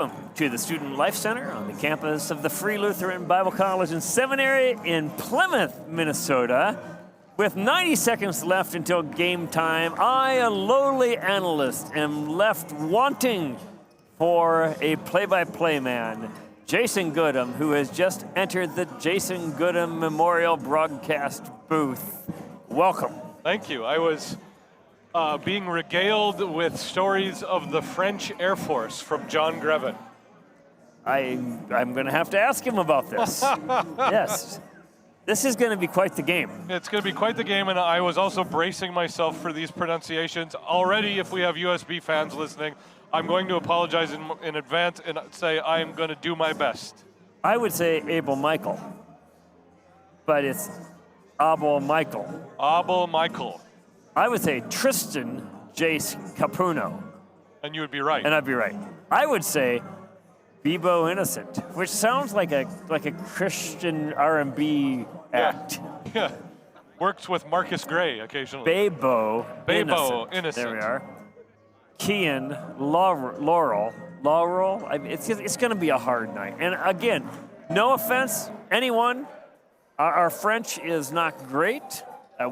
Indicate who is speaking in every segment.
Speaker 1: Welcome to the Student Life Center on the campus of the Free Lutheran Bible College and Seminary in Plymouth, Minnesota. With 90 seconds left until game time, I, a lowly analyst, am left wanting for a play-by-play man, Jason Goodham, who has just entered the Jason Goodham Memorial Broadcast booth. Welcome.
Speaker 2: Thank you. I was being regaled with stories of the French Air Force from John Grevin.
Speaker 1: I'm going to have to ask him about this. Yes. This is going to be quite the game.
Speaker 2: It's going to be quite the game, and I was also bracing myself for these pronunciations. Already, if we have USB fans listening, I'm going to apologize in advance and say I'm going to do my best.
Speaker 1: I would say Abel Michael, but it's Abel Michael.
Speaker 2: Abel Michael.
Speaker 1: I would say Tristan Jace Capuno.
Speaker 2: And you would be right.
Speaker 1: And I'd be right. I would say Bebo Innocent, which sounds like a Christian R&B act.
Speaker 2: Yeah. Works with Marcus Gray occasionally.
Speaker 1: Bebo Innocent. There we are. Kian Laurel. It's going to be a hard night. And again, no offense, anyone. Our French is not great.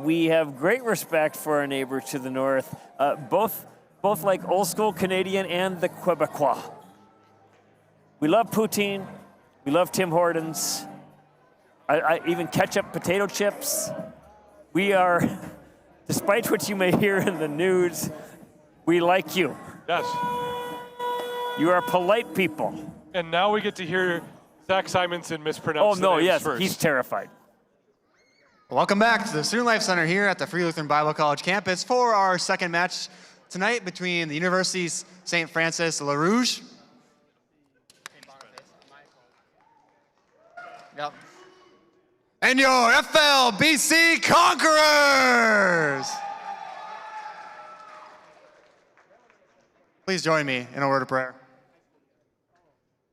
Speaker 1: We have great respect for our neighbor to the north, both like old school Canadian and the Quebecois. We love poutine. We love Tim Hortons. I even ketchup potato chips. We are, despite what you may hear in the news, we like you.
Speaker 2: Yes.
Speaker 1: You are polite people.
Speaker 2: And now we get to hear Zach Simonson mispronounce
Speaker 1: the names
Speaker 2: first.
Speaker 1: He's terrified.
Speaker 3: Welcome back to the Student Life Center here at the Free Lutheran Bible College campus for our second match tonight between the University's St. Francis Le Rouge. Yep. And your FLBC Conquerors! Please join me in a word of prayer.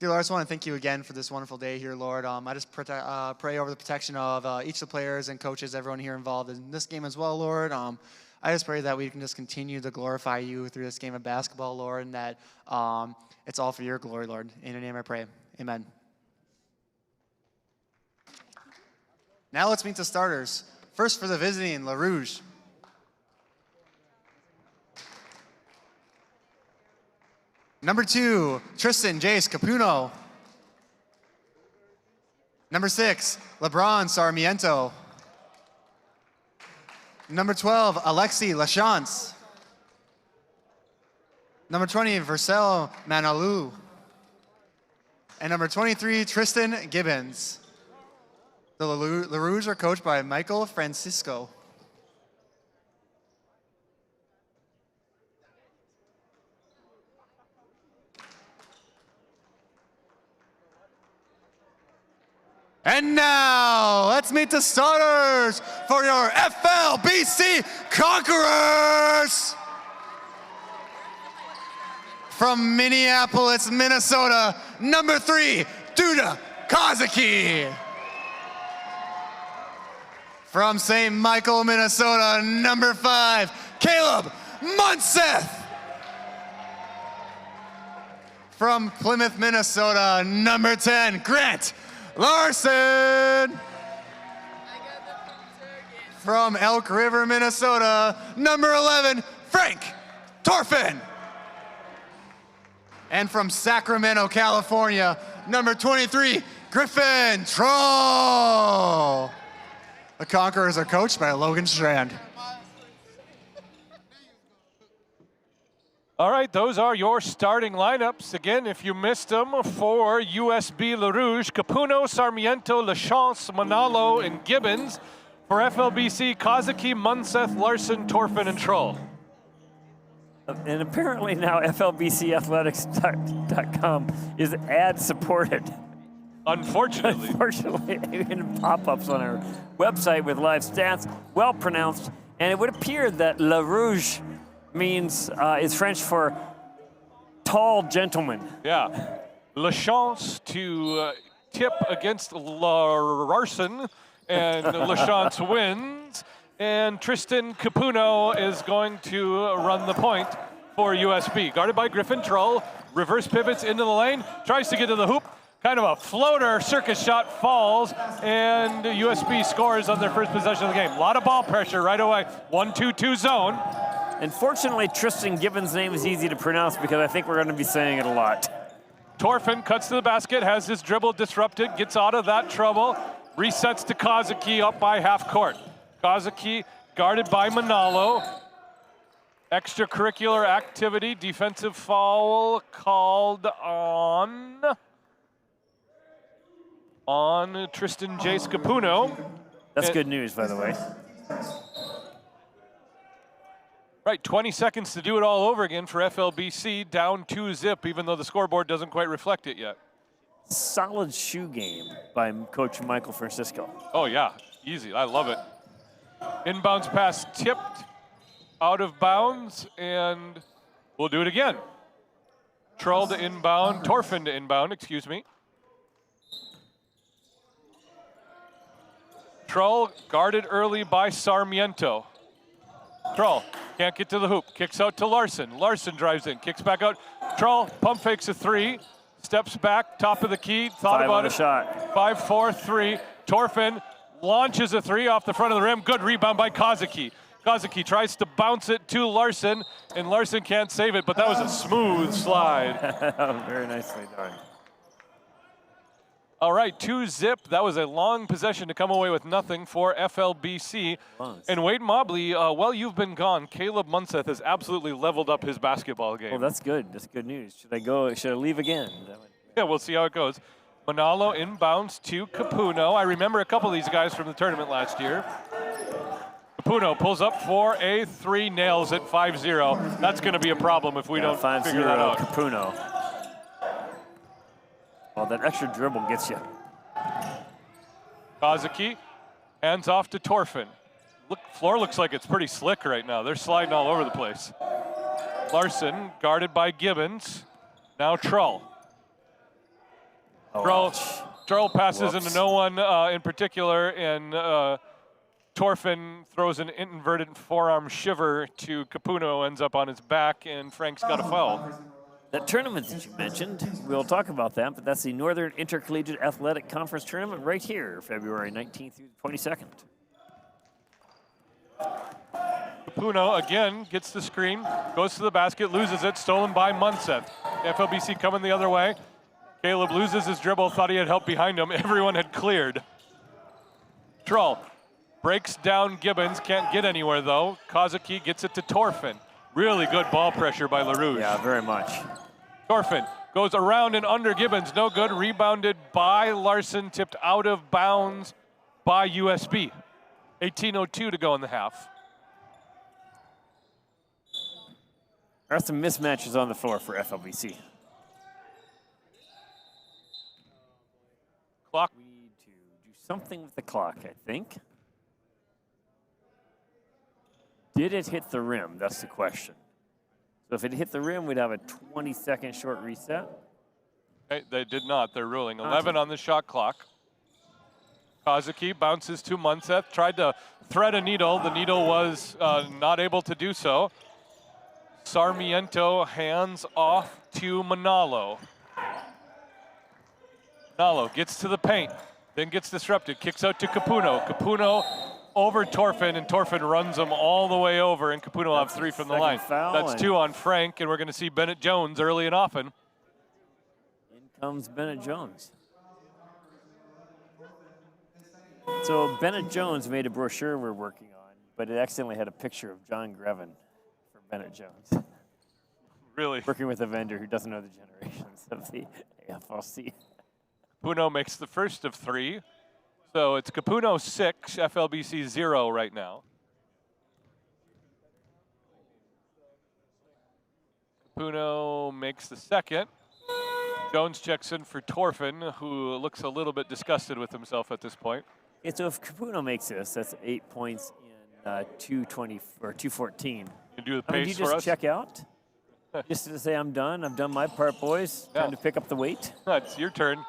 Speaker 3: Dear Lord, I just want to thank you again for this wonderful day here, Lord. I just pray over the protection of each of the players and coaches, everyone here involved in this game as well, Lord. I just pray that we can just continue to glorify you through this game of basketball, Lord, and that it's all for your glory, Lord. In your name I pray. Amen. Now let's meet the starters. First for the visiting, Le Rouge. Number 2, Tristan Jace Capuno. Number 6, LeBron Sarmiento. Number 12, Alexi Lachance. Number 20, Vercel Manalou. And number 23, Tristan Gibbons. The Le Rouge are coached by Michael Francisco. And now, let's meet the starters for your FLBC Conquerors! From Minneapolis, Minnesota, number 3, Duda Kozaki. From St. Michael, Minnesota, number 5, Caleb Munseth. From Plymouth, Minnesota, number 10, Grant Larson. From Elk River, Minnesota, number 11, Frank Torfin. And from Sacramento, California, number 23, Griffin Troll. The Conquerors are coached by Logan Strand.
Speaker 2: All right, those are your starting lineups. Again, if you missed them, for USB Le Rouge, Capuno, Sarmiento, Lachance, Manalo, and Gibbons. For FLBC, Kozaki, Munseth, Larson, Torfin, and Troll.
Speaker 1: And apparently now FLBCathletics.com is ad-supported.
Speaker 2: Unfortunately.
Speaker 1: Unfortunately, even pop-ups on our website with live stats, well pronounced. And it would appear that Le Rouge means, is French for tall gentleman.
Speaker 2: Yeah. Lachance to tip against Larson, and Lachance wins. And Tristan Capuno is going to run the point for USB. Guarded by Griffin. Trull reverse pivots into the lane, tries to get to the hoop. Kind of a floater circus shot falls, and USB scores on their first possession of the game. A lot of ball pressure right away. 1-2-2 zone.
Speaker 1: And fortunately, Tristan Gibbons' name is easy to pronounce because I think we're going to be saying it a lot.
Speaker 2: Torfin cuts to the basket, has his dribble disrupted, gets out of that trouble, resets to Kazuki up by half court. Kazuki guarded by Manalo. Extracurricular activity, defensive foul called on Tristan J. Scapuno.
Speaker 1: That's good news, by the way.
Speaker 2: Right, 20 seconds to do it all over again for FLBC, down 2-zip, even though the scoreboard doesn't quite reflect it yet.
Speaker 1: Solid shoe game by Coach Michael Francisco.
Speaker 2: Oh yeah, easy, I love it. Inbounds pass tipped, out of bounds, and we'll do it again. Trull to inbound, Torfin to inbound, excuse me. Trull guarded early by Sarmiento. Trull can't get to the hoop, kicks out to Larson. Larson drives in, kicks back out. Trull pump fakes a three, steps back, top of the key, thought
Speaker 1: Five
Speaker 2: about
Speaker 1: on
Speaker 2: it.
Speaker 1: the shot.
Speaker 2: 5-4-3. Torfin launches a three off the front of the rim. Good rebound by Kazuki. Kazuki tries to bounce it to Larson, and Larson can't save it, but that was a smooth slide.
Speaker 1: Very nicely done.
Speaker 2: All right, 2-zip. That was a long possession to come away with nothing for FLBC. And Wade Mobley, while you've been gone, Caleb Munseth has absolutely leveled up his basketball game.
Speaker 1: Well, that's good. That's good news. Should I leave again?
Speaker 2: Yeah, we'll see how it goes. Manalo inbounds to Capuno. I remember a couple of these guys from the tournament last year. Capuno pulls up for a three, nails it 5-0. That's going to be a problem if we don't figure that out.
Speaker 1: Capuno. Well, that extra dribble gets you.
Speaker 2: Kazuki hands off to Torfin. Look, floor looks like it's pretty slick right now. They're sliding all over the place. Larson guarded by Gibbons. Now Trull. Trull passes into no one in particular, and Torfin throws an inverted forearm shiver to Capuno, ends up on his back, and Frank's got a foul.
Speaker 1: That tournament that you mentioned, we'll talk about that, but that's the Northern Intercollegiate Athletic Conference Tournament right here, February 19th through the 22nd.
Speaker 2: Capuno again gets the screen, goes to the basket, loses it, stolen by Munseth. FLBC coming the other way. Caleb loses his dribble, thought he had help behind him. Everyone had cleared. Trull breaks down Gibbons, can't get anywhere though. Kazuki gets it to Torfin. Really good ball pressure by LaRouche.
Speaker 1: Yeah, very much.
Speaker 2: Torfin goes around and under Gibbons, no good. Rebounded by Larson, tipped out of bounds by USB. 18:02 to go in the half.
Speaker 1: There are some mismatches on the floor for FLBC.
Speaker 2: Clock.
Speaker 1: We need to do something with the clock, I think. Did it hit the rim? That's the question. So if it hit the rim, we'd have a 20-second short reset.
Speaker 2: Okay, they did not. They're ruling 11 on the shot clock. Kazuki bounces to Munseth. Tried to thread a needle. The needle was not able to do so. Sarmiento hands off to Manalo. Manalo gets to the paint, then gets disrupted. Kicks out to Capuno. Capuno over Torfin, and Torfin runs him all the way over, and Capuno will have three from the line. That's two on Frank, and we're going to see Bennett Jones early and often.
Speaker 1: In comes Bennett Jones. So Bennett Jones made a brochure we're working on, but it accidentally had a picture of John Grevin for Bennett Jones.
Speaker 2: Really?
Speaker 1: Working with a vendor who doesn't know the generations of the AFLC.
Speaker 2: Capuno makes the first of three. So it's Capuno 6, FLBC 0 right now. Capuno makes the second. Jones checks in for Torfin, who looks a little bit disgusted with himself at this point.
Speaker 1: Yeah, so if Capuno makes this, that's 8 points in 2:20 or 2:14.
Speaker 2: You do the pace
Speaker 1: do you
Speaker 2: for
Speaker 1: just
Speaker 2: us?
Speaker 1: check out? Just to say I'm done. I've done my part, boys.
Speaker 2: Yeah.
Speaker 1: Time to pick up the weight.
Speaker 2: It's your turn.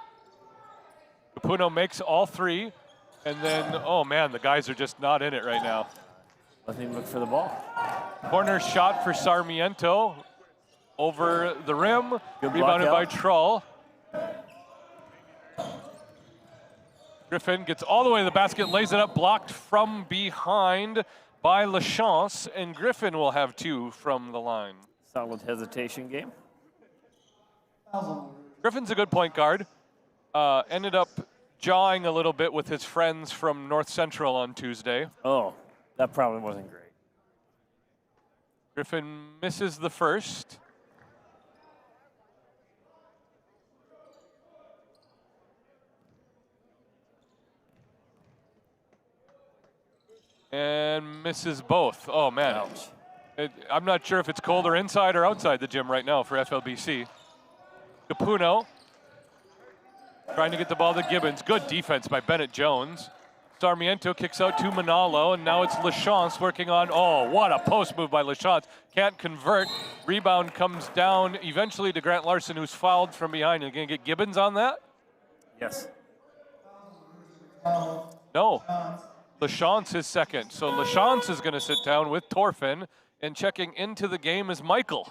Speaker 2: Capuno makes all three, and then, oh man, the guys are just not in it right now.
Speaker 1: Let me look for the ball.
Speaker 2: Corner shot for Sarmiento. over the rim.
Speaker 1: Good
Speaker 2: Rebounded by
Speaker 1: block out.
Speaker 2: Trull. Griffin gets all the way to the basket, lays it up, blocked from behind by LaChance, and Griffin will have 2 from the line.
Speaker 1: Solid hesitation game.
Speaker 2: Griffin's a good point guard. Ended up jawing a little bit with his friends from North Central on Tuesday.
Speaker 1: Oh, that probably wasn't great.
Speaker 2: Griffin misses the first. And misses both. Oh, man.
Speaker 1: Ouch.
Speaker 2: I'm not sure if it's colder inside or outside the gym right now for FLBC. Capuno trying to get the ball to Gibbons. Good defense by Bennett Jones. Sarmiento kicks out to Manalo, and now it's LaChance working on, oh, what a post move by LaChance. Can't convert. Rebound comes down eventually to Grant Larson, who's fouled from behind. Are you going to get Gibbons on that?
Speaker 1: Yes.
Speaker 2: No. LaChance is second. So LaChance is going to sit down with Torfin, and checking into the game is Michael.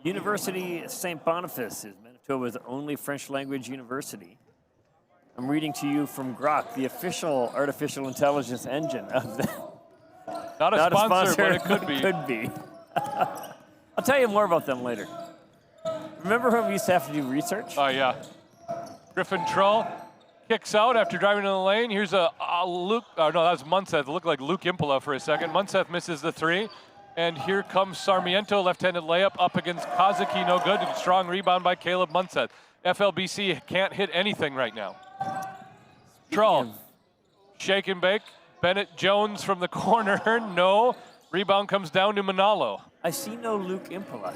Speaker 1: University of St. Boniface is Manitoba's only French language university. I'm reading to you from Grok, the official artificial intelligence engine of the.
Speaker 2: Not a sponsor, but it could be.
Speaker 1: Could be. I'll tell you more about them later. Remember when we used to have to do research?
Speaker 2: Oh, yeah. Griffin Trull kicks out after driving in the lane. Here's a Luke. Oh, no, that was Munseth. It looked like Luke Impola for a second. Munseth misses the 3. And here comes Sarmiento, left-handed layup up against Kazuki, no good. Strong rebound by Caleb Munseth. FLBC can't hit anything right now. Trull, shake and bake. Bennett Jones from the corner, no. Rebound comes down to Manalo.
Speaker 1: I see no Luke Impola.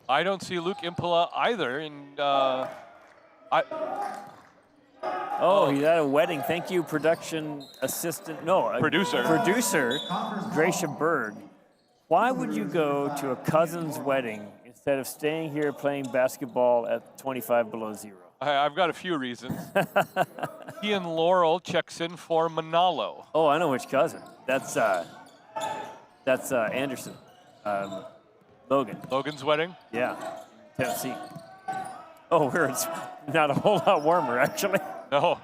Speaker 2: I don't see Luke Impola either. And
Speaker 1: Oh, he's at a wedding. Thank you, production assistant. No,
Speaker 2: Producer.
Speaker 1: Producer, Gracia Berg. Why would you go to a cousin's wedding instead of staying here playing basketball at 25 below zero?
Speaker 2: I've got a few reasons. Ian Laurel checks in for Manalo.
Speaker 1: Oh, I know which cousin. That's Anderson. Logan.
Speaker 2: Logan's wedding?
Speaker 1: Yeah, Tennessee. Oh, where it's not a whole lot warmer, actually.
Speaker 2: No.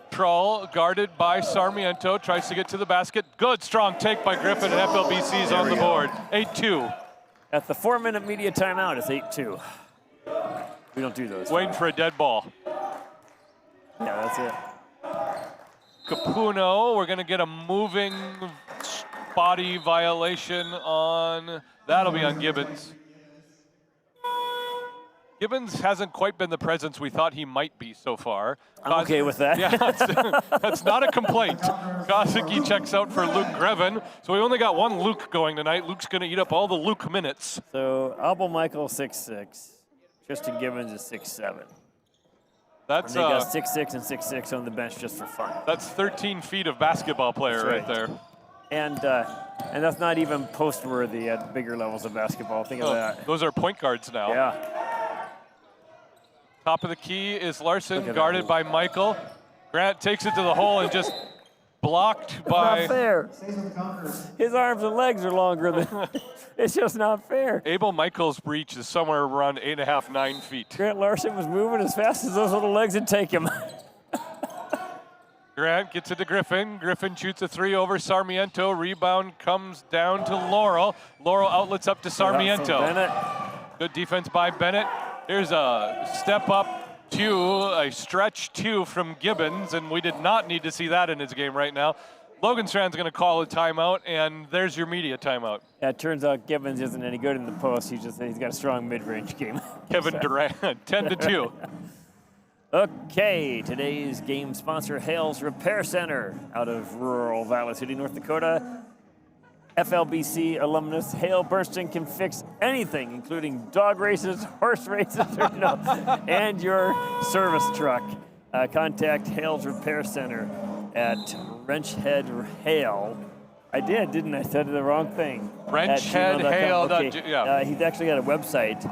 Speaker 2: Trull, guarded by Sarmiento, tries to get to the basket. Good, strong take by Griffin, and FLBC's on the board. 8-2.
Speaker 1: At the 4-minute media timeout, it's 8-2. We don't do those.
Speaker 2: Waiting for a dead ball.
Speaker 1: Yeah, that's it.
Speaker 2: Capuno, we're going to get a moving body violation on, that'll be on Gibbons. Gibbons hasn't quite been the presence we thought he might be so far.
Speaker 1: I'm okay with that.
Speaker 2: Yeah, that's not a complaint. Kazuki checks out for Luke Grevin. So we only got one Luke going tonight. Luke's going to eat up all the Luke minutes.
Speaker 1: So Albert Michael 6'6". Tristan Gibbons is 6'7".
Speaker 2: That's
Speaker 1: and they got 6'6" and 6'6" on the bench just for fun.
Speaker 2: That's 13 feet of basketball player right there.
Speaker 1: And that's not even post-worthy at bigger levels of basketball. Think of that.
Speaker 2: Those are point guards now.
Speaker 1: Yeah.
Speaker 2: Top of the key is Larson, guarded by Michael. Grant takes it to the hole and just blocked by...
Speaker 1: Not fair. His arms and legs are longer than... It's just not fair.
Speaker 2: Abel Michael's reach is somewhere around 8.5, 9 feet.
Speaker 1: Grant Larson was moving as fast as those little legs would take him.
Speaker 2: Grant gets it to Griffin. Griffin shoots a 3 over Sarmiento. Rebound comes down to Laurel. Laurel outlets up to Sarmiento. Good defense by Bennett. Here's a step up 2, a stretch 2 from Gibbons, and we did not need to see that in his game right now. Logan Strand's going to call a timeout, and there's your media timeout.
Speaker 1: Yeah, it turns out Gibbons isn't any good in the post. He's got a strong mid-range game.
Speaker 2: Kevin Durant, 10-2.
Speaker 1: Okay, today's game sponsor, Hales Repair Center, out of rural Valley City, North Dakota. FLBC alumnus Hale Burston can fix anything, including dog races, horse races, and your service truck. Contact Hale's Repair Center at Wrenchhead Hale. I did, didn't I? I said the wrong thing.
Speaker 2: Wrenchhead Hale.
Speaker 1: Okay.
Speaker 2: Yeah.
Speaker 1: He's actually got a website.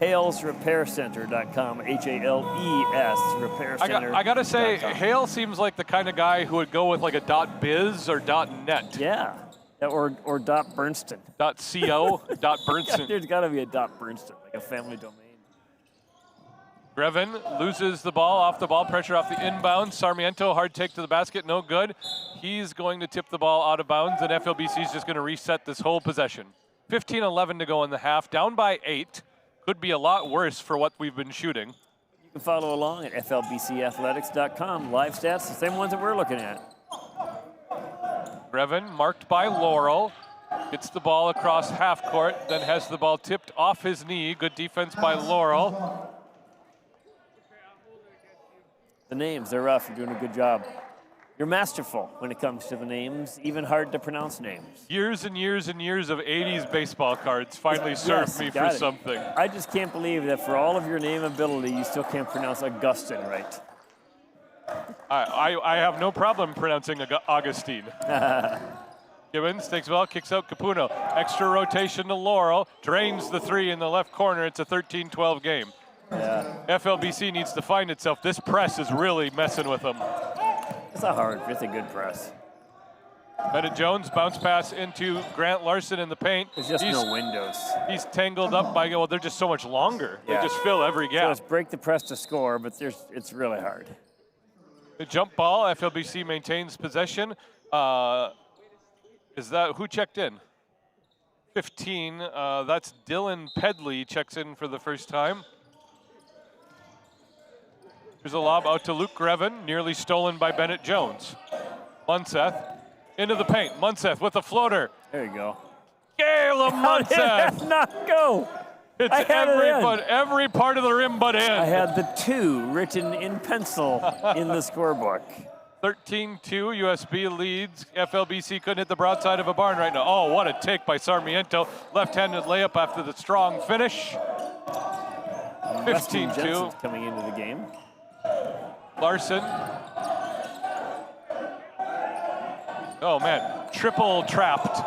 Speaker 1: HalesRepairCenter.com, H-A-L-E-S, Repair Center.
Speaker 2: I got to say, Hale seems like the kind of guy who would go with like a .biz or .net.
Speaker 1: Yeah. Or Dot Bernston.
Speaker 2: .co. .Bernston.
Speaker 1: There's got to be a Dot Bernston, like a family domain.
Speaker 2: Grevin loses the ball, off the ball, pressure off the inbound. Sarmiento, hard take to the basket, no good. He's going to tip the ball out of bounds, and FLBC is just going to reset this whole possession. 15-11 to go in the half, down by 8. Could be a lot worse for what we've been shooting.
Speaker 1: You can follow along at flbcathletics.com. Live stats, the same ones that we're looking at.
Speaker 2: Grevin, marked by Laurel, gets the ball across half court, then has the ball tipped off his knee. Good defense by Laurel.
Speaker 1: The names, they're rough. You're doing a good job. You're masterful when it comes to the names, even hard to pronounce names.
Speaker 2: Years and years and years of 80s baseball cards finally served me for something.
Speaker 1: I just can't believe that for all of your name ability, you still can't pronounce Augustine right.
Speaker 2: I have no problem pronouncing Augustine. Gibbons takes the ball, kicks out Capuno. Extra rotation to Laurel, drains the 3 in the left corner. It's a 13-12 game.
Speaker 1: Yeah.
Speaker 2: FLBC needs to find itself. This press is really messing with them.
Speaker 1: It's a good press.
Speaker 2: Bennett Jones, bounce pass into Grant Larson in the paint.
Speaker 1: There's just no windows.
Speaker 2: He's tangled up by, well, they're just so much longer.
Speaker 1: Yeah.
Speaker 2: They just fill every
Speaker 1: So
Speaker 2: gap.
Speaker 1: it's break the press to score, but it's really hard.
Speaker 2: The jump ball, FLBC maintains possession. Is that, who checked in? 15, that's Dylan Pedley checks in for the first time. Here's a lob out to Luke Grevin, nearly stolen by Bennett Jones. Munseth into the paint. Munseth with a floater.
Speaker 1: There you go.
Speaker 2: Caleb Munseth.
Speaker 1: How did that not go?
Speaker 2: It's every part of the rim but in.
Speaker 1: I had the 2 written in pencil in the scorebook.
Speaker 2: 13-2, USB leads. FLBC couldn't hit the broadside of a barn right now. Oh, what a take by Sarmiento. Left-handed layup after the strong finish. 15-2.
Speaker 1: Coming into the game.
Speaker 2: Larson. Oh, man. Triple trapped.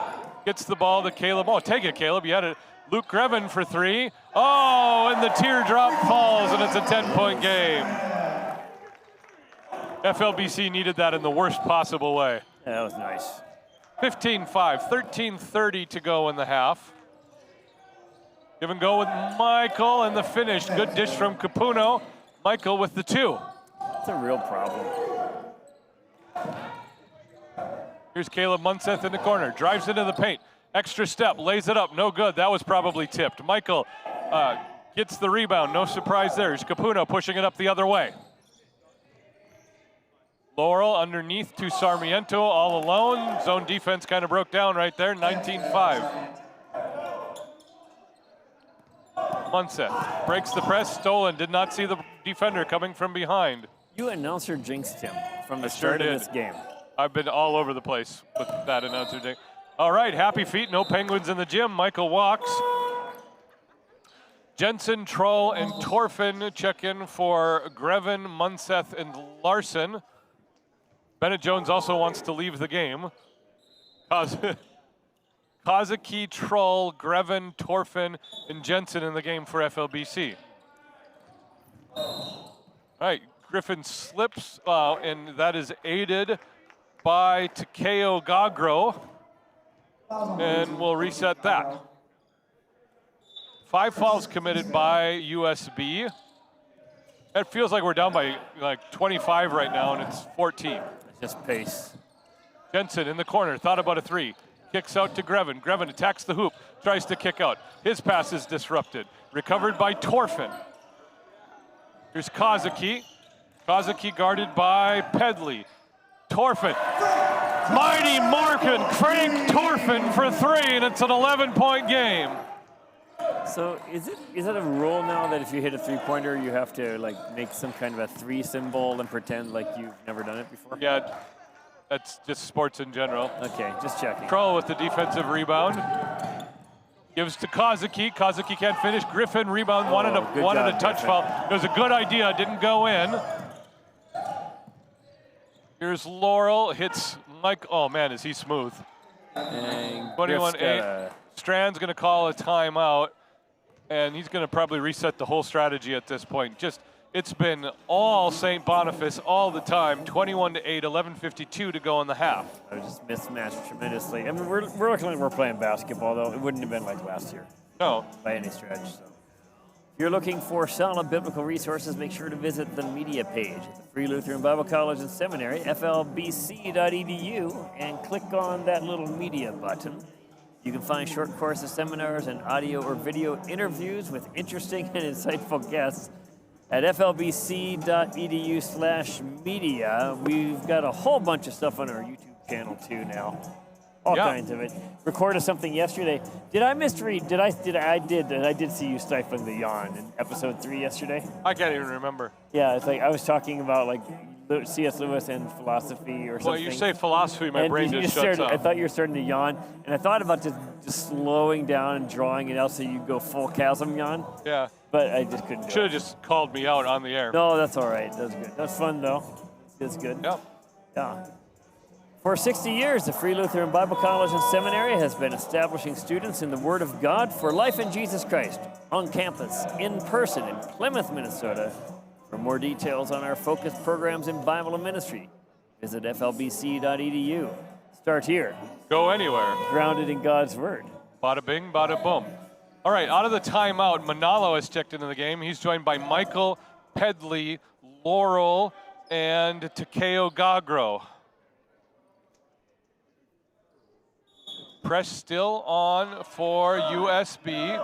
Speaker 2: Gets the ball to Caleb. Oh, take it, Caleb. You had it. Luke Grevin for 3. Oh, and the teardrop falls, and it's a 10-point game. FLBC needed that in the worst possible way.
Speaker 1: Yeah, that was nice.
Speaker 2: 15-5, 13:30 to go in the half. Give and go with Michael, and the finish. Good dish from Capuno. Michael with the 2.
Speaker 1: It's a real problem.
Speaker 2: Here's Caleb Munseth in the corner. Drives into the paint. Extra step, lays it up. No good. That was probably tipped. Michael gets the rebound. No surprise there. Here's Capuno pushing it up the other way. Laurel underneath to Sarmiento all alone. Zone defense kind of broke down right there. 19-5. Munseth breaks the press. Stolen. Did not see the defender coming from behind.
Speaker 1: You announcer jinxed him from the start of this game.
Speaker 2: I've been all over the place with that announcer jinx. All right, happy feet. No Penguins in the gym. Michael walks. Jensen, Troll, and Torfin check in for Grevin, Munseth, and Larson. Bennett Jones also wants to leave the game. Kazuki, Troll, Grevin, Torfin, and Jensen in the game for FLBC. All right, Griffin slips, and that is aided by Takeo Gagro. And we'll reset that. 5 fouls committed by USB. It feels like we're down by like 25 right now, and it's 14.
Speaker 1: It's just pace.
Speaker 2: Jensen in the corner, thought about a 3. Kicks out to Grevin. Grevin attacks the hoop, tries to kick out. His pass is disrupted. Recovered by Torfin. Here's Kazuki. Kazuki guarded by Pedley. Torfin. Mighty Markin, Frank Torfin for 3, and it's an 11-point game.
Speaker 1: So is it a rule now that if you hit a 3-pointer, you have to like make some kind of a 3 symbol and pretend like you've never done it before?
Speaker 2: Yeah, that's just sports in general.
Speaker 1: Okay, just checking.
Speaker 2: Troll with the defensive rebound. Gives to Kazuki. Kazuki can't finish. Griffin rebound, wanted a touch foul. It was a good idea, didn't go in. Here's Laurel, hits Mike. Oh man, is he smooth. 21-8. Strand's gonna call a timeout, and he's gonna probably reset the whole strategy at this point. Just It's been all St. Boniface all the time. 21-8, 11:52 to go in the half.
Speaker 1: I was just mismatched tremendously. I mean, we're looking like we're playing basketball, though. It wouldn't have been like last year
Speaker 2: No.
Speaker 1: by any stretch. So. If you're looking for solid biblical resources, make sure to visit the media page at the Free Lutheran Bible College and Seminary, flbc.edu, and click on that little media button. You can find short courses, seminars, and audio or video interviews with interesting and insightful guests at flbc.edu/media. We've got a whole bunch of stuff on our YouTube channel too now. All kinds of it. Recorded something yesterday. Did I misread? I did see you stifling the yawn in episode 3 yesterday.
Speaker 2: I can't even remember.
Speaker 1: Yeah, it's like I was talking about like C.S. Lewis and philosophy or something.
Speaker 2: Well, you say philosophy, my
Speaker 1: and
Speaker 2: brain just shuts up.
Speaker 1: I thought you were starting to yawn, and I thought about just slowing down and drawing it out so you go full chasm yawn.
Speaker 2: Yeah.
Speaker 1: But I just couldn't do it.
Speaker 2: Should have just called me out on the air.
Speaker 1: No, that's all right. That's good. That's fun, though. It's good.
Speaker 2: Yep.
Speaker 1: Yeah. For 60 years, the Free Lutheran Bible College and Seminary has been establishing students in the Word of God for life in Jesus Christ on campus, in person in Plymouth, Minnesota. For more details on our focused programs in Bible and ministry, visit flbc.edu. Start here.
Speaker 2: Go anywhere.
Speaker 1: Grounded in God's Word.
Speaker 2: Bada bing, bada boom. All right, out of the timeout, Manalo has checked into the game. He's joined by Michael, Pedley, Laurel, and Takeo Gagro. Press still on for USB.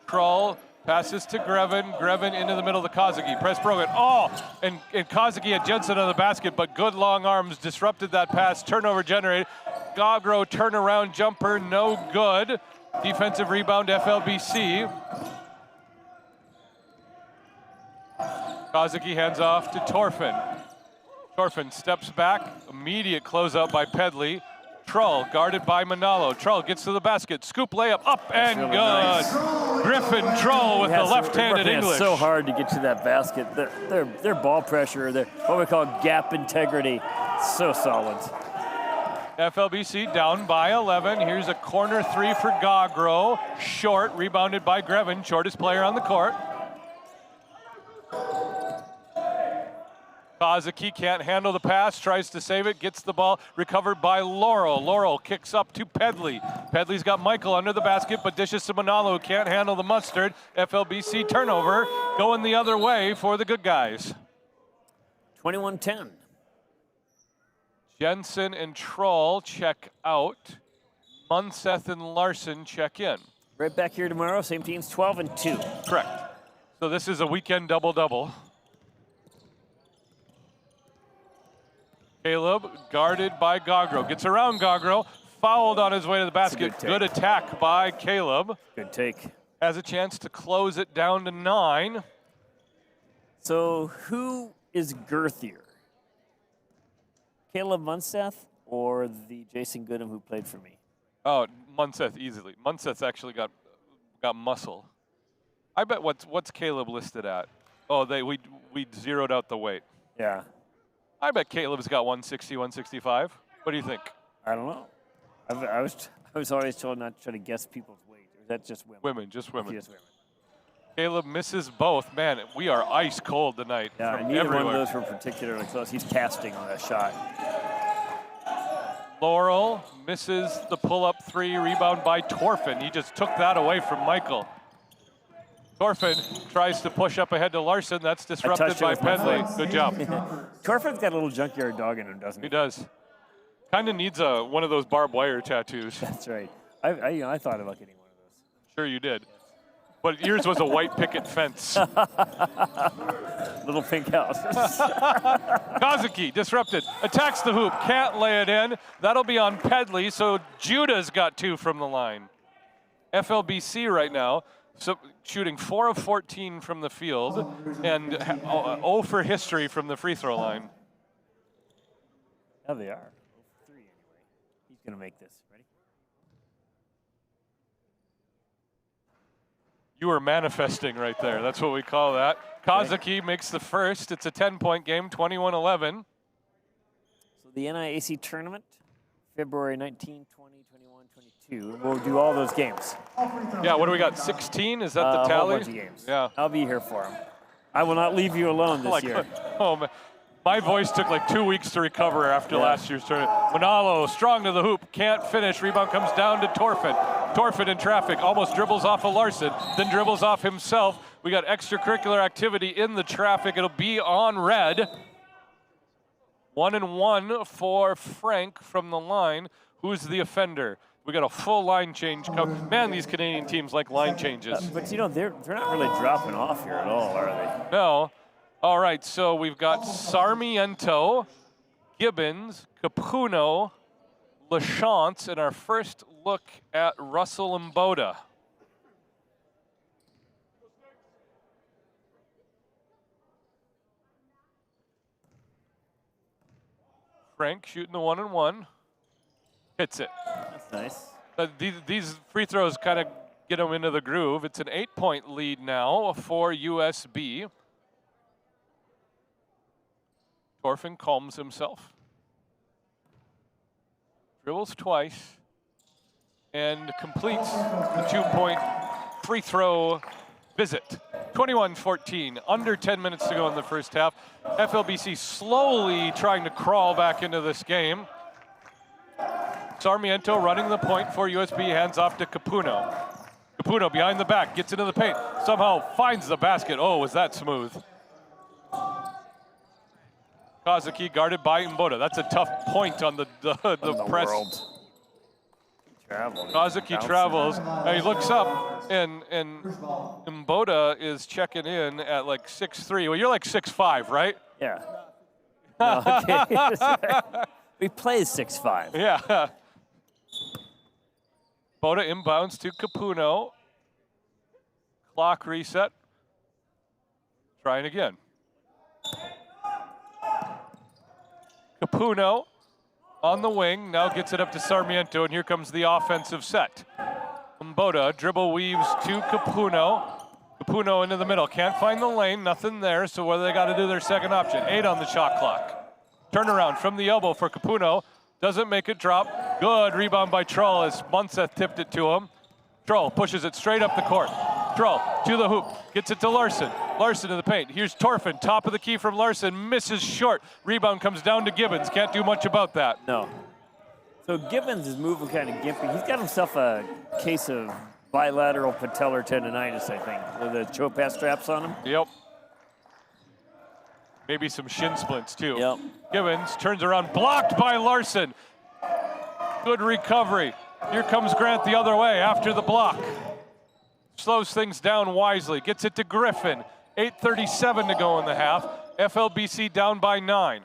Speaker 2: Krull passes to Grevin. Grevin into the middle of the Kozaki. Press broken. Oh, and Kozaki had Jensen on the basket, but good long arms disrupted that pass. Turnover generated. Gagro turnaround jumper, no good. Defensive rebound, FLBC. Kozaki hands off to Torfin. Torfin steps back. Immediate closeout by Pedley. Trull guarded by Manalo. Trull gets to the basket. Scoop layup up and
Speaker 1: really
Speaker 2: good.
Speaker 1: Nice.
Speaker 2: Griffin Trull with the left-handed English.
Speaker 1: It's so hard to get to that basket. Their ball pressure, their what we call gap integrity, so solid.
Speaker 2: FLBC down by 11. Here's a corner three for Gagro. Short, rebounded by Grevin, shortest player on the court. Kozaki can't handle the pass, tries to save it, gets the ball, recovered by Laurel. Laurel kicks up to Pedley. Pedley's got Michael under the basket, but dishes to Manalo, who can't handle the mustard. FLBC turnover, going the other way for the good guys.
Speaker 1: 21-10.
Speaker 2: Jensen and Troll check out. Munseth and Larson check in.
Speaker 1: Right back here tomorrow, same teams, 12-2.
Speaker 2: Correct. So this is a weekend double-double. Caleb guarded by Gagro. Gets around Gagro. Fouled on his way to the basket. Good attack by Caleb.
Speaker 1: Good take.
Speaker 2: Has a chance to close it down to 9.
Speaker 1: So who is girthier? Caleb Munseth or the Jason Goodham who played for me?
Speaker 2: Oh, Munseth easily. Munseth's actually got muscle. I bet what's Caleb listed at? Oh, we zeroed out the weight.
Speaker 1: Yeah.
Speaker 2: I bet Caleb's got 160, 165. What do you think?
Speaker 1: I don't know. I was always told not to try to guess people's weight. Or is that just women?
Speaker 2: Women, just women.
Speaker 1: Just women.
Speaker 2: Caleb misses both. Man, we are ice cold tonight.
Speaker 1: Yeah,
Speaker 2: from
Speaker 1: neither
Speaker 2: everywhere.
Speaker 1: one of those were particularly close. He's casting on that shot.
Speaker 2: Laurel misses the pull-up three, rebound by Torfin. He just took that away from Michael. Torfin tries to push up ahead to Larson. That's disrupted by Pedley. Good job.
Speaker 1: Torfin's got a little junkyard dog in him, doesn't he?
Speaker 2: He does. Kind of needs one of those barbed wire tattoos.
Speaker 1: That's right. I thought about getting one of those.
Speaker 2: Sure you did. But yours was a white picket fence.
Speaker 1: Little pink house.
Speaker 2: Kozaki disrupted. Attacks the hoop. Can't lay it in. That'll be on Pedley. So Judah's got 2 from the line. FLBC right now. So shooting 4 of 14 from the field and 0 for history from the free throw line.
Speaker 1: Yeah, they are. 3 anyway. He's going to make this. Ready?
Speaker 2: You were manifesting right there. That's what we call that. Kozaki makes the first. It's a 10-point game, 21-11.
Speaker 1: So the NIAC tournament, February 19, 20, 21, 22. We'll do all those games.
Speaker 2: Yeah, what do we got? 16? Is that the
Speaker 1: A whole
Speaker 2: tally?
Speaker 1: bunch of games.
Speaker 2: Yeah.
Speaker 1: I'll be here for them. I will not leave you alone this year.
Speaker 2: Oh, man. My voice took like 2 weeks to recover after last year's tournament. Manalo, strong to the hoop, can't finish. Rebound comes down to Torfin. Torfin in traffic, almost dribbles off of Larson, then dribbles off himself. We got extracurricular activity in the traffic. It'll be on red. 1-1 for Frank from the line. Who's the offender? We got a full line change. Man, these Canadian teams like line changes.
Speaker 1: But you know, they're not really dropping off here at all, are they?
Speaker 2: No. All right, so we've got Sarmiento, Gibbons, Capuno, LaChance, and our first look at Russell Mboda. Frank shooting the 1-1. Hits it.
Speaker 1: That's nice.
Speaker 2: These free throws kind of get them into the groove. It's an 8-point lead now for USB. Torfin calms himself. Dribbles twice. And completes the 2-point free throw visit. 21-14, under 10 minutes to go in the first half. FLBC slowly trying to crawl back into this game. Sarmiento running the point for USB, hands off to Capuno. Capuno behind the back, gets into the paint, somehow finds the basket. Oh, was that smooth. Kazaki guarded by Mboda. That's a tough point on the press. Kazaki travels. Now he looks up, and Mboda is checking in at like 6'3". Well, you're like 6'5", right?
Speaker 1: Yeah. No, okay. We play 6'5".
Speaker 2: Yeah. Mboda inbounds to Capuno. Clock reset. Trying again. Capuno on the wing, now gets it up to Sarmiento, and here comes the offensive set. Mboda dribble weaves to Capuno. Capuno into the middle, can't find the lane, nothing there, so what do they got to do their second option? 8 on the shot clock. Turnaround from the elbow for Capuno, doesn't make it drop. Good rebound by Trull as Munseth tipped it to him. Trull pushes it straight up the court. Trull to the hoop, gets it to Larson. Larson in the paint. Here's Torfin, top of the key from Larson, misses short. Rebound comes down to Gibbons. Can't do much about that.
Speaker 1: No. So Gibbons is moving kind of gimpy. He's got himself a case of bilateral patellar tendonitis, I think, with the Chopas straps on him.
Speaker 2: Yep. Maybe some shin splints, too.
Speaker 1: Yep.
Speaker 2: Gibbons turns around, blocked by Larson. Good recovery. Here comes Grant the other way after the block. Slows things down wisely. Gets it to Griffin. 8:37 to go in the half. FLBC down by 9.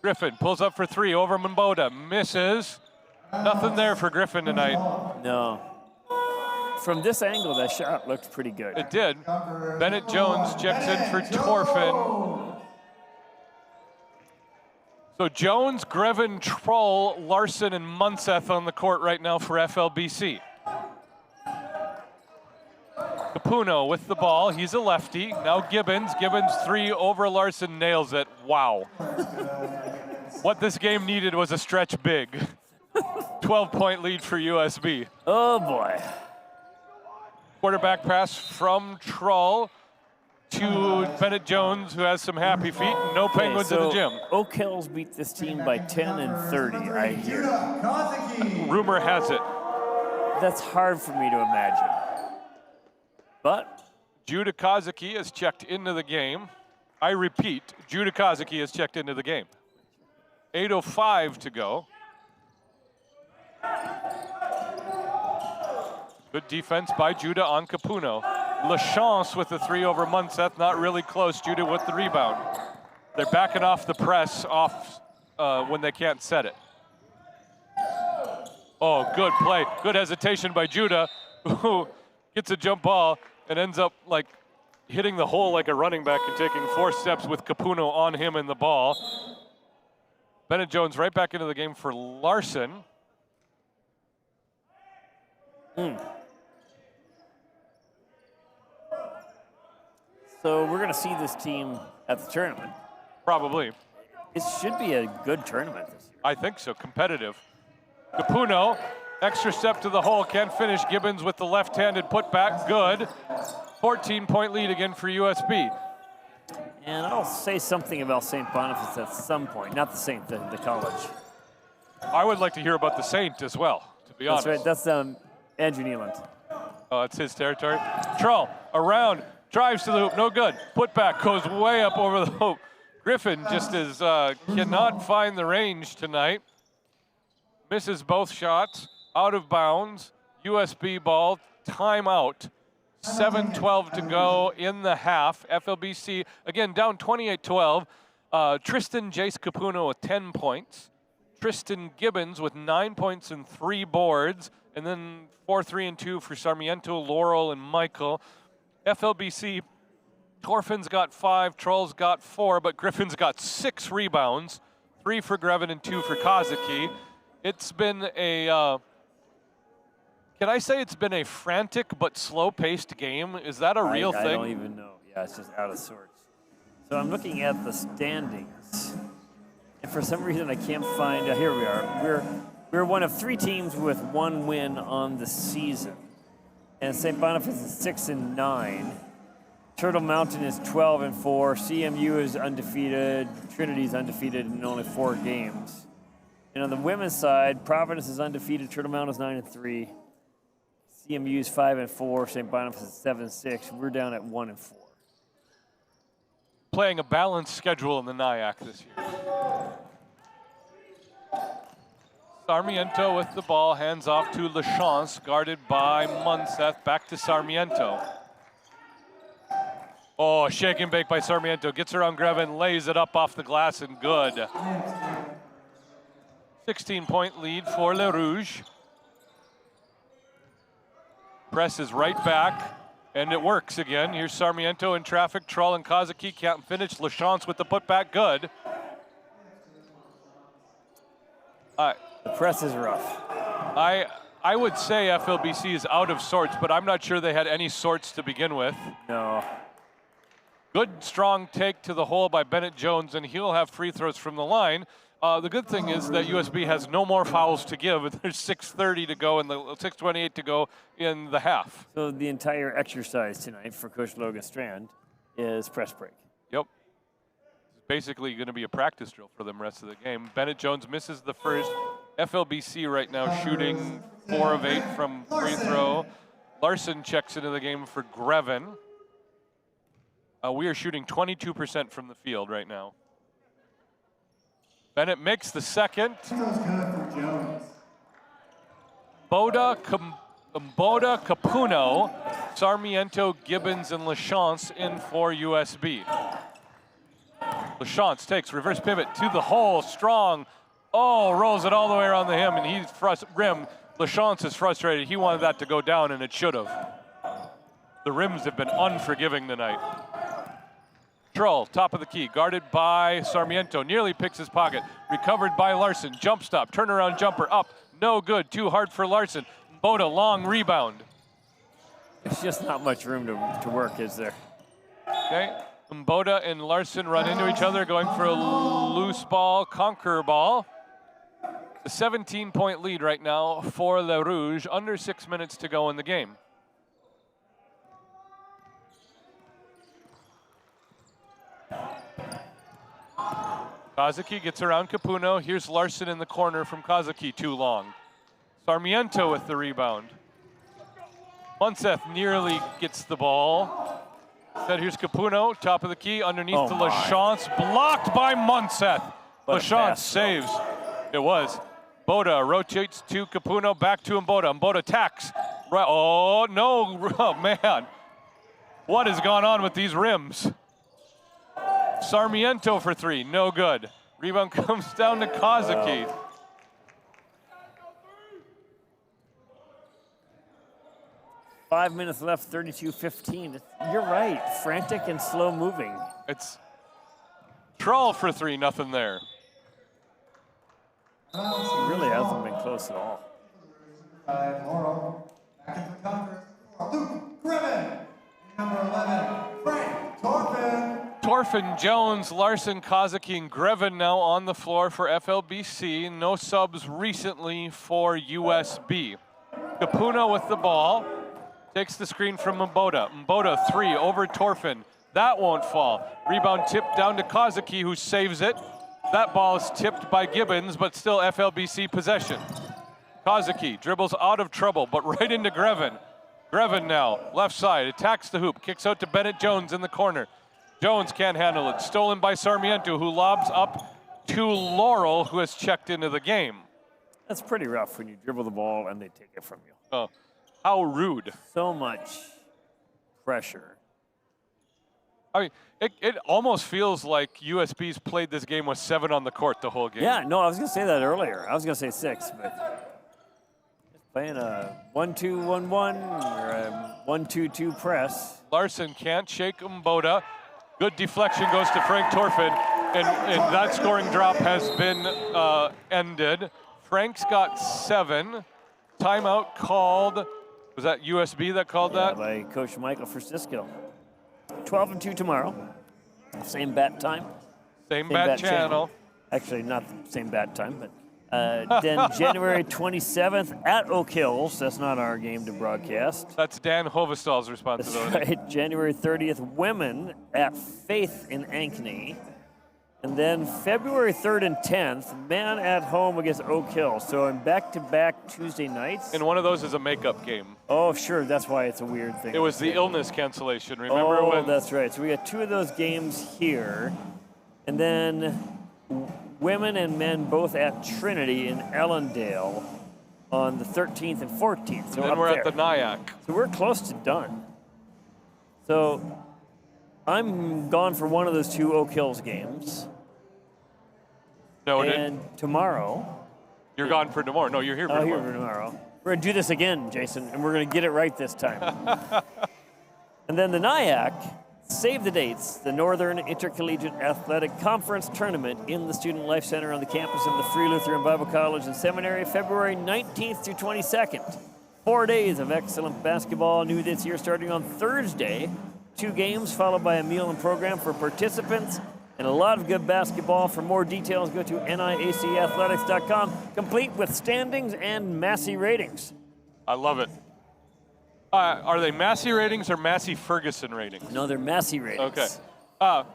Speaker 2: Griffin pulls up for 3 over Mboda. Misses. Nothing there for Griffin tonight.
Speaker 1: No. From this angle, that shot looked pretty good.
Speaker 2: It did. Bennett Jones checks in for Torfin. So Jones, Grevin, Trull, Larson, and Munseth on the court right now for FLBC. Capuno with the ball. He's a lefty. Now Gibbons. Gibbons 3 over Larson, nails it. Wow. What this game needed was a stretch big. 12-point lead for USB.
Speaker 1: Oh, boy.
Speaker 2: Quarterback pass from Trull to Bennett Jones, who has some happy feet. No Penguins in the gym.
Speaker 1: Oak Hills beat this team by 10 and 30, I hear.
Speaker 2: Rumor has it.
Speaker 1: That's hard for me to imagine. But
Speaker 2: Judah Kazaki has checked into the game. I repeat, Judah Kazaki has checked into the game. 8:05 to go. Good defense by Judah on Capuno. LaChance with the 3 over Munseth, not really close. Judah with the rebound. They're backing off the press when they can't set it. Oh, good play. Good hesitation by Judah, who gets a jump ball and ends up like hitting the hole like a running back and taking 4 steps with Capuno on him and the ball. Bennett Jones right back into the game for Larson.
Speaker 1: so we're going to see this team at the tournament.
Speaker 2: Probably.
Speaker 1: It should be a good tournament this year.
Speaker 2: I think so. Competitive. Capuno Extra step to the hole, can't finish. Gibbons with the left-handed putback, good. 14-point lead again for USB.
Speaker 1: And I'll say something about St. Boniface at some point. Not the Saint, the college.
Speaker 2: I would like to hear about the Saint as well, to be honest.
Speaker 1: That's right, that's Andrew Nealand.
Speaker 2: Oh, it's his territory. Trull, around, drives to the hoop, no good. Putback goes way up over the hoop. Griffin just cannot find the range tonight. Misses both shots, out of bounds. USB ball, timeout. 7:12 to go in the half. FLBC, again, down 28-12. Tristan Jace Capuno with 10 points. Tristan Gibbons with 9 points and 3 boards. And then 4, 3, and 2 for Sarmiento, Laurel, and Michael. FLBC, Torfin's got 5, Trull's got 4, but Griffin's got 6 rebounds. 3 for Grevin and 2 for Kazuki. It's been a... Can I say it's been a frantic but slow-paced game? Is that a real thing?
Speaker 1: I don't even know. Yeah, it's just out of sorts. So I'm looking at the standings, and for some reason I can't find. Here we are. We're one of 3 teams with 1 win on the season, and St. Boniface is 6-9. Turtle Mountain is 12-4. CMU is undefeated. Trinity's undefeated in only 4 games. And on the women's side, Providence is undefeated. Turtle Mountain is 9-3. CMU is 5-4, St. Boniface is 7-6. We're down at 1-4.
Speaker 2: Playing a balanced schedule in the NIAC this year. Sarmiento with the ball, hands off to LaChance, guarded by Munseth, back to Sarmiento. Oh, shake and bake by Sarmiento, gets around Grevin, lays it up off the glass and good. 16-point lead for Le Rouge. Press is right back, and it works again. Here's Sarmiento in traffic. Trull and Kazuki can't finish. LaChance with the putback, good.
Speaker 1: The press is rough.
Speaker 2: I would say FLBC is out of sorts, but I'm not sure they had any sorts to begin with.
Speaker 1: No.
Speaker 2: Good, strong take to the hole by Bennett Jones, and he'll have free throws from the line. The good thing is that USB has no more fouls to give. There's 6:30 to go and 6:28 to go in the half.
Speaker 1: So the entire exercise tonight for Coach Logan Strand is press break.
Speaker 2: Yep. It's basically going to be a practice drill for them rest of the game. Bennett Jones misses the first. FLBC right now shooting 4 of 8 from free throw. Larson checks into the game for Grevin. We are shooting 22% from the field right now. Bennett makes the second. Boda, Capuno, Sarmiento, Gibbons, and LaChance in for USB. LaChance takes reverse pivot to the hole, strong. Oh, rolls it all the way around the rim, and he's rim. LaChance is frustrated. He wanted that to go down, and it should have. The rims have been unforgiving tonight. Trull, top of the key, guarded by Sarmiento, nearly picks his pocket, recovered by Larson, jump stop, turnaround jumper, up, no good, too hard for Larson. Boda, long rebound.
Speaker 1: There's just not much room to work, is there?
Speaker 2: Okay, Boda and Larson run into each other, going for a loose ball, Conqueror ball. The 17-point lead right now for Le Rouge, under 6 minutes to go in the game. Kazuki gets around Capuno. Here's Larson in the corner from Kazuki, too long. Sarmiento with the rebound. Munseth nearly gets the ball. Here's Capuno, top of the key, underneath to LaChance, blocked by Munseth. LaChance saves. It was. Boda rotates to Capuno, back to Mboda. Mboda tacks. Right. Oh, no. Oh, man. What has gone on with these rims? Sarmiento for 3, no good. Rebound comes down to Kazuki.
Speaker 1: 5 minutes left, 32-15. You're right, frantic and slow moving.
Speaker 2: It's Trull for 3, nothing there.
Speaker 1: It really hasn't been close at all.
Speaker 4: Laurel, back into the Conqueror. Luke Grevin, number 11, Frank Torfin.
Speaker 2: Torfin, Jones, Larson, Kozaki, and Grevin now on the floor for FLBC. No subs recently for USB. Capuno with the ball. Takes the screen from Mboda. Mboda, 3 over Torfin. That won't fall. Rebound tipped down to Kozaki, who saves it. That ball is tipped by Gibbons, but still FLBC possession. Kozaki dribbles out of trouble, but right into Grevin. Grevin now, left side, attacks the hoop, kicks out to Bennett Jones in the corner. Jones can't handle it. Stolen by Sarmiento, who lobs up to Laurel, who has checked into the game.
Speaker 1: That's pretty rough when you dribble the ball and they take it from you.
Speaker 2: Oh, how rude.
Speaker 1: So much pressure.
Speaker 2: I mean, it almost feels like USB's played this game with 7 on the court the whole game.
Speaker 1: Yeah, no, I was going to say that earlier. I was going to say 6, but just playing a 1-2-1-1 or a 1-2-2 press.
Speaker 2: Larson can't shake Mboda. Good deflection goes to Frank Torfin, and that scoring drop has been ended. Frank's got 7. Timeout called. Was that USB that called that?
Speaker 1: By Coach Michael Francisco. 12-2 tomorrow. Same bat time.
Speaker 2: Same bat channel.
Speaker 1: Actually, not the same bat time, but then January 27th at Oak Hills. That's not our game to broadcast.
Speaker 2: That's Dan Hovestall's responsibility.
Speaker 1: That's right. January 30th, women at Faith in Ankeny. And then February 3rd and 10th, men at home against Oak Hill. So in back-to-back Tuesday nights.
Speaker 2: And one of those is a makeup game.
Speaker 1: Oh, sure. That's why it's a weird thing.
Speaker 2: It was the illness cancellation. Remember
Speaker 1: oh,
Speaker 2: when?
Speaker 1: That's right. So we got 2 of those games here. And then women and men both at Trinity in Ellendale on the 13th and 14th. So
Speaker 2: and then
Speaker 1: up
Speaker 2: we're
Speaker 1: there.
Speaker 2: at the NIAC.
Speaker 1: So we're close to done. So I'm gone for one of those 2 Oak Hills games.
Speaker 2: Noted.
Speaker 1: And tomorrow.
Speaker 2: You're gone for tomorrow. No, you're here for tomorrow.
Speaker 1: Here for tomorrow. We're going to do this again, Jason, and we're going to get it right this time. And then the NIAC, save the dates, the Northern Intercollegiate Athletic Conference Tournament in the Student Life Center on the campus of the Free Lutheran Bible College and Seminary, February 19th through 22nd. 4 days of excellent basketball, new this year starting on Thursday. 2 games followed by a meal and program for participants. And a lot of good basketball. For more details, go to niacathletics.com, complete with standings and Massey ratings.
Speaker 2: I love it. Are they Massey ratings or Massey Ferguson ratings?
Speaker 1: No, they're Massey ratings.
Speaker 2: Okay.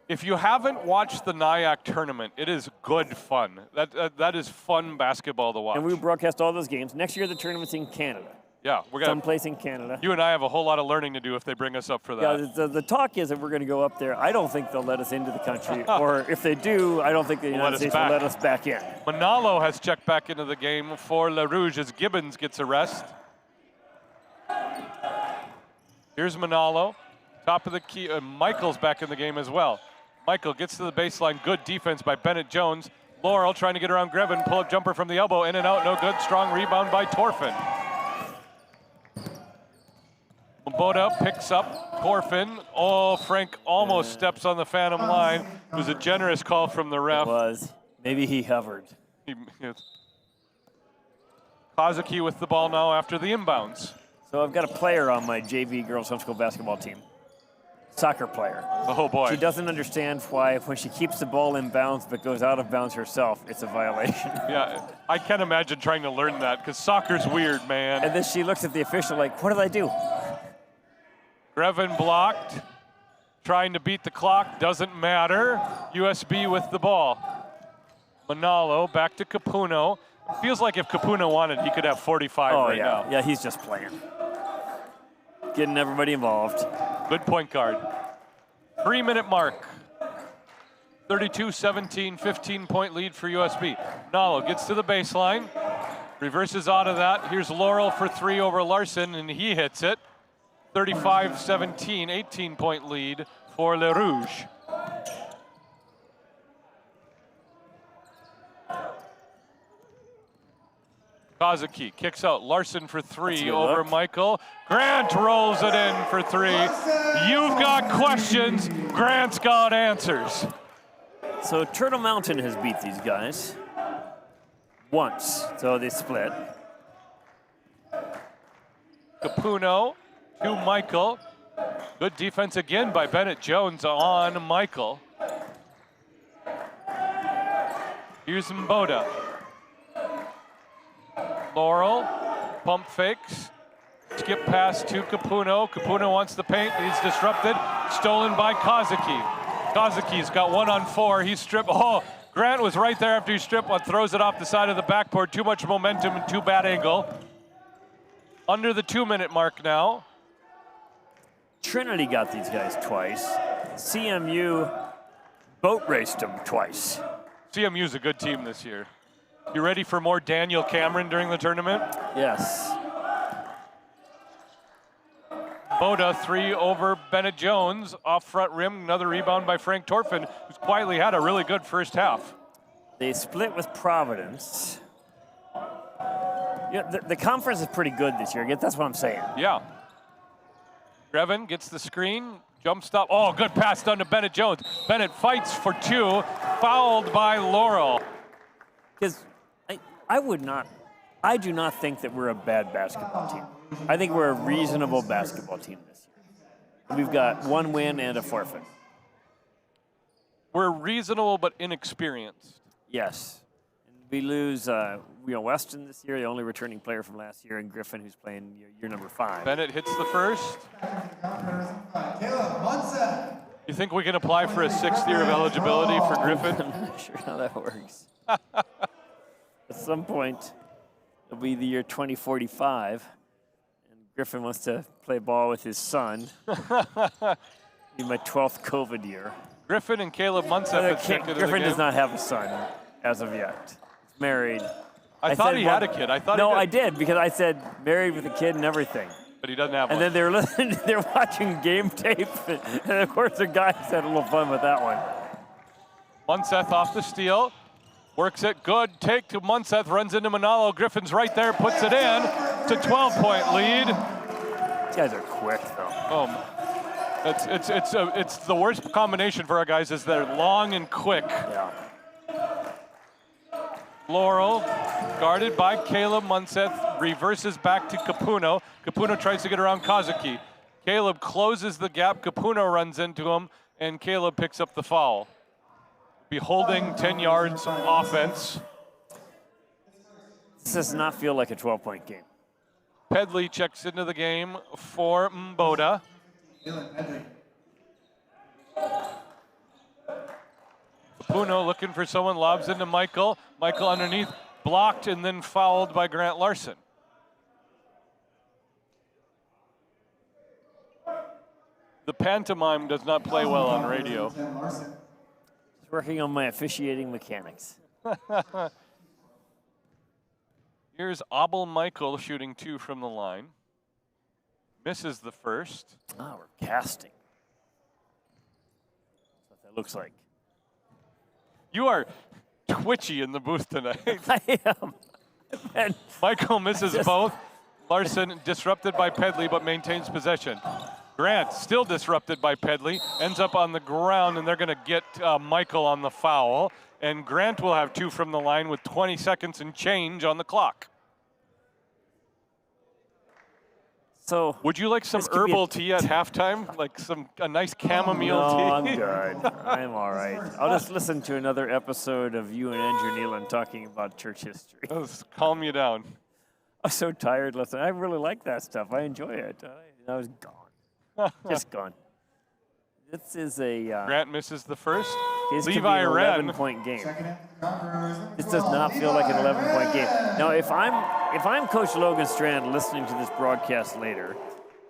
Speaker 2: If you haven't watched the NIAC tournament, it is good fun. That is fun basketball to watch.
Speaker 1: And we broadcast all those games. Next year, the tournament's in Canada.
Speaker 2: Yeah, we're gonna.
Speaker 1: Someplace in Canada.
Speaker 2: You and I have a whole lot of learning to do if they bring us up for that.
Speaker 1: Yeah, the talk is that we're going to go up there. I don't think they'll let us into the country, or if they do, I don't think the United States will let us back in.
Speaker 2: Manalo has checked back into the game for Le Rouge as Gibbons gets a rest. Here's Manalo, top of the key. Michael's back in the game as well. Michael gets to the baseline. Good defense by Bennett Jones. Laurel trying to get around Grevin. Pull-up jumper from the elbow. In and out. No good. Strong rebound by Torfin. Mboda picks up Torfin. Oh, Frank almost steps on the phantom line. It was a generous call from the ref.
Speaker 1: It was. Maybe he hovered.
Speaker 2: Kozaki with the ball now after the inbounds.
Speaker 1: So I've got a player on my JV girls homeschool basketball team. Soccer player.
Speaker 2: Oh, boy.
Speaker 1: She doesn't understand why when she keeps the ball in bounds but goes out of bounds herself, it's a violation.
Speaker 2: Yeah, I can't imagine trying to learn that because soccer's weird, man.
Speaker 1: And then she looks at the official like, what did I do?
Speaker 2: Grevin blocked, trying to beat the clock, doesn't matter. USB with the ball. Manalo back to Capuno. Feels like if Capuno wanted, he could have 45 right now.
Speaker 1: Yeah, he's just playing. Getting everybody involved.
Speaker 2: Good point guard. 3-minute mark. 32-17, 15-point lead for USB. Manalo gets to the baseline, reverses out of that. Here's Laurel for 3 over Larson, and he hits it. 35-17, 18-point lead for Le Rouge. Kozaki kicks out. Larson for 3 over
Speaker 1: look.
Speaker 2: Michael. Grant rolls it in for 3. You've got questions. Grant's got answers.
Speaker 1: So Turtle Mountain has beat these guys once, so they split.
Speaker 2: Capuno to Michael. Good defense again by Bennett Jones on Michael. Here's Mboda. Laurel, pump fakes. Skip pass to Capuno. Capuno wants the paint. He's disrupted. Stolen by Kozaki. Kozaki's got 1-on-4. He's stripped. Oh, Grant was right there after he stripped one. Throws it off the side of the backboard. Too much momentum and too bad angle. Under the 2-minute mark now.
Speaker 1: Trinity got these guys twice. CMU boat raced them twice.
Speaker 2: CMU's a good team this year. You ready for more Daniel Cameron during the tournament?
Speaker 1: Yes.
Speaker 2: Boda 3 over Bennett Jones. Off front rim, another rebound by Frank Torfin, who's quietly had a really good first half.
Speaker 1: They split with Providence. Yeah, the conference is pretty good this year. That's what I'm saying.
Speaker 2: Yeah. Grevin gets the screen, jump stop. Oh, good pass done to Bennett Jones. Bennett fights for 2, fouled by Laurel.
Speaker 1: Because I do not think that we're a bad basketball team. I think we're a reasonable basketball team this year. We've got 1 win and a forfeit.
Speaker 2: We're reasonable but inexperienced.
Speaker 1: Yes. We lose Weston this year, the only returning player from last year, and Griffin, who's playing year number 5.
Speaker 2: Bennett hits the first.
Speaker 4: Caleb Munson.
Speaker 2: You think we can apply for a 6th year of eligibility for Griffin?
Speaker 1: I'm not sure how that works. At some point, it'll be the year 2045, and Griffin wants to play ball with his son. Be my 12th COVID year.
Speaker 2: Griffin and Caleb Munson.
Speaker 1: Griffin does not have a son as of yet. He's married.
Speaker 2: I thought he had a kid.
Speaker 1: I did, because I said married with a kid and everything.
Speaker 2: But he doesn't have
Speaker 1: one. And then they're watching game tape, and of course the guys had a little fun with that one.
Speaker 2: Munseth off the steal, works it, good take to Munseth, runs into Manalo. Griffin's right there, puts it in. It's a 12-point lead.
Speaker 1: These guys are quick, though.
Speaker 2: It's the worst combination for our guys is they're long and quick.
Speaker 1: Yeah.
Speaker 2: Laurel, guarded by Caleb Munseth, reverses back to Capuno. Capuno tries to get around Kozaki. Caleb closes the gap. Capuno runs into him, and Caleb picks up the foul. Be holding 10 yards offense.
Speaker 1: This does not feel like a 12-point game.
Speaker 2: Pedley checks into the game for Mboda. Capuno looking for someone, lobs into Michael. Michael underneath, blocked and then fouled by Grant Larson. The pantomime does not play well on radio.
Speaker 1: Just working on my officiating mechanics.
Speaker 2: Here's Abel Michael shooting 2 from the line. Misses the first.
Speaker 1: Oh, we're casting. That's what that looks like.
Speaker 2: You are twitchy in the booth tonight.
Speaker 1: I am. And
Speaker 2: Michael misses both. Larson disrupted by Pedley but maintains possession. Grant still disrupted by Pedley, ends up on the ground, and they're going to get Michael on the foul. And Grant will have 2 from the line with 20 seconds and change on the clock.
Speaker 1: So
Speaker 2: would you like some herbal tea at halftime? Like a nice chamomile tea?
Speaker 1: No, I'm good. I'm all right. I'll just listen to another episode of you and Andrew Nealon talking about church history.
Speaker 2: Calm you down.
Speaker 1: I'm so tired listening. I really like that stuff. I enjoy it. I was gone. Just gone. This is a...
Speaker 2: Grant misses the first.
Speaker 1: This could be
Speaker 2: Levi
Speaker 1: an
Speaker 2: Wren.
Speaker 1: 11-point game. This does not feel like an 11-point game. Now, if I'm Coach Logan Strand listening to this broadcast later,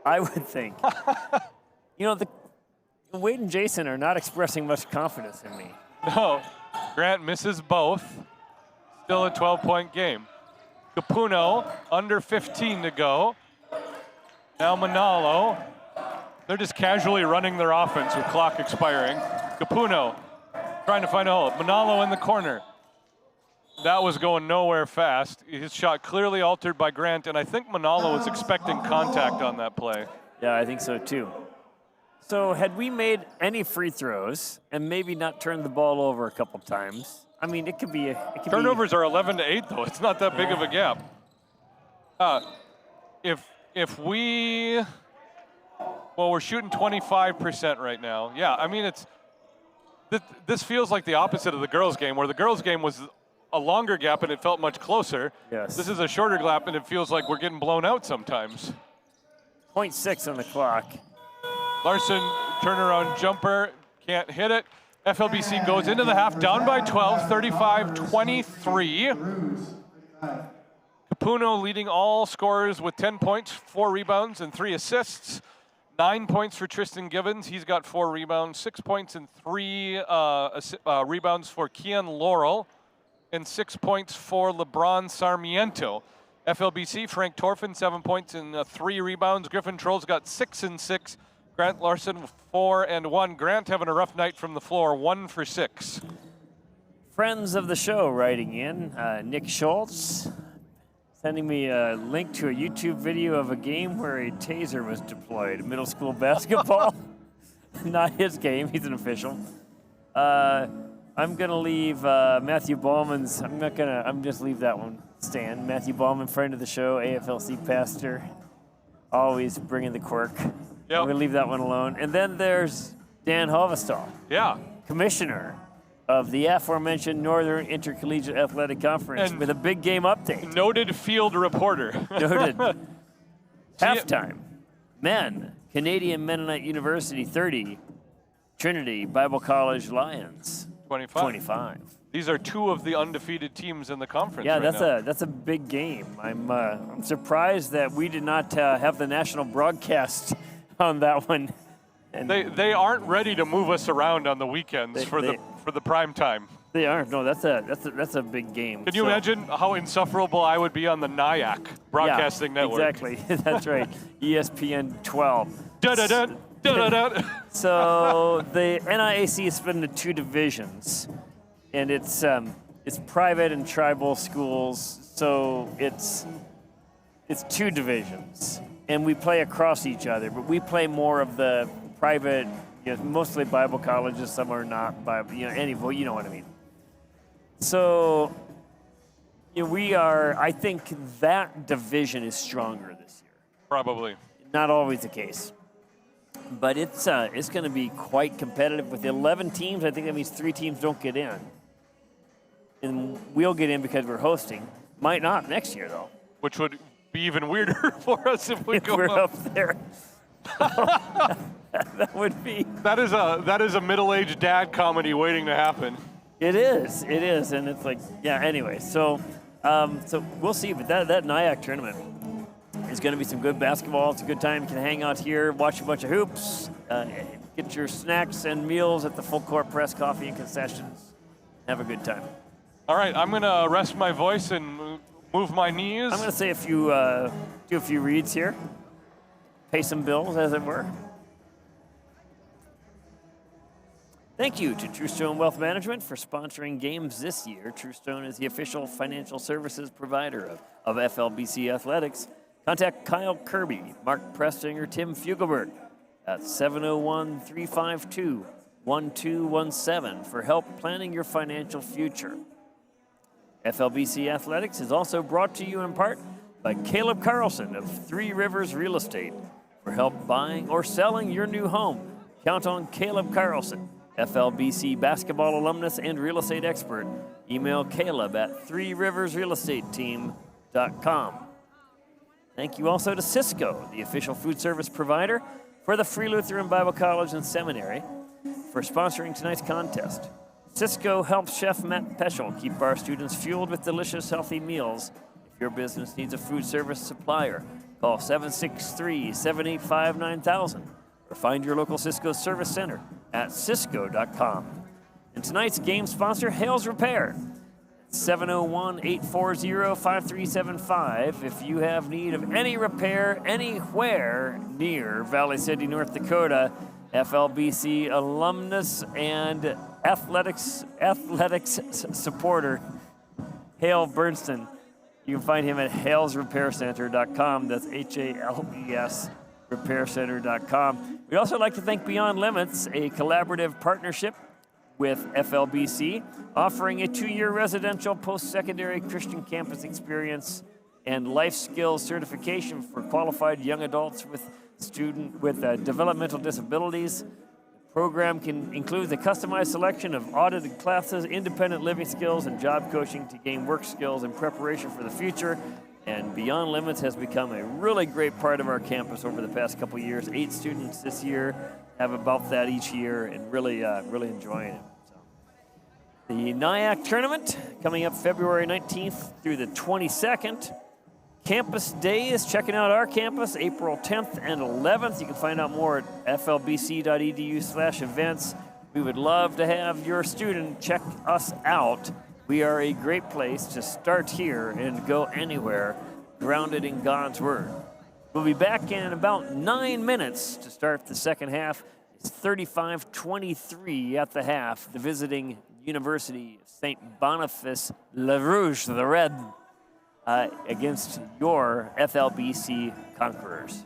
Speaker 1: I would think, Wade and Jason are not expressing much confidence in me.
Speaker 2: No, Grant misses both. Still a 12-point game. Capuno, under 15 to go. Now Manalo. They're just casually running their offense with clock expiring. Capuno trying to find a hole. Manalo in the corner. That was going nowhere fast. His shot clearly altered by Grant, and I think Manalo was expecting contact on that play.
Speaker 1: Yeah, I think so too. So had we made any free throws and maybe not turned the ball over a couple times, I mean, it could be
Speaker 2: Turnovers are 11-8 though. It's not that big of a gap. If we Well, we're shooting 25% right now. Yeah, I mean, this feels like the opposite of the girls' game, where the girls' game was a longer gap and it felt much closer.
Speaker 1: Yes.
Speaker 2: This is a shorter gap and it feels like we're getting blown out sometimes.
Speaker 1: 0.6 on the clock.
Speaker 2: Larson, turnaround jumper, can't hit it. FLBC goes into the half down by 12, 35-23. Capuno leading all scorers with 10 points, 4 rebounds, and 3 assists. 9 points for Tristan Gibbons. He's got 4 rebounds, 6 points and 3 rebounds for Kian Laurel, and 6 points for LeBron Sarmiento. FLBC, Frank Torfin, 7 points and 3 rebounds. Griffin Trolls got 6 and 6. Grant Larson, 4 and 1. Grant having a rough night from the floor, 1 for 6.
Speaker 1: Friends of the show writing in. Nick Schultz sending me a link to a YouTube video of a game where a taser was deployed. Middle school basketball. Not his game. He's an official. I'm gonna leave Matthew Ballman's. I'm just leave that one stand. Matthew Ballman, friend of the show, AFLC pastor, always bringing the quirk.
Speaker 2: Yep.
Speaker 1: I'm gonna leave that one alone. And then there's Dan Halvestall,
Speaker 2: Yeah.
Speaker 1: commissioner of the aforementioned Northern Intercollegiate Athletic Conference,
Speaker 2: And
Speaker 1: with a big game update.
Speaker 2: Noted field reporter.
Speaker 1: Noted. Halftime. Men, Canadian Mennonite University 30, Trinity Bible College Lions 25.
Speaker 2: These are 2 of the undefeated teams in the conference.
Speaker 1: Yeah,
Speaker 2: right
Speaker 1: that's a big game. I'm surprised that we did not have the national broadcast on that one. And
Speaker 2: They aren't ready to move us around on the weekends for the prime time.
Speaker 1: they aren't. No, that's a big game.
Speaker 2: Can you imagine how insufferable I would be on the NIAC broadcasting network?
Speaker 1: Exactly. That's right. ESPN 12.
Speaker 2: Da-da-da, da-da-da.
Speaker 1: So the NIAC is split into 2 divisions, and it's private and tribal schools. So it's 2 divisions, and we play across each other. But we play more of the private, mostly Bible colleges. Some are not Bible. Anyway, you know what I mean. So we are. I think that division is stronger this year.
Speaker 2: Probably.
Speaker 1: Not always the case. But it's going to be quite competitive with 11 teams. I think that means 3 teams don't get in, and we'll get in because we're hosting. Might not next year though.
Speaker 2: Which would be even weirder for us if we go
Speaker 1: We're
Speaker 2: up.
Speaker 1: up there. That would be.
Speaker 2: That is a middle-aged dad comedy waiting to happen.
Speaker 1: It is, and it's like, yeah. Anyway, so we'll see. But that NIAC tournament is going to be some good basketball. It's a good time. You can hang out here, watch a bunch of hoops, get your snacks and meals at the Full Court Press, coffee and concessions. Have a good time.
Speaker 2: All right, I'm going to rest my voice and move my knees.
Speaker 1: I'm going to say do a few reads here. Pay some bills, as it were. Thank you to Truestone Wealth Management for sponsoring games this year. Truestone is the official financial services provider of FLBC Athletics. Contact Kyle Kirby, Mark Prestinger, Tim Fugelberg at 701-352-1217 for help planning your financial future. FLBC Athletics is also brought to you in part by Caleb Carlson of 3 Rivers Real Estate. For help buying or selling your new home, count on Caleb Carlson, FLBC basketball alumnus and real estate expert. Email Caleb at 3riversrealestateteam.com. Thank you also to Cisco, the official food service provider for the Free Lutheran Bible College and Seminary, for sponsoring tonight's contest. Cisco helps Chef Matt Peschel keep our students fueled with delicious, healthy meals. If your business needs a food service supplier, call 763-785-9000 or find your local Cisco service center at cisco.com. And tonight's game sponsor, Hales Repair. 701-840-5375. If you have need of any repair anywhere near Valley City, North Dakota, FLBC alumnus and athletics supporter Hale Bernston. You can find him at halesrepaircenter.com. That's HALES repaircenter.com. We'd also like to thank Beyond Limits, a collaborative partnership with FLBC, offering a 2-year residential post-secondary Christian campus experience and life skills certification for qualified young adults with student with developmental disabilities. The program can include a customized selection of audited classes, independent living skills, and job coaching to gain work skills in preparation for the future. And Beyond Limits has become a really great part of our campus over the past couple of years. 8 students this year, have about that each year, and really enjoying it. So. The NIAC tournament coming up February 19th through the 22nd. Campus Days, checking out our campus, April 10th and 11th. You can find out more at flbc.edu/events. We would love to have your student check us out. We are a great place to start here and go anywhere, grounded in God's Word. We'll be back in about 9 minutes to start the second half. It's 35-23 at the half. The visiting University of St. Boniface, Le Rouge, the Red, against your FLBC Conquerors.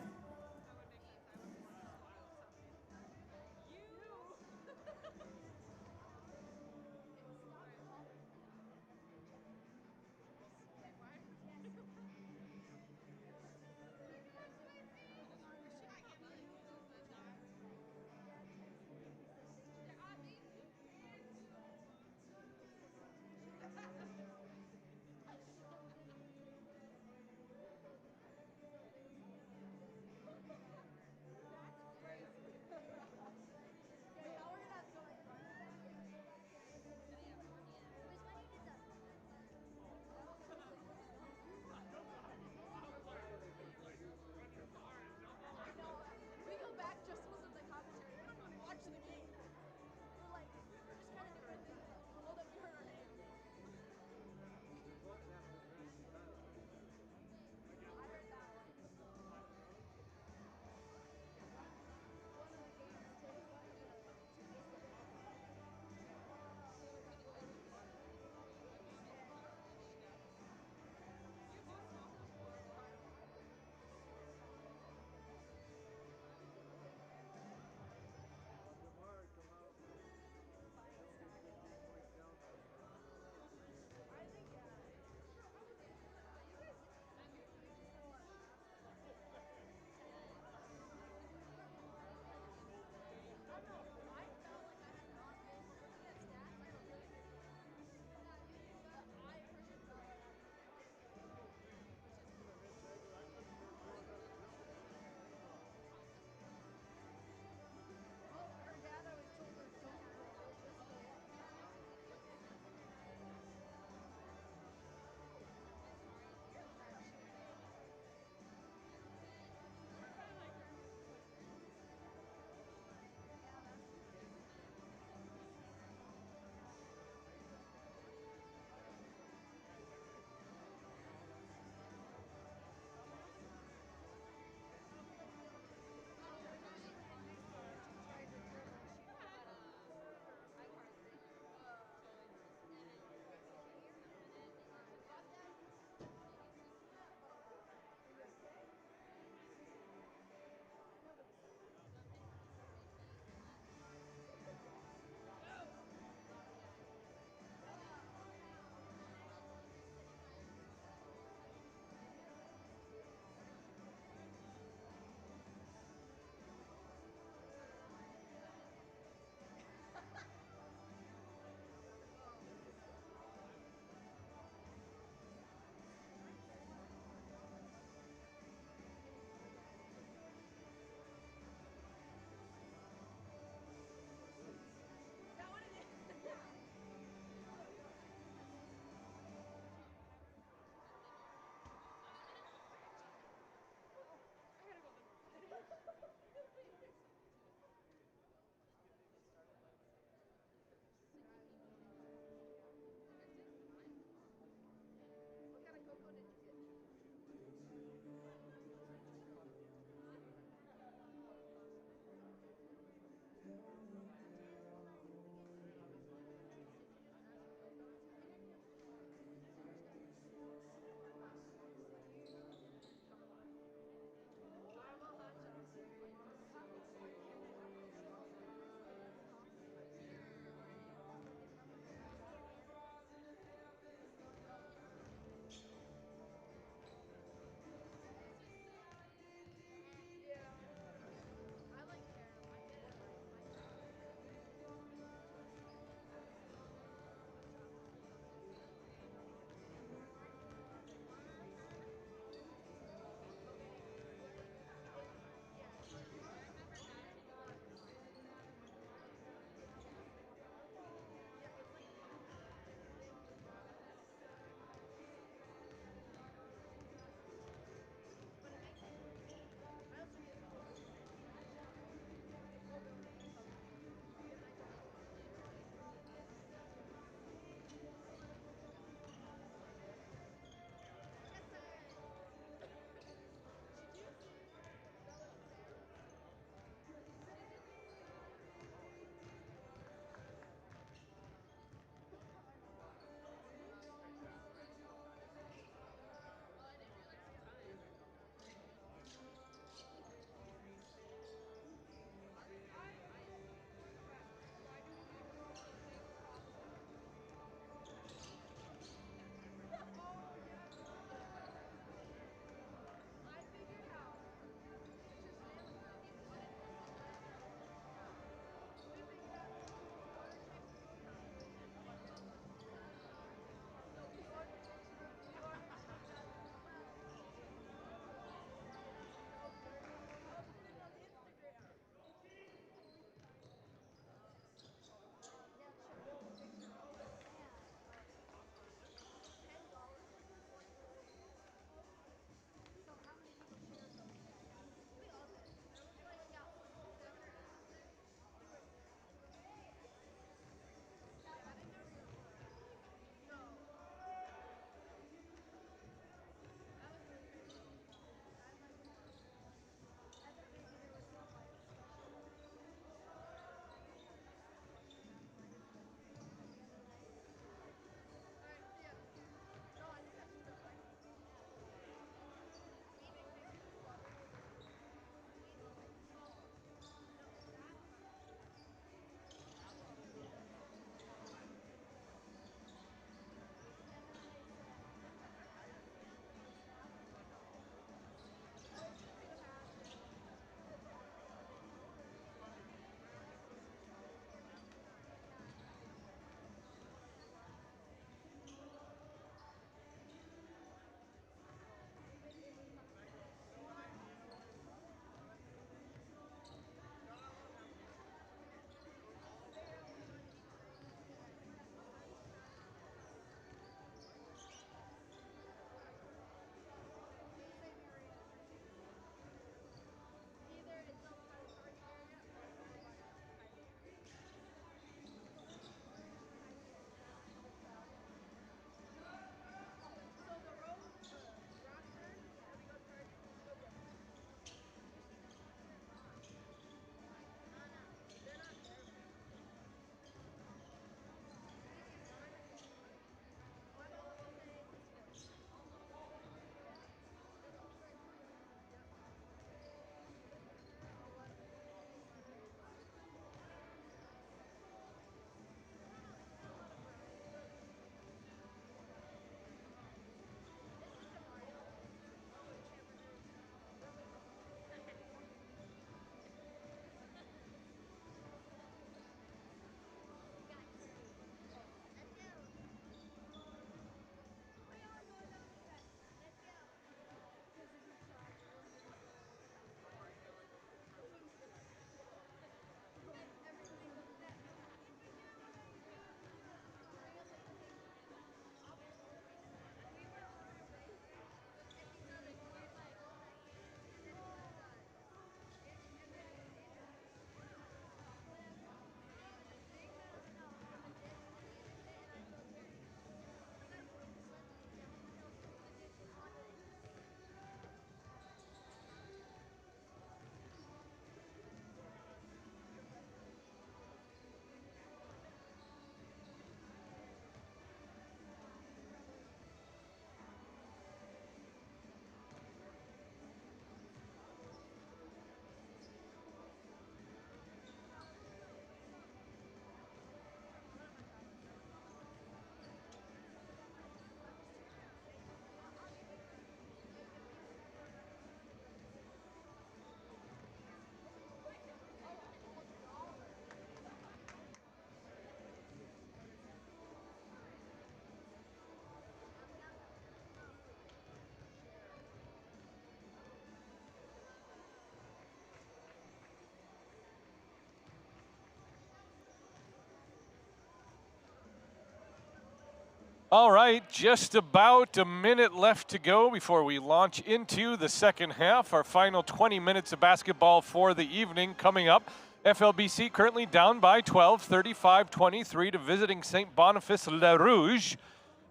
Speaker 2: All right, just about a minute left to go before we launch into the second half. Our final 20 minutes of basketball for the evening coming up. FLBC currently down by 12, 35-23 to visiting St. Boniface Le Rouge.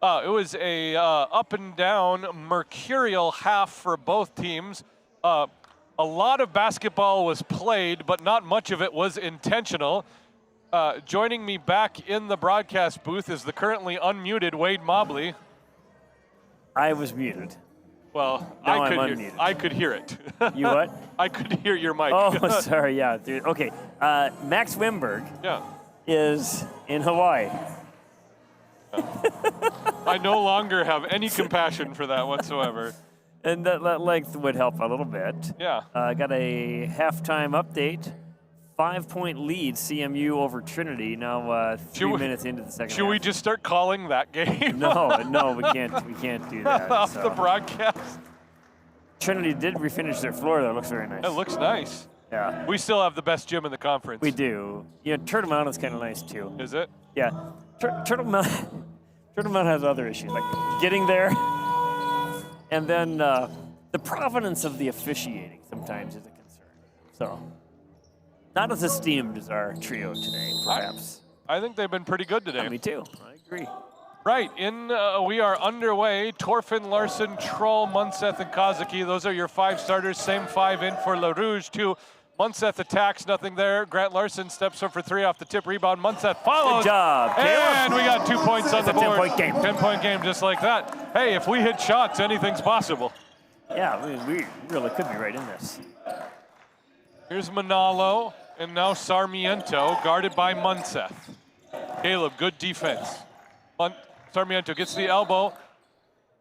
Speaker 2: It was a up and down mercurial half for both teams. A lot of basketball was played, but not much of it was intentional. Joining me back in the broadcast booth is the currently unmuted Wade Mobley.
Speaker 1: I was muted.
Speaker 2: Well,
Speaker 1: Now I'm
Speaker 2: I could hear it.
Speaker 1: You what?
Speaker 2: I could hear your mic.
Speaker 1: Oh, sorry. Yeah. Dude. Okay. Max Wimberg
Speaker 2: Yeah.
Speaker 1: is in Hawaii.
Speaker 2: I no longer have any compassion for that whatsoever.
Speaker 1: And that length would help a little bit.
Speaker 2: Yeah.
Speaker 1: Got a halftime update. 5-point lead, CMU over Trinity. Now 3 minutes into the second.
Speaker 2: Should we just start calling that game?
Speaker 1: No, we can't. We can't do that.
Speaker 2: Off
Speaker 1: so.
Speaker 2: the broadcast.
Speaker 1: Trinity did refinish their floor. That looks very nice.
Speaker 2: It looks nice.
Speaker 1: Yeah.
Speaker 2: We still have the best gym in the conference.
Speaker 1: We do. Yeah, Turtle Mountain is kind of nice too.
Speaker 2: Is it?
Speaker 1: Yeah. Turtle Mountain has other issues, like getting there, and then the provenance of the officiating sometimes is a concern. So, not as esteemed as our trio today, perhaps.
Speaker 2: I think they've been pretty good today.
Speaker 1: Me too. I agree.
Speaker 2: Right, we are underway. Torfin, Larson, Troll, Munseth, and Kazuki. Those are your 5 starters. Same 5 in for Le Rouge, too. Munseth attacks, nothing there. Grant Larson steps up for 3 off the tip rebound. Munseth follows.
Speaker 1: Good job, Caleb.
Speaker 2: And we got 2 points on the board.
Speaker 1: 10-point game.
Speaker 2: 10-point game just like that. Hey, if we hit shots, anything's possible.
Speaker 1: Yeah, we really could be right in this.
Speaker 2: Here's Manalo, and now Sarmiento, guarded by Munseth. Caleb, good defense. Sarmiento gets the elbow.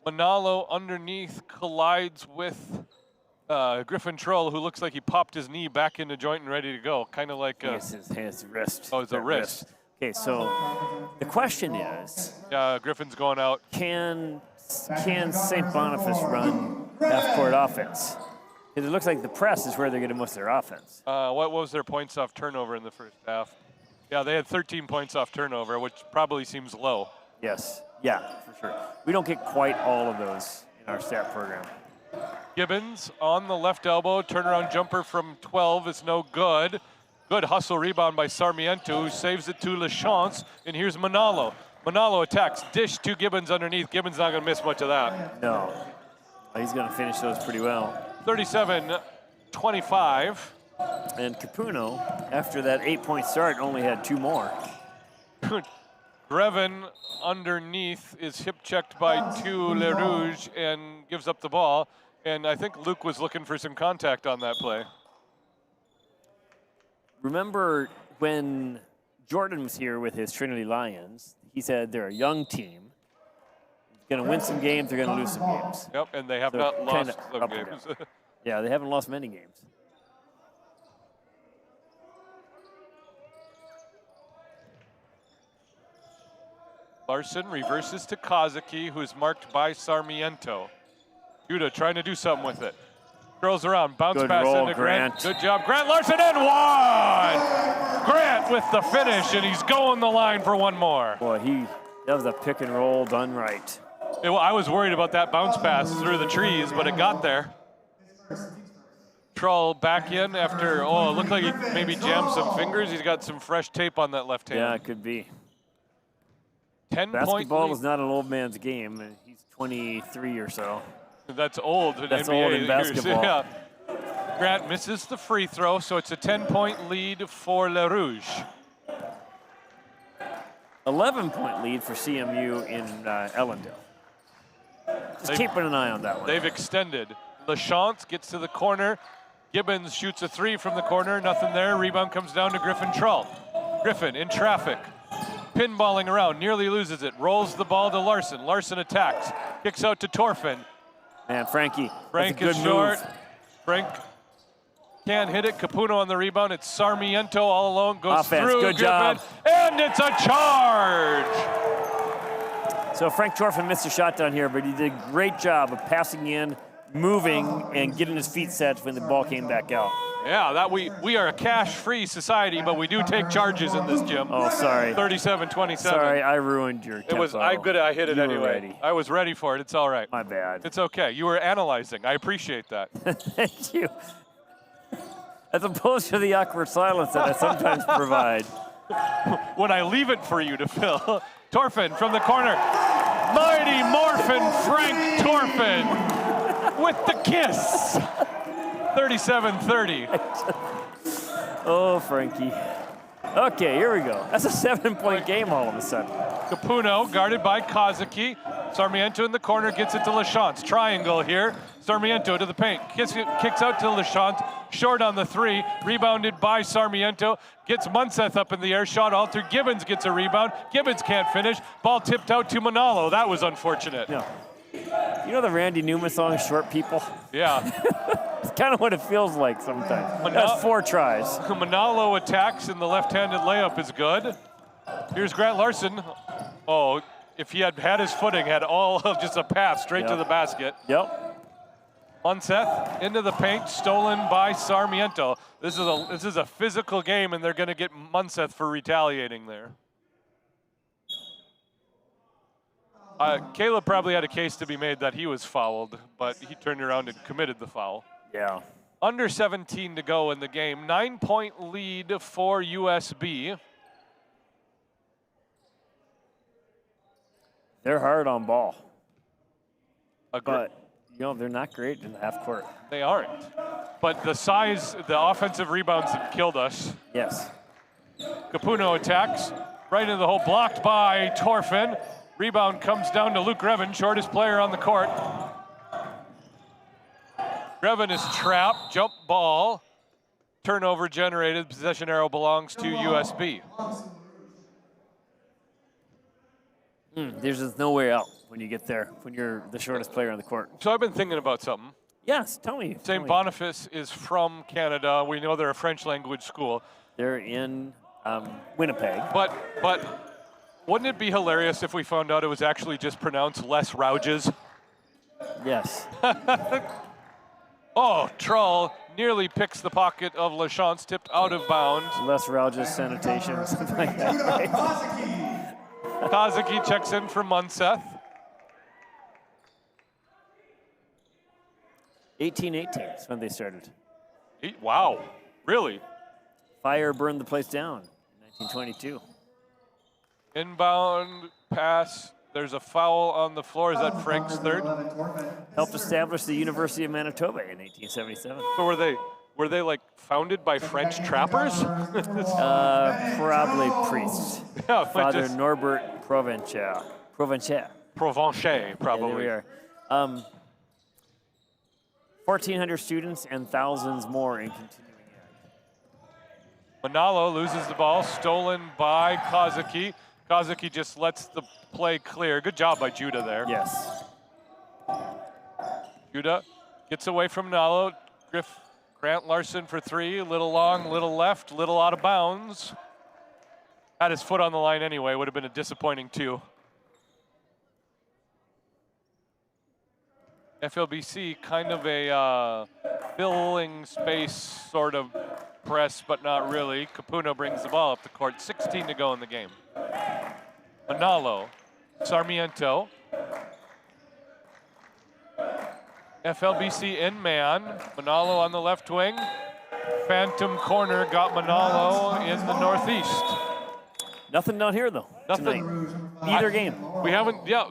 Speaker 2: Manalo underneath collides with Griffin Troll, who looks like he popped his knee back in the joint and ready to go. Kind of like
Speaker 1: his wrist.
Speaker 2: Oh, it's a wrist.
Speaker 1: Okay, so the question is,
Speaker 2: Griffin's going out.
Speaker 1: Can St. Boniface run half-court offense? Because it looks like the press is where they're getting most of their offense.
Speaker 2: What was their points off turnover in the first half? Yeah, they had 13 points off turnover, which probably seems low.
Speaker 1: Yes, yeah, for sure. We don't get quite all of those in our stat program.
Speaker 2: Gibbons on the left elbow, turnaround jumper from 12 is no good. Good hustle rebound by Sarmiento, who saves it to LaChance, and here's Manalo. Manalo attacks, dish to Gibbons underneath. Gibbons not gonna miss much of that.
Speaker 1: No, he's gonna finish those pretty well.
Speaker 2: 37-25.
Speaker 1: And Capuno, after that 8-point start, only had 2 more.
Speaker 2: Grevin underneath is hip checked by 2 Le Rouge and gives up the ball. And I think Luke was looking for some contact on that play.
Speaker 1: Remember when Jordan was here with his Trinity Lions, he said they're a young team. They're going to win some games, they're going to lose some games.
Speaker 2: Yep, and they have
Speaker 1: So
Speaker 2: not lost
Speaker 1: kinda
Speaker 2: some
Speaker 1: up and
Speaker 2: games.
Speaker 1: Yeah, they haven't lost many games.
Speaker 2: Larson reverses to Kazuki, who's marked by Sarmiento. Judah trying to do something with it. Throws around, bounce
Speaker 1: Good
Speaker 2: pass
Speaker 1: roll,
Speaker 2: into Grant.
Speaker 1: Grant.
Speaker 2: Good job, Grant Larson, and 1! Grant with the finish, and he's going the line for 1 more.
Speaker 1: Boy, that was a pick and roll done right.
Speaker 2: I was worried about that bounce pass through the trees, but it got there. Troll back in after, it looked like he maybe jammed some fingers. He's got some fresh tape on that left hand.
Speaker 1: Yeah, it could be.
Speaker 2: 10-point
Speaker 1: Basketball
Speaker 2: lead.
Speaker 1: is not an old man's game. He's 23 or so.
Speaker 2: That's old in
Speaker 1: That's
Speaker 2: NBA
Speaker 1: old in
Speaker 2: years.
Speaker 1: basketball.
Speaker 2: Yeah. Grant misses the free throw, so it's a 10-point lead for Le Rouge.
Speaker 1: 11-point lead for CMU in Ellendale. Just keeping an eye on that one.
Speaker 2: They've extended. LaChance gets to the corner. Gibbons shoots a 3 from the corner. Nothing there. Rebound comes down to Griffin Trull. Griffin in traffic. Pinballing around. Nearly loses it. Rolls the ball to Larson. Larson attacks. Kicks out to Torfin.
Speaker 1: Man, Frankie.
Speaker 2: Frank
Speaker 1: that's a
Speaker 2: is
Speaker 1: good
Speaker 2: short.
Speaker 1: move.
Speaker 2: Frank can't hit it. Capuno on the rebound. It's Sarmiento all alone. Goes
Speaker 1: Offense,
Speaker 2: through.
Speaker 1: good job.
Speaker 2: And it's a charge.
Speaker 1: So Frank Torfin missed a shot down here, but he did a great job of passing in, moving, and getting his feet set when the ball came back out.
Speaker 2: Yeah, that we are a cash-free society, but we do take charges in this gym.
Speaker 1: Oh, sorry.
Speaker 2: 37-27.
Speaker 1: Sorry, I ruined your tempo.
Speaker 2: It was I hit it
Speaker 1: You were
Speaker 2: anyway.
Speaker 1: ready.
Speaker 2: I was ready for it. It's all right.
Speaker 1: My bad.
Speaker 2: It's okay. You were analyzing. I appreciate that.
Speaker 1: Thank you. As opposed to the awkward silence that I sometimes provide.
Speaker 2: When I leave it for you to fill. Torfin from the corner. Mighty Morphin Frank Torfin with the kiss. 37-30.
Speaker 1: Oh, Frankie. Okay, here we go. That's a 7-point game all of a sudden.
Speaker 2: Capuno guarded by Kazuki. Sarmiento in the corner gets it to Lachance. Triangle here. Sarmiento to the paint. Kicks out to Lachance. Short on the 3. Rebounded by Sarmiento. Gets Munseth up in the air. Shot altered. Gibbons gets a rebound. Gibbons can't finish. Ball tipped out to Manalo. That was unfortunate.
Speaker 1: Yeah. You know the Randy Newman song, Short People?
Speaker 2: Yeah.
Speaker 1: It's kind of what it feels like sometimes. That's 4 tries.
Speaker 2: Manalo attacks, and the left-handed layup is good. Here's Grant Larson. Oh, if he had had his footing, had all of just a pass straight to the basket.
Speaker 1: Yep.
Speaker 2: Munseth into the paint, stolen by Sarmiento. This is a physical game, and they're going to get Munseth for retaliating there. Caleb probably had a case to be made that he was fouled, but he turned around and committed the foul.
Speaker 1: Yeah.
Speaker 2: Under 17 to go in the game. 9-point lead for USB.
Speaker 1: They're hard on ball.
Speaker 2: But,
Speaker 1: you know, they're not great in the half court.
Speaker 2: They aren't. But the size, the offensive rebounds have killed us.
Speaker 1: Yes.
Speaker 2: Capuno attacks. Right into the hole, blocked by Torfin. Rebound comes down to Luke Grevin, shortest player on the court. Grevin is trapped, jump ball. Turnover generated, possession arrow belongs to USB.
Speaker 1: There's just no way out when you get there, when you're the shortest player on the court.
Speaker 2: So I've been thinking about something.
Speaker 1: Yes, tell me.
Speaker 2: St. Boniface is from Canada. We know they're a French language school.
Speaker 1: They're in Winnipeg.
Speaker 2: But wouldn't it be hilarious if we found out it was actually just pronounced Les Rouges?
Speaker 1: Yes.
Speaker 2: Oh, Trull nearly picks the pocket of Lachance, tipped out of bounds.
Speaker 1: Les Rouges sanitation or something like that. Right?
Speaker 2: Kazuki checks in for Munseth.
Speaker 1: 18-18 is when they started.
Speaker 2: Wow, really?
Speaker 1: Fire burned the place down in 1922.
Speaker 2: Inbound pass. There's a foul on the floor. Is that Frank's third?
Speaker 1: Helped establish the University of Manitoba in 1877.
Speaker 2: So were they like founded by French trappers?
Speaker 1: Probably priests.
Speaker 2: Yeah,
Speaker 1: Father Norbert Provencher.
Speaker 2: Provencher, probably.
Speaker 1: Yeah, there we are. 1,400 students and thousands more in continuing ed.
Speaker 2: Manalo loses the ball, stolen by Kazuki. Kazuki just lets the play clear. Good job by Judah there.
Speaker 1: Yes.
Speaker 2: Judah gets away from Manalo. Grant Larson for 3. Little long, little left, little out of bounds. Had his foot on the line anyway. Would have been a disappointing 2. FLBC kind of a filling space sort of press, but not really. Capuno brings the ball up the court. 16 to go in the game. Manalo, Sarmiento. FLBC in man. Manalo on the left wing. Phantom corner got Manalo in the northeast.
Speaker 1: Nothing down here, though.
Speaker 2: Nothing.
Speaker 1: Tonight. Either game.
Speaker 2: We haven't, yeah,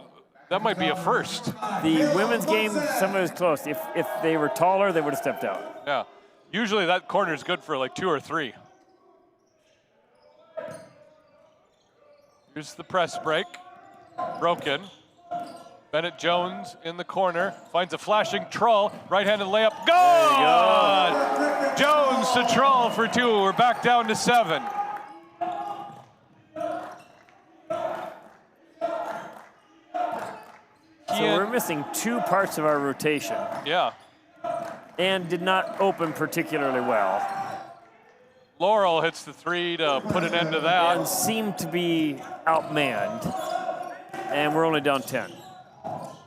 Speaker 2: that might be a first.
Speaker 1: The women's game, somebody was close. If they were taller, they would have stepped out.
Speaker 2: Yeah. Usually that corner is good for like 2 or 3. Here's the press break. Broken. Bennett Jones in the corner. Finds a flashing Trull. Right-handed layup. Good! Jones to Trull for 2. We're back down to 7.
Speaker 1: So we're missing 2 parts of our rotation.
Speaker 2: Yeah.
Speaker 1: And did not open particularly well.
Speaker 2: Laurel hits the 3 to put an end to that.
Speaker 1: And seemed to be outmanned. And we're only down 10.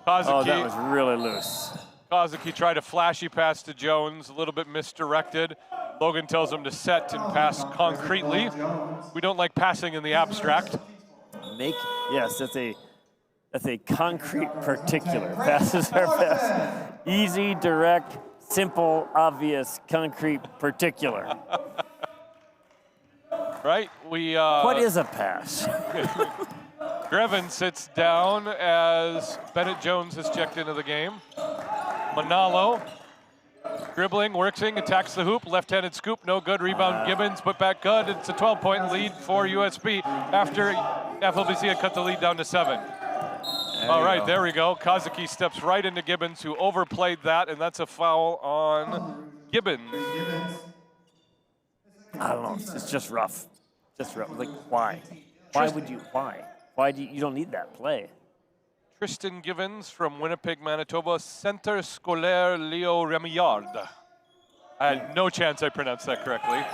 Speaker 2: Kazuki,
Speaker 1: oh, that was really loose.
Speaker 2: Kazuki tried a flashy pass to Jones, a little bit misdirected. Logan tells him to set and pass concretely. We don't like passing in the abstract.
Speaker 1: Yes, that's a concrete particular. Passes are best. Easy, direct, simple, obvious, concrete particular.
Speaker 2: Right?
Speaker 1: What is a pass?
Speaker 2: Greven sits down as Bennett Jones has checked into the game. Manalo, dribbling, working, attacks the hoop, left-handed scoop, no good. Rebound Gibbons, put back good. It's a 12-point lead for USB after FLBC had cut the lead down to 7. All right, there we go. Kazuki steps right into Gibbons, who overplayed that, and that's a foul on Gibbons.
Speaker 1: I don't know. It's just rough. Just rough. Like, why? Why would you? Why? Why do you don't need that play?
Speaker 2: Tristan Givens from Winnipeg, Manitoba, Centre Scolaire Leo Remillard. I had no chance I pronounced that correctly.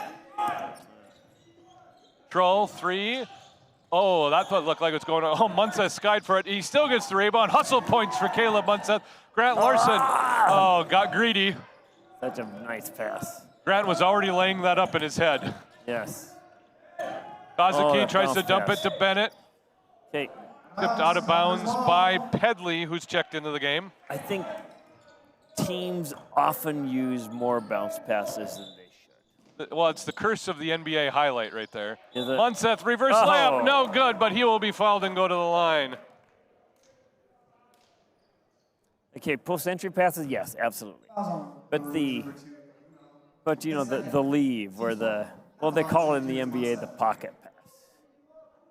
Speaker 2: Troll, 3. Oh, that looked like it's going on. Oh, Munseth skied for it. He still gets the rebound. Hustle points for Caleb Munseth. Grant Larson, got greedy.
Speaker 1: Such a nice pass.
Speaker 2: Grant was already laying that up in his head.
Speaker 1: Yes.
Speaker 2: Kazuki tries to dump
Speaker 1: pass.
Speaker 2: it to Bennett.
Speaker 1: Okay.
Speaker 2: Tipped out of bounds by Pedley, who's checked into the game.
Speaker 1: I think teams often use more bounce passes than they should.
Speaker 2: Well, it's the curse of the NBA highlight right there.
Speaker 1: Is it?
Speaker 2: Munseth, reverse layup, no good, but he will be fouled and go to the line.
Speaker 1: Okay, post-entry passes, yes, absolutely. But you know, the leave or they call it in the NBA the pocket pass.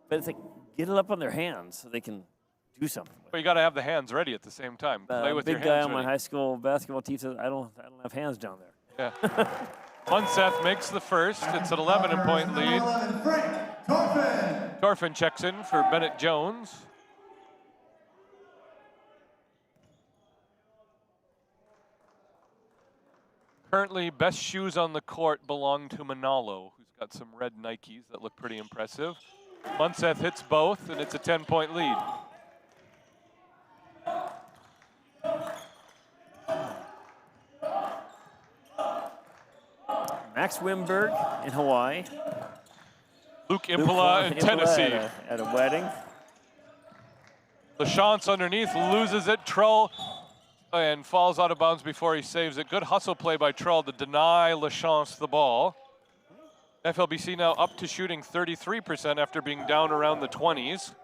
Speaker 1: But it's like, get it up on their hands so they can do something.
Speaker 2: But you got to have the hands ready at the same time. Play with your hands ready.
Speaker 1: Big guy on my high school basketball team says, I don't have hands down there.
Speaker 2: Yeah. Munseth makes the first. It's an 11-point lead. Torfin checks in for Bennett Jones. Currently, best shoes on the court belong to Manalo, who's got some red Nikes that look pretty impressive. Munseth hits both, and it's a 10-point lead.
Speaker 1: Max Wimberg in Hawaii.
Speaker 2: Luke Impala in Tennessee.
Speaker 1: At a wedding.
Speaker 2: LaChance underneath, loses it. Trull and falls out of bounds before he saves it. Good hustle play by Trull to deny LaChance the ball. FLBC now up to shooting 33% after being down around the 20s.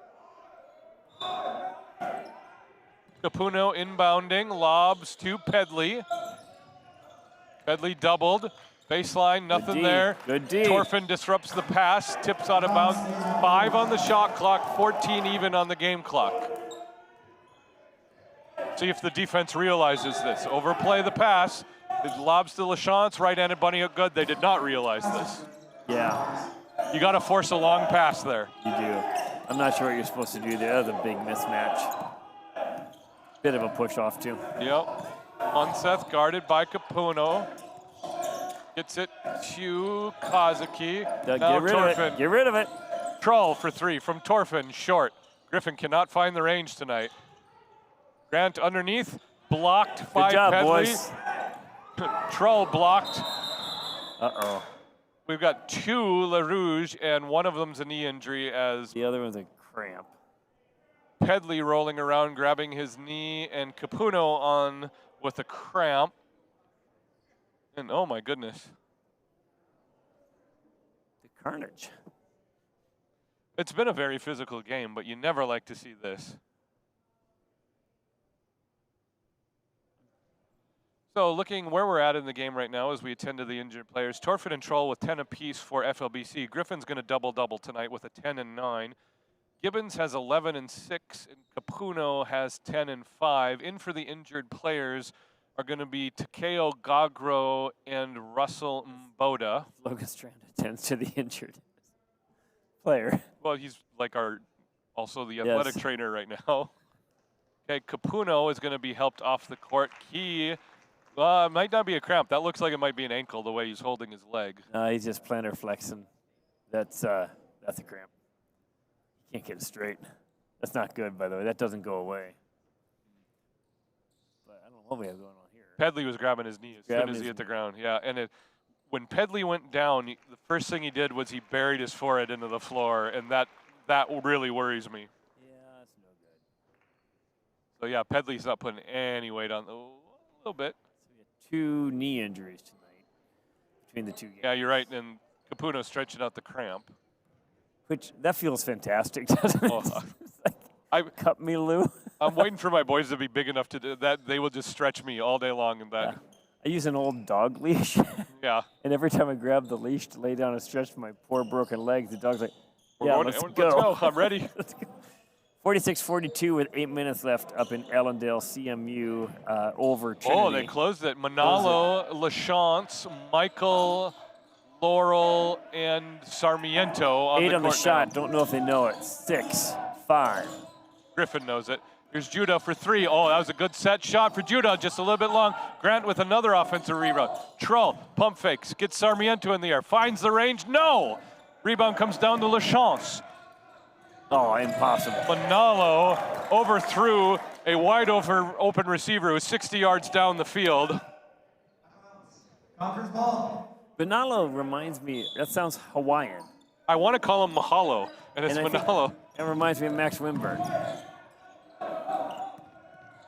Speaker 2: Capuno inbounding, lobs to Pedley. Pedley doubled. Baseline, nothing there.
Speaker 1: Good D.
Speaker 2: Torfin disrupts the pass, tips out of bounds. 5 on the shot clock, 14 even on the game clock. See if the defense realizes this. Overplay the pass. It lobs to LaChance, right-handed bunny hook good. They did not realize this.
Speaker 1: Yeah.
Speaker 2: You got to force a long pass there.
Speaker 1: You do. I'm not sure what you're supposed to do there. That was a big mismatch. Bit of a push off too.
Speaker 2: Yep. Munseth guarded by Capuno. Gets it to Kazuki. Now Torfin.
Speaker 1: Get rid of it.
Speaker 2: Trull for 3 from Torfin, short. Griffin cannot find the range tonight. Grant underneath, blocked by
Speaker 1: Good job,
Speaker 2: Pedley.
Speaker 1: boys.
Speaker 2: Trull blocked.
Speaker 1: Uh-oh.
Speaker 2: We've got 2 LaRouge, and one of them's a knee injury as
Speaker 1: The other one's a cramp.
Speaker 2: Pedley rolling around, grabbing his knee, and Capuno on with a cramp. And oh my goodness.
Speaker 1: The carnage.
Speaker 2: It's been a very physical game, but you never like to see this. So looking where we're at in the game right now as we attend to the injured players, Torfin and Trull with 10 apiece for FLBC. Griffin's going to double-double tonight with a 10 and 9. Gibbons has 11 and 6, and Capuno has 10 and 5. In for the injured players are going to be Takeo Gagro and Russell Mboda.
Speaker 1: Logan Strand attends to the injured player.
Speaker 2: Well, he's like also the athletic trainer right now. Okay, Capuno is going to be helped off the court. He might not be a cramp. That looks like it might be an ankle the way he's holding his leg.
Speaker 1: He's just plantar flexing. That's a cramp. You can't get it straight. That's not good, by the way. That doesn't go away. But I don't know what we have going on here.
Speaker 2: Pedley was grabbing his knee as soon as he hit the ground. Yeah, and when Pedley went down, the first thing he did was he buried his forehead into the floor, and that really worries me.
Speaker 1: Yeah, that's no good.
Speaker 2: So yeah, Pedley's not putting any weight on a little bit.
Speaker 1: So we had 2 knee injuries tonight between the 2 games.
Speaker 2: Yeah, you're right, and Capuno stretching out the cramp.
Speaker 1: Which, that feels fantastic, doesn't it?
Speaker 2: Oh,
Speaker 1: It's like, cut me, Lou.
Speaker 2: I'm waiting for my boys to be big enough to do that. They will just stretch me all day long in that.
Speaker 1: Yeah. I use an old dog leash.
Speaker 2: Yeah.
Speaker 1: And every time I grab the leash to lay down and stretch my poor broken legs, the dog's like, let's go.
Speaker 2: Let's go. I'm ready.
Speaker 1: Let's go. 46-42 with 8 minutes left up in Ellendale, CMU over Trinity.
Speaker 2: Oh, they closed it. Manalo, LaChance, Michael, Laurel, and Sarmiento on
Speaker 1: 8
Speaker 2: the
Speaker 1: on the
Speaker 2: court
Speaker 1: shot.
Speaker 2: now.
Speaker 1: Don't know if they know it. 6, 5.
Speaker 2: Griffin knows it. Here's Judah for 3. Oh, that was a good set shot for Judah, just a little bit long. Grant with another offensive rebound. Trull, pump fakes, gets Sarmiento in the air, finds the range, no! Rebound comes down to LaChance.
Speaker 1: Oh, impossible.
Speaker 2: Manalo overthrew a wide open receiver who was 60 yards down the field.
Speaker 4: Conqueror's ball.
Speaker 1: Benalo reminds me, that sounds Hawaiian.
Speaker 2: I want to call him Mahalo, and it's
Speaker 1: And I think
Speaker 2: Manalo.
Speaker 1: That reminds me of Max Wimberg.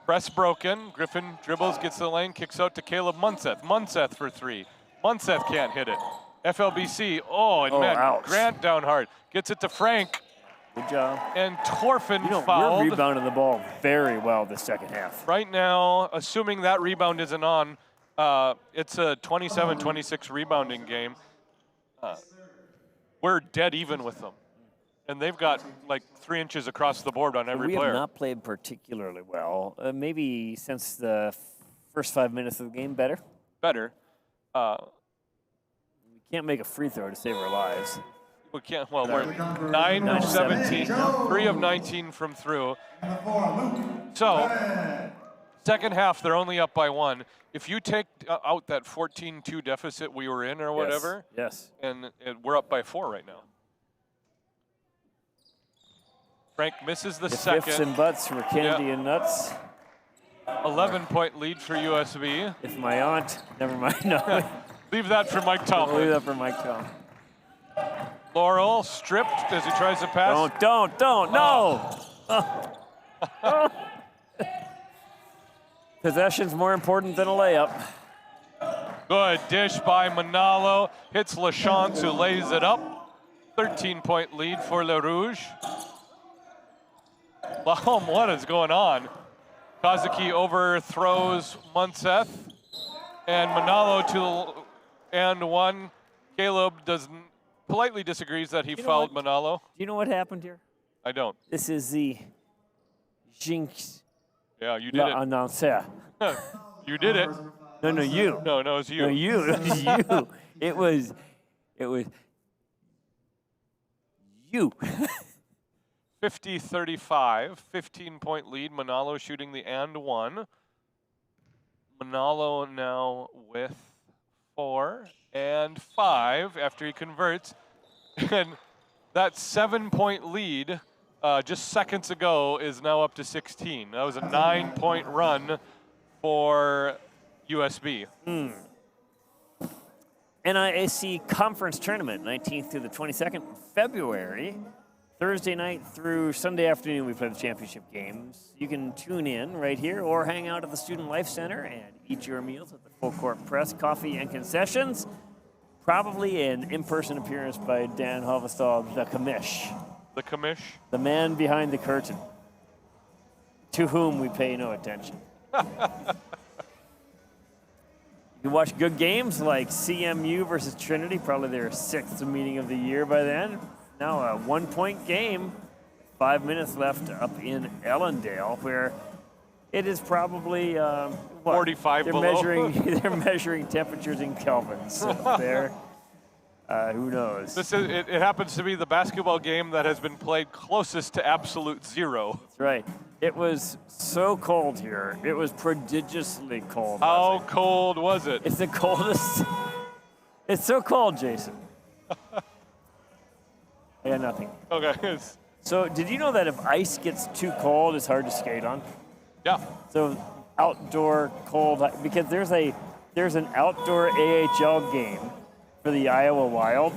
Speaker 2: Press broken. Griffin dribbles, gets to the lane, kicks out to Caleb Munseth. Munseth for 3. Munseth can't hit it. FLBC,
Speaker 1: ouch.
Speaker 2: Grant down hard. Gets it to Frank,
Speaker 1: Good job.
Speaker 2: and Torfin
Speaker 1: We're
Speaker 2: fouled.
Speaker 1: rebounding the ball very well this second half.
Speaker 2: Right now, assuming that rebound isn't on, it's a 27-26 rebounding game. We're dead even with them. And they've got like 3 inches across the board on every
Speaker 1: We
Speaker 2: player.
Speaker 1: have not played particularly well. Maybe since the first 5 minutes of the game, better.
Speaker 2: Better.
Speaker 1: We can't make a free throw to save our lives.
Speaker 2: We can't, well, we're 9 of 17, 3 of 19 from through.
Speaker 4: Number 4, Luke.
Speaker 2: So, second half, they're only up by 1. If you take out that 14-2 deficit we were in or whatever,
Speaker 1: Yes.
Speaker 2: and we're up by 4 right now. Frank misses the
Speaker 1: Ifs
Speaker 2: second.
Speaker 1: and buts for candy
Speaker 2: Yeah.
Speaker 1: and nuts.
Speaker 2: 11-point lead for USB.
Speaker 1: If my aunt, never mind. No,
Speaker 2: Leave that for Mike
Speaker 1: I'll leave
Speaker 2: Tomlin.
Speaker 1: that for Mike Tom.
Speaker 2: Laurel stripped as he tries to pass.
Speaker 1: Don't, no! Possession's more important than a layup.
Speaker 2: Good dish by Manalo. Hits LaChance, who lays it up. 13-point lead for Le Rouge. What is going on? Kazuki overthrows Munseth. And Manalo to and 1. Caleb politely disagrees that he
Speaker 1: know
Speaker 2: fouled
Speaker 1: what?
Speaker 2: Manalo.
Speaker 1: Do you know what happened here?
Speaker 2: I don't.
Speaker 1: This is the Jinx
Speaker 2: Yeah, you did
Speaker 1: La Annonceur.
Speaker 2: it. You did it.
Speaker 1: No, you.
Speaker 2: No, it's you.
Speaker 1: No, you. It was you. It was you.
Speaker 2: 50-35, 15-point lead. Manalo shooting the and 1. Manalo now with 4 and 5 after he converts. And that 7-point lead just seconds ago is now up to 16. That was a 9-point run for USB.
Speaker 1: NIAC Conference Tournament, 19th through the 22nd February. Thursday night through Sunday afternoon, we play the championship games. You can tune in right here or hang out at the Student Life Center and eat your meals at the Full Court Press, coffee and concessions. Probably an in-person appearance by Dan Halvestad, the commish.
Speaker 2: The commish.
Speaker 1: The man behind the curtain, to whom we pay no attention. You can watch good games like CMU versus Trinity, probably their 6th meeting of the year by then. Now a 1-point game, 5 minutes left up in Ellendale, where it is probably
Speaker 2: 45
Speaker 1: they're
Speaker 2: below.
Speaker 1: They're measuring temperatures in kelvins up there. Who knows?
Speaker 2: It happens to be the basketball game that has been played closest to absolute 0.
Speaker 1: That's right. It was so cold here. It was prodigiously cold.
Speaker 2: How cold was it?
Speaker 1: It's the coldest. It's so cold, Jason. I got nothing.
Speaker 2: Okay.
Speaker 1: So, did you know that if ice gets too cold, it's hard to skate on?
Speaker 2: Yeah.
Speaker 1: So, outdoor cold, because there's an outdoor AHL game for the Iowa Wild.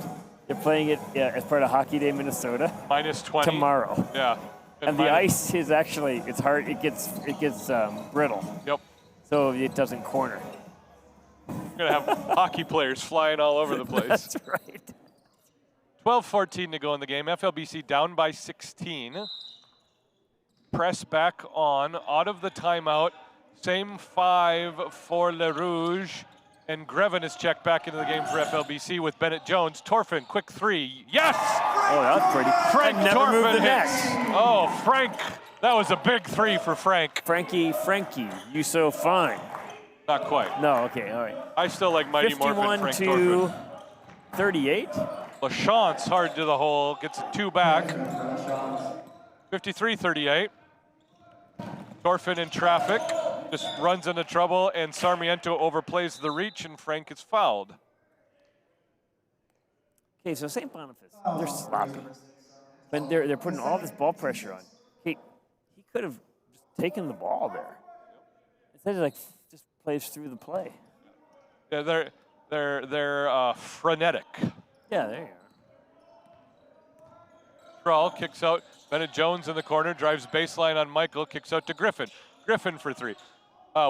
Speaker 1: They're playing it as part of Hockey Day Minnesota
Speaker 2: Minus 20.
Speaker 1: tomorrow.
Speaker 2: Yeah.
Speaker 1: And the ice is actually, it's hard, it gets brittle.
Speaker 2: Yep.
Speaker 1: So it doesn't corner.
Speaker 2: We're going to have hockey players flying all over the place.
Speaker 1: That's right.
Speaker 2: 12-14 to go in the game. FLBC down by 16. Press back on, out of the timeout. Same 5 for Le Rouge. And Grevin is checked back into the game for FLBC with Bennett Jones. Torfin, quick 3. Yes!
Speaker 1: Oh, that's pretty.
Speaker 2: Frank
Speaker 1: never
Speaker 2: Torfin
Speaker 1: moved the net.
Speaker 2: hits. Oh, Frank. That was a big 3 for Frank.
Speaker 1: Frankie, you so fine.
Speaker 2: Not quite.
Speaker 1: No, okay, all right.
Speaker 2: I still like Mighty Morphin, Frank
Speaker 1: 51
Speaker 2: Torfin.
Speaker 1: to 38.
Speaker 2: LaChance hard to the hole, gets 2 back. 53-38. Torfin in traffic, just runs into trouble, and Sarmiento overplays the reach, and Frank is fouled.
Speaker 1: Okay, so St. Boniface, they're sloppy. But they're putting all this ball pressure on. He could have just taken the ball there. Instead, he just plays through the play.
Speaker 2: Yeah, they're frenetic.
Speaker 1: Yeah, there you are.
Speaker 2: Krull kicks out. Bennett Jones in the corner, drives baseline on Michael, kicks out to Griffin. Griffin for 3.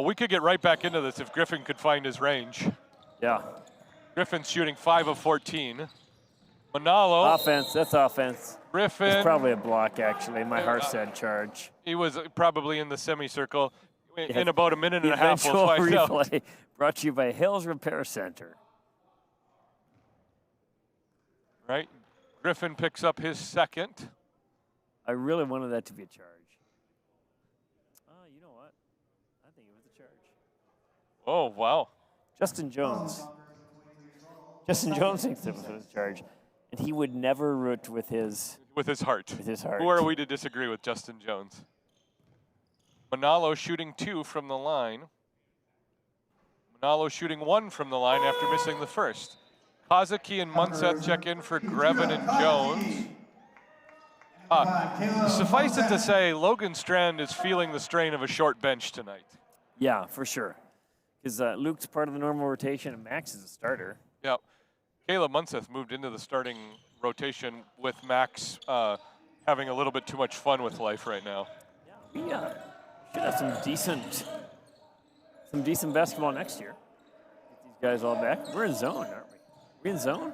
Speaker 2: We could get right back into this if Griffin could find his range.
Speaker 1: Yeah.
Speaker 2: Griffin's shooting 5 of 14. Manalo.
Speaker 1: Offense, that's offense.
Speaker 2: Griffin.
Speaker 1: It's probably a block, actually. My heart said charge.
Speaker 2: He was probably in the semicircle. In about a minute and a half,
Speaker 1: Eventual
Speaker 2: we'll find out.
Speaker 1: replay brought to you by Hills Repair Center.
Speaker 2: Right. Griffin picks up his second.
Speaker 1: I really wanted that to be a charge. You know what? I think it was a charge.
Speaker 2: Oh, wow.
Speaker 1: Justin Jones. Justin Jones thinks it was a charge. And he would never root with his
Speaker 2: heart.
Speaker 1: With his heart.
Speaker 2: Who are we to disagree with Justin Jones? Manalo shooting 2 from the line. Manalo shooting 1 from the line after missing the first. Kozaki and Munseth check in for Grevin and Jones. Suffice it to say, Logan Strand is feeling the strain of a short bench tonight.
Speaker 1: Yeah, for sure. Because Luke's part of the normal rotation and Max is a starter.
Speaker 2: Yeah. Caleb Munseth moved into the starting rotation with Max having a little bit too much fun with life right now.
Speaker 1: Yeah, we should have some decent basketball next year. Get these guys all back. We're in zone, aren't we? We in zone?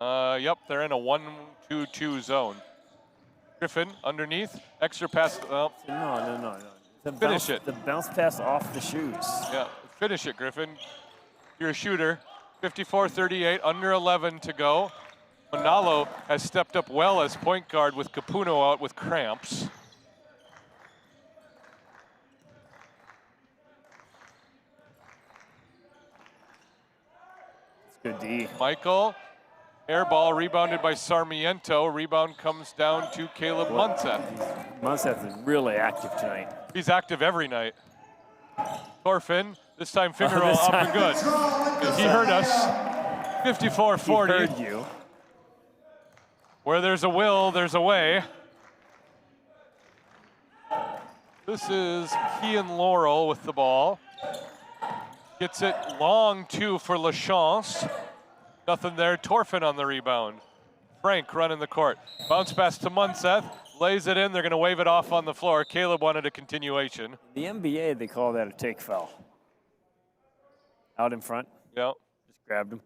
Speaker 2: Yep, they're in a 1-2-2 zone. Griffin underneath, extra pass.
Speaker 1: No.
Speaker 2: Finish it.
Speaker 1: The bounce pass off the shoes.
Speaker 2: Yeah, finish it, Griffin. You're a shooter. 54-38, under 11 to go. Manalo has stepped up well as point guard with Capuno out with cramps.
Speaker 1: It's good D.
Speaker 2: Michael, air ball rebounded by Sarmiento. Rebound comes down to Caleb Munseth.
Speaker 1: Munseth is really active tonight.
Speaker 2: He's active every night. Torfin, this time finger roll up and good. He heard us. 54-40.
Speaker 1: He heard you.
Speaker 2: Where there's a will, there's a way. This is Kean Laurel with the ball. Gets it long 2 for LaChance. Nothing there. Torfin on the rebound. Frank running the court. Bounce pass to Munseth. Lays it in. They're going to wave it off on the floor. Caleb wanted a continuation.
Speaker 1: The NBA, they call that a take foul. Out in front.
Speaker 2: Yeah.
Speaker 1: Just grabbed him.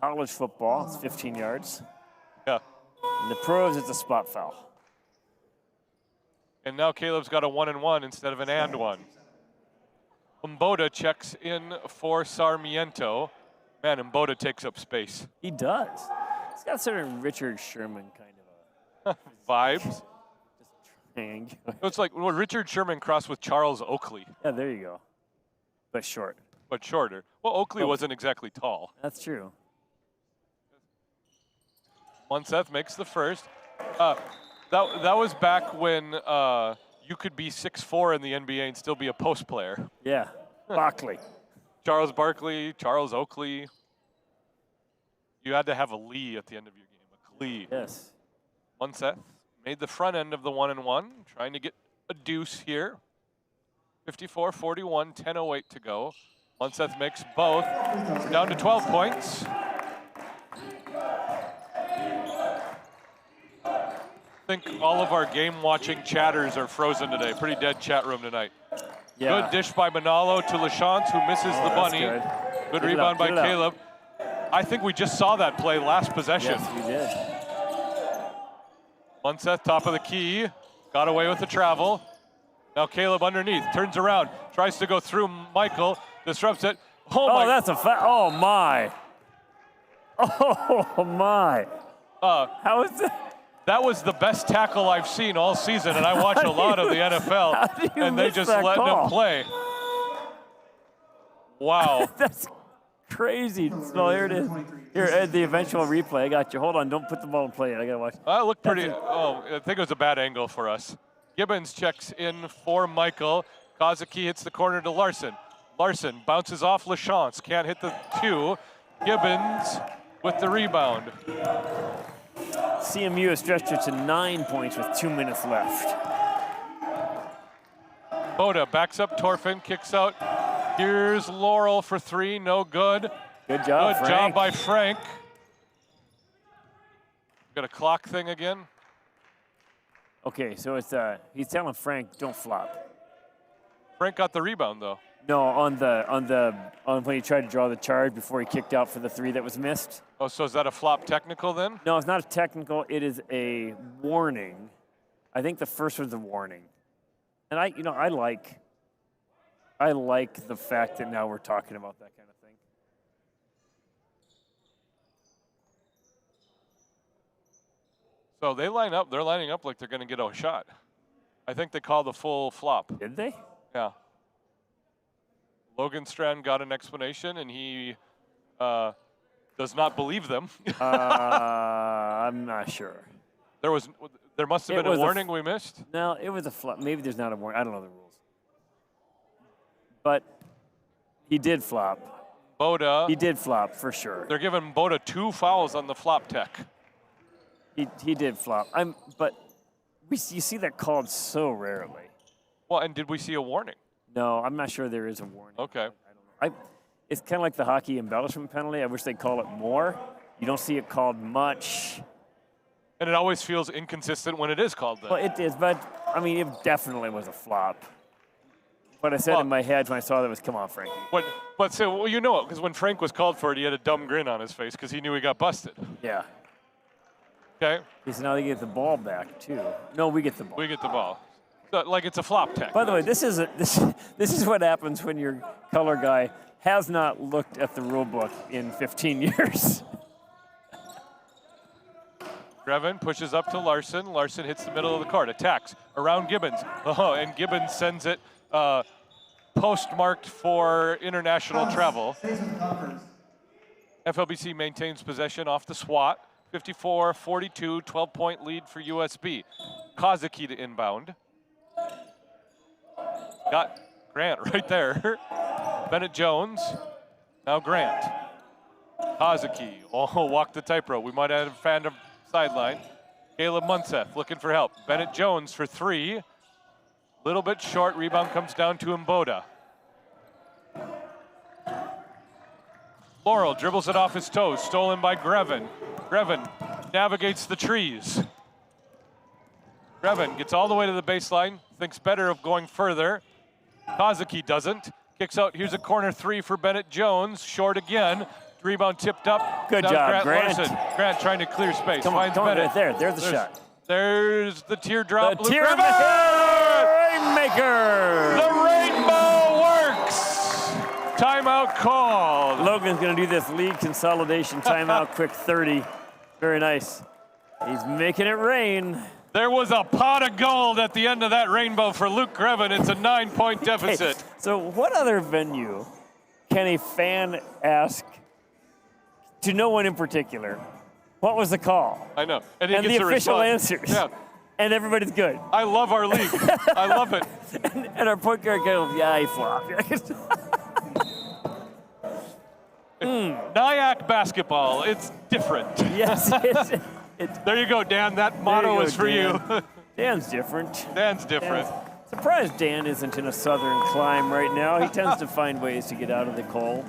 Speaker 1: College football, it's 15 yards.
Speaker 2: Yeah.
Speaker 1: In the pros, it's a spot foul.
Speaker 2: And now Caleb's got a 1-and-1 instead of an and-1. Mboda checks in for Sarmiento. Man, Mboda takes up space.
Speaker 1: He does. He's got sort of Richard Sherman kind of
Speaker 2: Vibes.
Speaker 1: Just triangular.
Speaker 2: It's like Richard Sherman crossed with Charles Oakley.
Speaker 1: Yeah, there you go. But short.
Speaker 2: But shorter. Well, Oakley wasn't exactly tall.
Speaker 1: That's true.
Speaker 2: Munseth makes the first. That was back when you could be 6'4" in the NBA and still be a post player.
Speaker 1: Yeah. Barkley.
Speaker 2: Charles Barkley, Charles Oakley. You had to have a Lee at the end of your game, a Clee.
Speaker 1: Yes.
Speaker 2: Munseth made the front end of the 1-and-1, trying to get a deuce here. 54-41, 10:08 to go. Munseth makes both. We're down to 12 points. I think all of our game-watching chatters are frozen today. Pretty dead chat room tonight.
Speaker 1: Yeah.
Speaker 2: Good dish by Manalo to LaChance, who misses the bunny.
Speaker 1: Good,
Speaker 2: Good
Speaker 1: Get it
Speaker 2: rebound
Speaker 1: up,
Speaker 2: by
Speaker 1: get it up.
Speaker 2: Caleb. I think we just saw that play last possession.
Speaker 1: Yes, we did.
Speaker 2: Munseth, top of the key, got away with the travel. Now Caleb underneath, turns around, tries to go through Michael, disrupts it. Oh,
Speaker 1: Oh,
Speaker 2: my.
Speaker 1: that's a oh my. Oh my. How is that?
Speaker 2: That was the best tackle I've seen all season, and I watch a lot of the
Speaker 1: How do
Speaker 2: NFL,
Speaker 1: you
Speaker 2: and they
Speaker 1: miss
Speaker 2: just
Speaker 1: that
Speaker 2: let
Speaker 1: call?
Speaker 2: him play. Wow.
Speaker 1: That's crazy. So here it is. Here, at the eventual replay. I got you. Hold on. Don't put the ball in play. I got to watch.
Speaker 2: That looked pretty,
Speaker 1: That's
Speaker 2: I think it was a bad angle for us. Gibbons checks in for Michael. Kazuki hits the corner to Larson. Larson bounces off LaChance, can't hit the 2. Gibbons with the rebound.
Speaker 1: CMU has stretched it to 9 points with 2 minutes left.
Speaker 2: Boda backs up Torfin, kicks out. Here's Laurel for 3, no good.
Speaker 1: Good job,
Speaker 2: Good
Speaker 1: Frank.
Speaker 2: job by Frank. Got a clock thing again.
Speaker 1: Okay, so it's he's telling Frank don't flop.
Speaker 2: Frank got the rebound though.
Speaker 1: No, on when he tried to draw the charge before he kicked out for the 3 that was missed.
Speaker 2: Oh, so is that a flop technical then?
Speaker 1: No, it's not a technical. It is a warning. I think the first one's a warning. And I like the fact that now we're talking about that kind of thing.
Speaker 2: So they line up. They're lining up like they're going to get a shot. I think they call the full flop.
Speaker 1: Did they?
Speaker 2: Yeah. Logan Strand got an explanation, and he does not believe them.
Speaker 1: I'm not sure.
Speaker 2: There must have
Speaker 1: It
Speaker 2: been a
Speaker 1: was a
Speaker 2: warning we missed.
Speaker 1: No, it was a flop. Maybe there's not a warning. I don't know the rules. But he did flop.
Speaker 2: Boda.
Speaker 1: He did flop for sure.
Speaker 2: They're giving Boda 2 fouls on the flop tech.
Speaker 1: He did flop. But you see that called so rarely.
Speaker 2: Well, and did we see a warning?
Speaker 1: No, I'm not sure there is a warning.
Speaker 2: Okay.
Speaker 1: It's kind of like the hockey embellishment penalty. I wish they'd call it more. You don't see it called much.
Speaker 2: And it always feels inconsistent when it is called that.
Speaker 1: Well, it is, but I mean, it definitely was a flop. But I said in my head when I saw that was, come on, Frankie.
Speaker 2: Well, you know it, because when Frank was called for it, he had a dumb grin on his face because he knew he got busted.
Speaker 1: Yeah.
Speaker 2: Okay.
Speaker 1: So now they get the ball back too. No, we get the ball.
Speaker 2: We get the ball. So, like it's a flop tech.
Speaker 1: By the way, this is what happens when your color guy has not looked at the rule book in 15 years.
Speaker 2: Grevin pushes up to Larson. Larson hits the middle of the court, attacks around Gibbons. And Gibbons sends it postmarked for international travel.
Speaker 4: Stays with the Conquerors.
Speaker 2: FLBC maintains possession off the SWAT. 54-42, 12-point lead for USB. Kazuki to inbound. Got Grant right there. Bennett Jones. Now Grant. Kazuki. Oh, walk the tightrope. We might have found a sideline. Caleb Munseth looking for help. Bennett Jones for 3. Little bit short. Rebound comes down to Mboda. Laurel dribbles it off his toes. Stolen by Grevin. Grevin navigates the trees. Grevin gets all the way to the baseline. Thinks better of going further. Kazuki doesn't. Kicks out. Here's a corner 3 for Bennett Jones. Short again. Rebound tipped up.
Speaker 1: Good
Speaker 2: Down
Speaker 1: job, Grant.
Speaker 2: Larson. Grant trying to clear space.
Speaker 1: Come on,
Speaker 2: Finds Bennett.
Speaker 1: right there. There's the shot.
Speaker 2: There's the teardrop.
Speaker 1: The
Speaker 2: Luke
Speaker 1: tear
Speaker 2: Grevin!
Speaker 1: rainmaker.
Speaker 2: The rainbow works. Timeout called.
Speaker 1: Logan's going to do this league consolidation timeout, quick 30. Very nice. He's making it rain.
Speaker 2: There was a pot of gold at the end of that rainbow for Luke Grevin. It's a 9-point deficit.
Speaker 1: Hey, so what other venue can a fan ask, to no one in particular, what was the call?
Speaker 2: I know. And, he
Speaker 1: And
Speaker 2: gets
Speaker 1: the
Speaker 2: a
Speaker 1: official
Speaker 2: response.
Speaker 1: answers.
Speaker 2: Yeah.
Speaker 1: And everybody's good.
Speaker 2: I love our league. I love it.
Speaker 1: And our point guard goes, yeah, he flopped.
Speaker 2: Nyack basketball, it's different.
Speaker 1: Yes,
Speaker 2: There you go, Dan. That motto
Speaker 1: you go,
Speaker 2: is for
Speaker 1: Dan.
Speaker 2: you.
Speaker 1: Dan's different.
Speaker 2: Dan's different.
Speaker 1: Surprised Dan isn't in a southern climb right now. He tends to find ways to get out of the cold.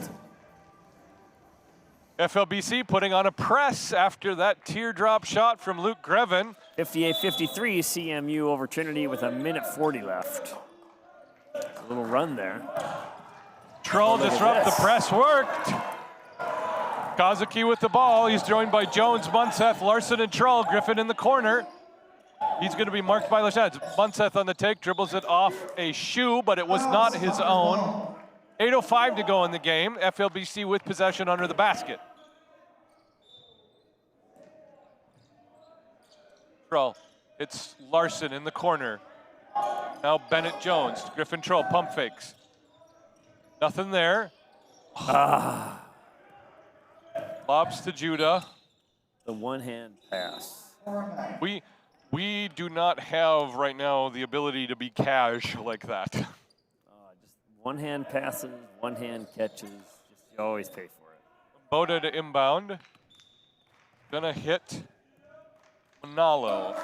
Speaker 2: FLBC putting on a press after that teardrop shot from Luke Grevin.
Speaker 1: 58-53, CMU over Trinity with 1:40 left. A little run there.
Speaker 2: Troll disrupt the press worked. Kazuki with the ball. He's joined by Jones, Munseth, Larson, and Troll. Griffin in the corner. He's going to be marked by Lachance. Munseth on the take, dribbles it off a shoe, but it was not his own. 8:05 to go in the game. FLBC with possession under the basket. Troll, it's Larson in the corner. Now Bennett Jones, Griffin Troll, pump fakes. Nothing there. Lobs to Judah.
Speaker 1: The one-hand pass.
Speaker 2: We do not have right now the ability to be cash like that.
Speaker 1: Just one-hand passes, one-hand catches. Just you always pay for it.
Speaker 2: Boda to inbound. Gonna hit Manalo.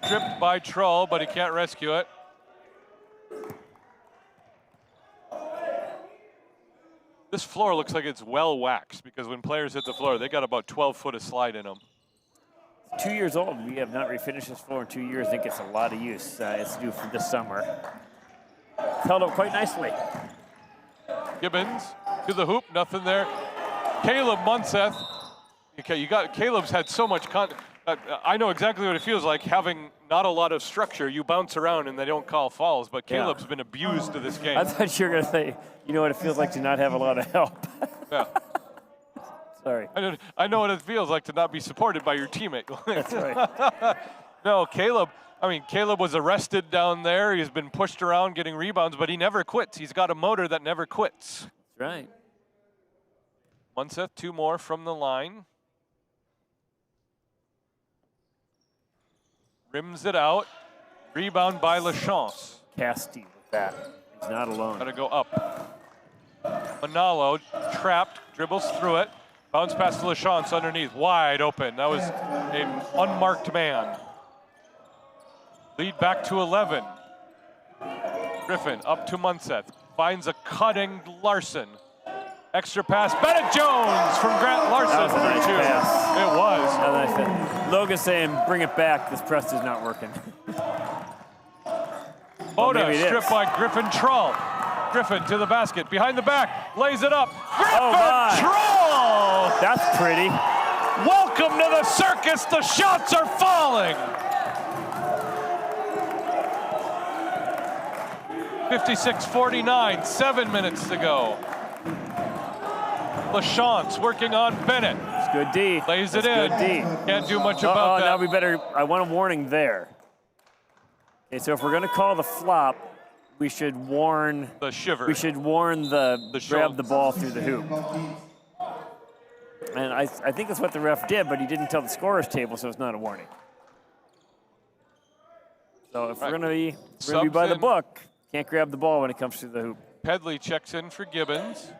Speaker 2: Tripped by Troll, but he can't rescue it. This floor looks like it's well waxed because when players hit the floor, they got about 12 foot of slide in them.
Speaker 1: 2 years old. We have not refinished this floor in 2 years. I think it's a lot of use. It's due for this summer. It's held up quite nicely.
Speaker 2: Gibbons to the hoop, nothing there. Caleb Munseth. Okay, you got Caleb's had so much I know exactly what it feels like having not a lot of structure. You bounce around and they don't call fouls, but Caleb's been abused to this game.
Speaker 1: I thought you were going to say, you know what it feels like to not have a lot of help.
Speaker 2: Yeah.
Speaker 1: Sorry.
Speaker 2: I know what it feels like to not be supported by your teammate.
Speaker 1: That's right.
Speaker 2: No, Caleb was arrested down there. He's been pushed around getting rebounds, but he never quits. He's got a motor that never quits.
Speaker 1: That's right.
Speaker 2: Munseth, 2 more from the line. Rims it out. Rebound by Lachance.
Speaker 1: Casty with that. He's not alone.
Speaker 2: Gotta go up. Manalo trapped, dribbles through it. Bounce pass to Lachance underneath, wide open. That was an unmarked man. Lead back to 11. Griffin up to Munseth. Finds a cutting Larson. Extra pass, Bennett Jones from Grant Larson.
Speaker 1: That was a nice pass.
Speaker 2: It was.
Speaker 1: That was a nice pass. Logan's saying, bring it back. This press is not working.
Speaker 2: Boda stripped by Griffin Troll. Griffin to the basket, behind the back, lays it up. Griffin Troll!
Speaker 1: That's pretty.
Speaker 2: Welcome to the circus, the shots are falling. 56-49, 7 minutes to go. Lachance working on Bennett.
Speaker 1: It's good D.
Speaker 2: Lays it in.
Speaker 1: Good D.
Speaker 2: Can't do much about that.
Speaker 1: Now we better, I want a warning there. Okay, so if we're going to call the flop, we should warn
Speaker 2: the shiver.
Speaker 1: We should warn the grab the ball through the hoop. And I think that's what the ref did, but he didn't tell the scorer's table, so it's not a warning. So if we're going to be by the book, can't grab the ball when it comes through the hoop.
Speaker 2: Pedley checks in for Gibbons.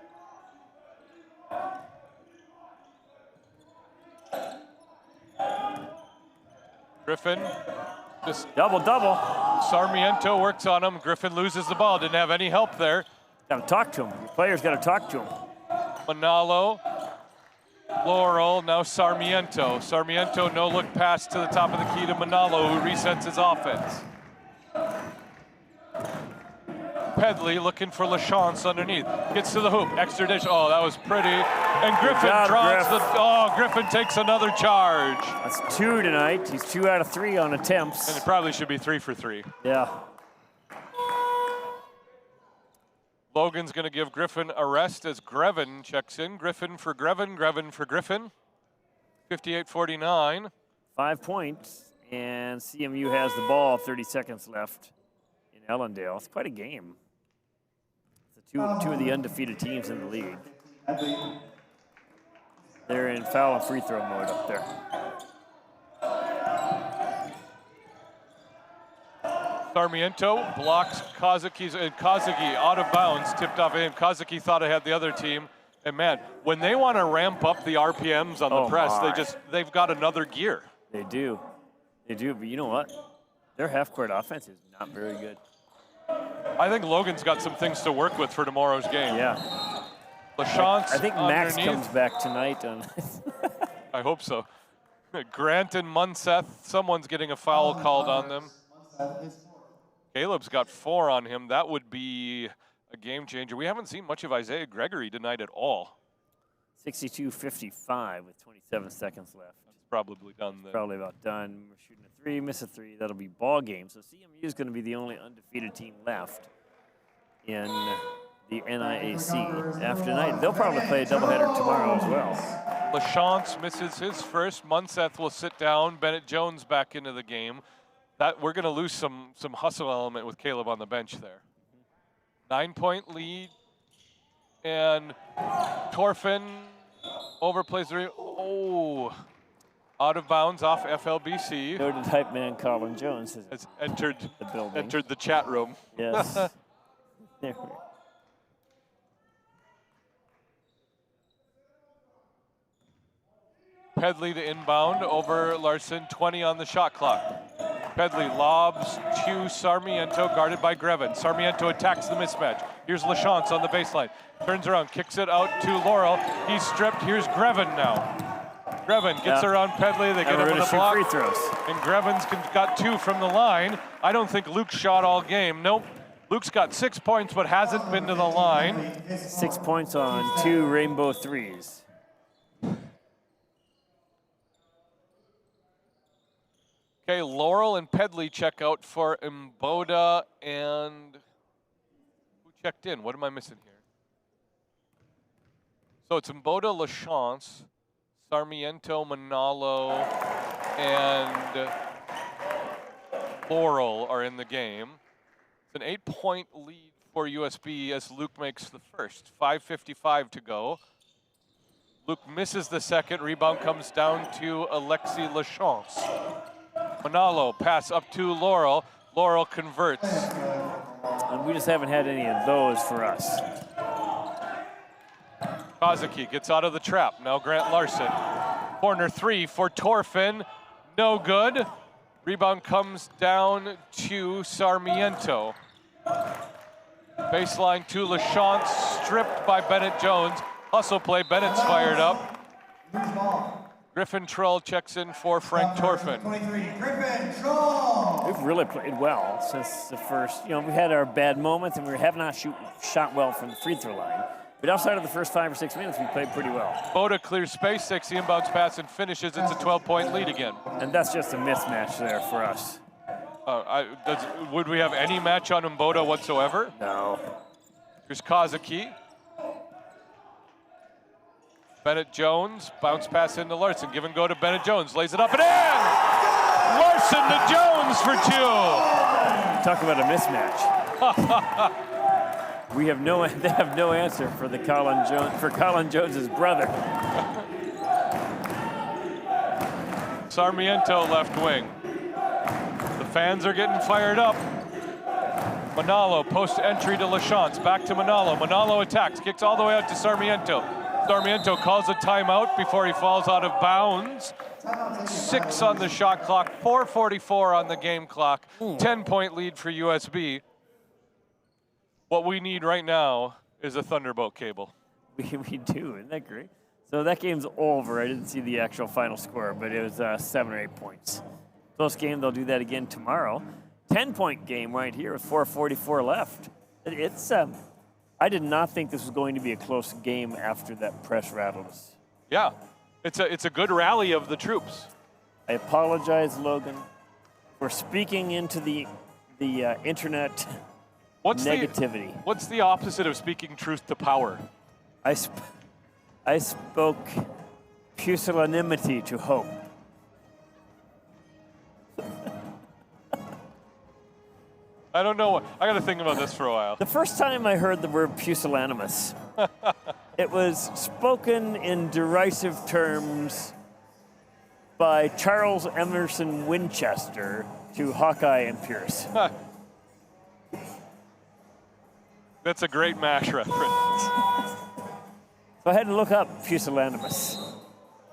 Speaker 2: Griffin just
Speaker 1: double.
Speaker 2: Sarmiento works on him. Griffin loses the ball. Didn't have any help there.
Speaker 1: Got to talk to him. The player's got to talk to him.
Speaker 2: Manalo, Laurel, now Sarmiento. Sarmiento no look pass to the top of the key to Manalo, who resets his offense. Pedley looking for Lachance underneath. Gets to the hoop. Extra dish. Oh, that was pretty. And Griffin Griffin takes another charge.
Speaker 1: That's 2 tonight. He's 2 out of 3 on attempts.
Speaker 2: And it probably should be 3 for 3.
Speaker 1: Yeah.
Speaker 2: Logan's going to give Griffin a rest as Grevin checks in. Griffin for Grevin, Grevin for Griffin. 58-49.
Speaker 1: 5 points, and CMU has the ball. 30 seconds left in Ellendale. It's quite a game. It's two of the undefeated teams in the league. They're in foul and free throw mode up there.
Speaker 2: Sarmiento blocks Kazuki's, and Kazuki out of bounds, tipped off him. Kazuki thought it had the other team. And man, when they want to ramp up the RPMs on the press, they've got another gear.
Speaker 1: They do, but you know what? Their half-court offense is not very good.
Speaker 2: I think Logan's got some things to work with for tomorrow's game.
Speaker 1: Yeah.
Speaker 2: LaChance
Speaker 1: I think Max
Speaker 2: underneath.
Speaker 1: comes back tonight.
Speaker 2: I hope so. Grant and Munseth, someone's getting a foul called on them. Caleb's got 4 on him. That would be a game changer. We haven't seen much of Isaiah Gregory tonight at all.
Speaker 1: 62-55 with 27 seconds left.
Speaker 2: That's probably done then.
Speaker 1: Probably about done. We're shooting a 3, miss a 3. That'll be ball game. So CMU is going to be the only undefeated team left in the NIAC. After tonight, they'll probably play a doubleheader tomorrow as well.
Speaker 2: LaChance misses his first. Munseth will sit down. Bennett Jones back into the game. That we're going to lose some hustle element with Caleb on the bench there. 9-point lead, and Torfin overplays the. Oh, out of bounds off FLBC.
Speaker 1: Noted hype man Colin Jones
Speaker 2: has entered
Speaker 1: the building.
Speaker 2: Entered the chat room.
Speaker 1: Yes. There we go.
Speaker 2: Pedley to inbound over Larson, 20 on the shot clock. Pedley lobs to Sarmiento, guarded by Grevin. Sarmiento attacks the mismatch. Here's LaChance on the baseline. Turns around, kicks it out to Laurel. He's stripped. Here's Grevin now. Grevin gets around Pedley. They get him with a block.
Speaker 1: Free throws.
Speaker 2: And Grevin's got 2 from the line. I don't think Luke shot all game. Nope. Luke's got 6 points, but hasn't been to the line.
Speaker 1: 6 points on 2 rainbow threes.
Speaker 2: Okay, Laurel and Pedley check out for Mboda and who checked in? What am I missing here? So it's Mboda, LaChance, Sarmiento, Manalo, and Laurel are in the game. It's an 8-point lead for USB as Luke makes the first. 5:55 to go. Luke misses the second. Rebound comes down to Alexi LaChance. Manalo pass up to Laurel. Laurel converts.
Speaker 1: And we just haven't had any of those for us.
Speaker 2: Kazuki gets out of the trap. Now Grant Larson. Corner 3 for Torfin. No good. Rebound comes down to Sarmiento. Baseline to LaChance. Stripped by Bennett Jones. Hustle play. Bennett's fired up. Griffin Troll checks in for Frank Torfin.
Speaker 4: 23, Griffin Troll.
Speaker 1: We've really played well since the first, we had our bad moments and we have not shot well from the free throw line. But outside of the first 5 or 6 minutes, we played pretty well.
Speaker 2: Boda clears space, takes the inbounds pass and finishes. It's a 12-point lead again.
Speaker 1: And that's just a mismatch there for us.
Speaker 2: Would we have any match on Mboda whatsoever?
Speaker 1: No.
Speaker 2: Here's Kazuki. Bennett Jones, bounce pass into Larson. Give and go to Bennett Jones, lays it up and in! Larson to Jones for 2.
Speaker 1: Talk about a mismatch. They have no answer for Colin Jones's brother.
Speaker 2: Sarmiento left wing. The fans are getting fired up. Manalo post entry to LaChance, back to Manalo. Manalo attacks, kicks all the way out to Sarmiento. Sarmiento calls a timeout before he falls out of bounds. 6 on the shot clock, 4:44 on the game clock. 10-point lead for USB. What we need right now is a Thunderbolt cable.
Speaker 1: We do, isn't that great? So that game's over. I didn't see the actual final score, but it was 7 or 8 points. Close game, they'll do that again tomorrow. 10-point game right here with 4:44 left. It's I did not think this was going to be a close game after that press rattled us.
Speaker 2: Yeah, it's a good rally of the troops.
Speaker 1: I apologize, Logan, for speaking into the internet negativity.
Speaker 2: What's the opposite of speaking truth to power?
Speaker 1: I spoke pusillanimity to hope.
Speaker 2: I don't know. I got to think about this for a while.
Speaker 1: The first time I heard the word pusillanimous, it was spoken in derisive terms by Charles Emerson Winchester to Hawkeye and Pierce.
Speaker 2: That's a great MASH reference.
Speaker 1: So I had to look up pusillanimous.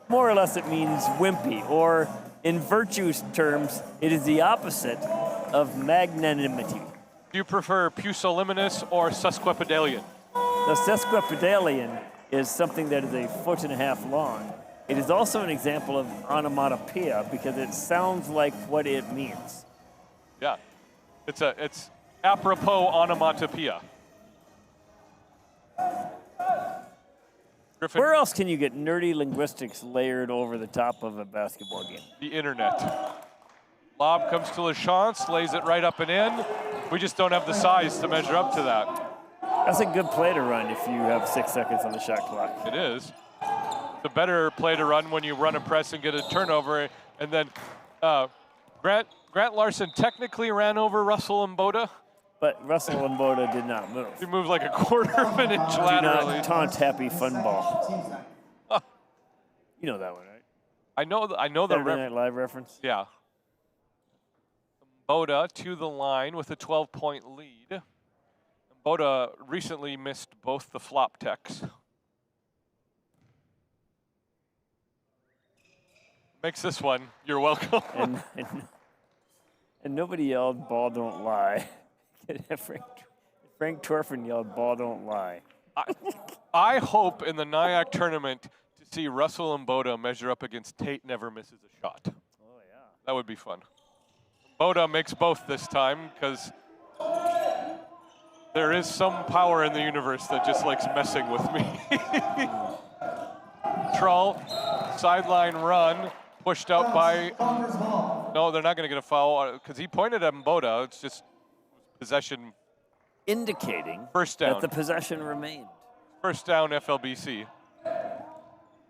Speaker 1: More or less it means wimpy, or in virtue's terms, it is the opposite of magnanimity.
Speaker 2: Do you prefer pusillanimous or sesquipedalian?
Speaker 1: The sesquipedalian is something that is 1.5 feet long. It is also an example of onomatopoeia because it sounds like what it means.
Speaker 2: Yeah, it's apropos onomatopoeia. Griffin,
Speaker 1: Where else can you get nerdy linguistics layered over the top of a basketball game?
Speaker 2: the internet. Lob comes to LaChance, lays it right up and in. We just don't have the size to measure up to that.
Speaker 1: That's a good play to run if you have 6 seconds on the shot clock.
Speaker 2: It is. It's a better play to run when you run a press and get a turnover. And then Grant Larson technically ran over Russell Mboda.
Speaker 1: But Russell Mboda did not move.
Speaker 2: He moved like a quarter of an inch
Speaker 1: Do
Speaker 2: laterally.
Speaker 1: not taunt Happy Fun Ball. You know that one, right?
Speaker 2: I know the
Speaker 1: Saturday Night Live reference.
Speaker 2: Yeah. Mboda to the line with a 12-point lead. Mboda recently missed both the flop techs. Makes this one. You're welcome.
Speaker 1: And nobody yelled, "Ball don't lie." Frank Torfin yelled, "Ball don't lie."
Speaker 2: I hope in the NIAC tournament to see Russell Mboda measure up against Tate Never Misses a Shot.
Speaker 1: Oh, yeah.
Speaker 2: That would be fun. Mboda makes both this time because there is some power in the universe that just likes messing with me. Trull, sideline run, pushed out by, no, they're not going to get a foul because he pointed at Mboda. It's just possession.
Speaker 1: Indicating
Speaker 2: First down.
Speaker 1: that the possession remained.
Speaker 2: First down, FLBC.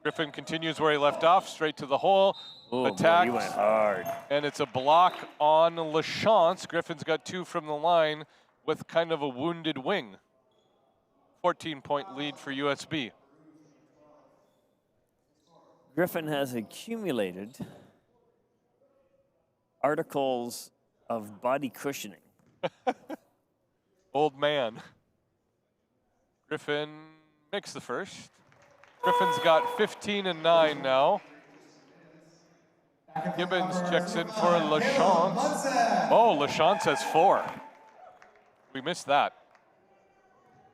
Speaker 2: Griffin continues where he left off, straight to the hole.
Speaker 1: Oh,
Speaker 2: Attacks.
Speaker 1: boy, he went hard.
Speaker 2: And it's a block on LaChance. Griffin's got 2 from the line with kind of a wounded wing. 14-point lead for USB.
Speaker 1: Griffin has accumulated articles of body cushioning.
Speaker 2: Old man. Griffin makes the first. Griffin's got 15 and 9 now. Gibbons checks in for LaChance. Oh, LaChance has 4. We missed that.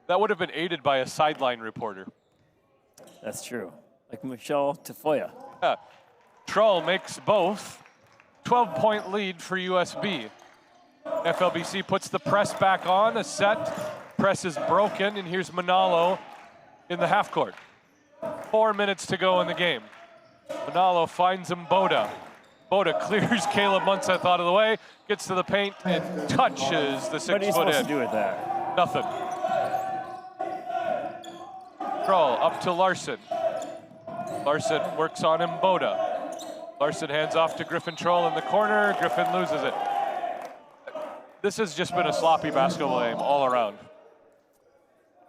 Speaker 2: That would have been aided by a sideline reporter.
Speaker 1: That's true. Like Michelle Tafoya.
Speaker 2: Yeah. Trull makes both. 12-point lead for USB. FLBC puts the press back on, a set. Press is broken, and here's Manalo in the half court. 4 minutes to go in the game. Manalo finds Mboda. Mboda clears Caleb Munseth out of the way, gets to the paint, and touches the 6
Speaker 1: What are you
Speaker 2: foot
Speaker 1: supposed
Speaker 2: in.
Speaker 1: to do with that?
Speaker 2: Nothing. Trull up to Larson. Larson works on Mboda. Larson hands off to Griffin Trull in the corner. Griffin loses it. This has just been a sloppy basketball game all around.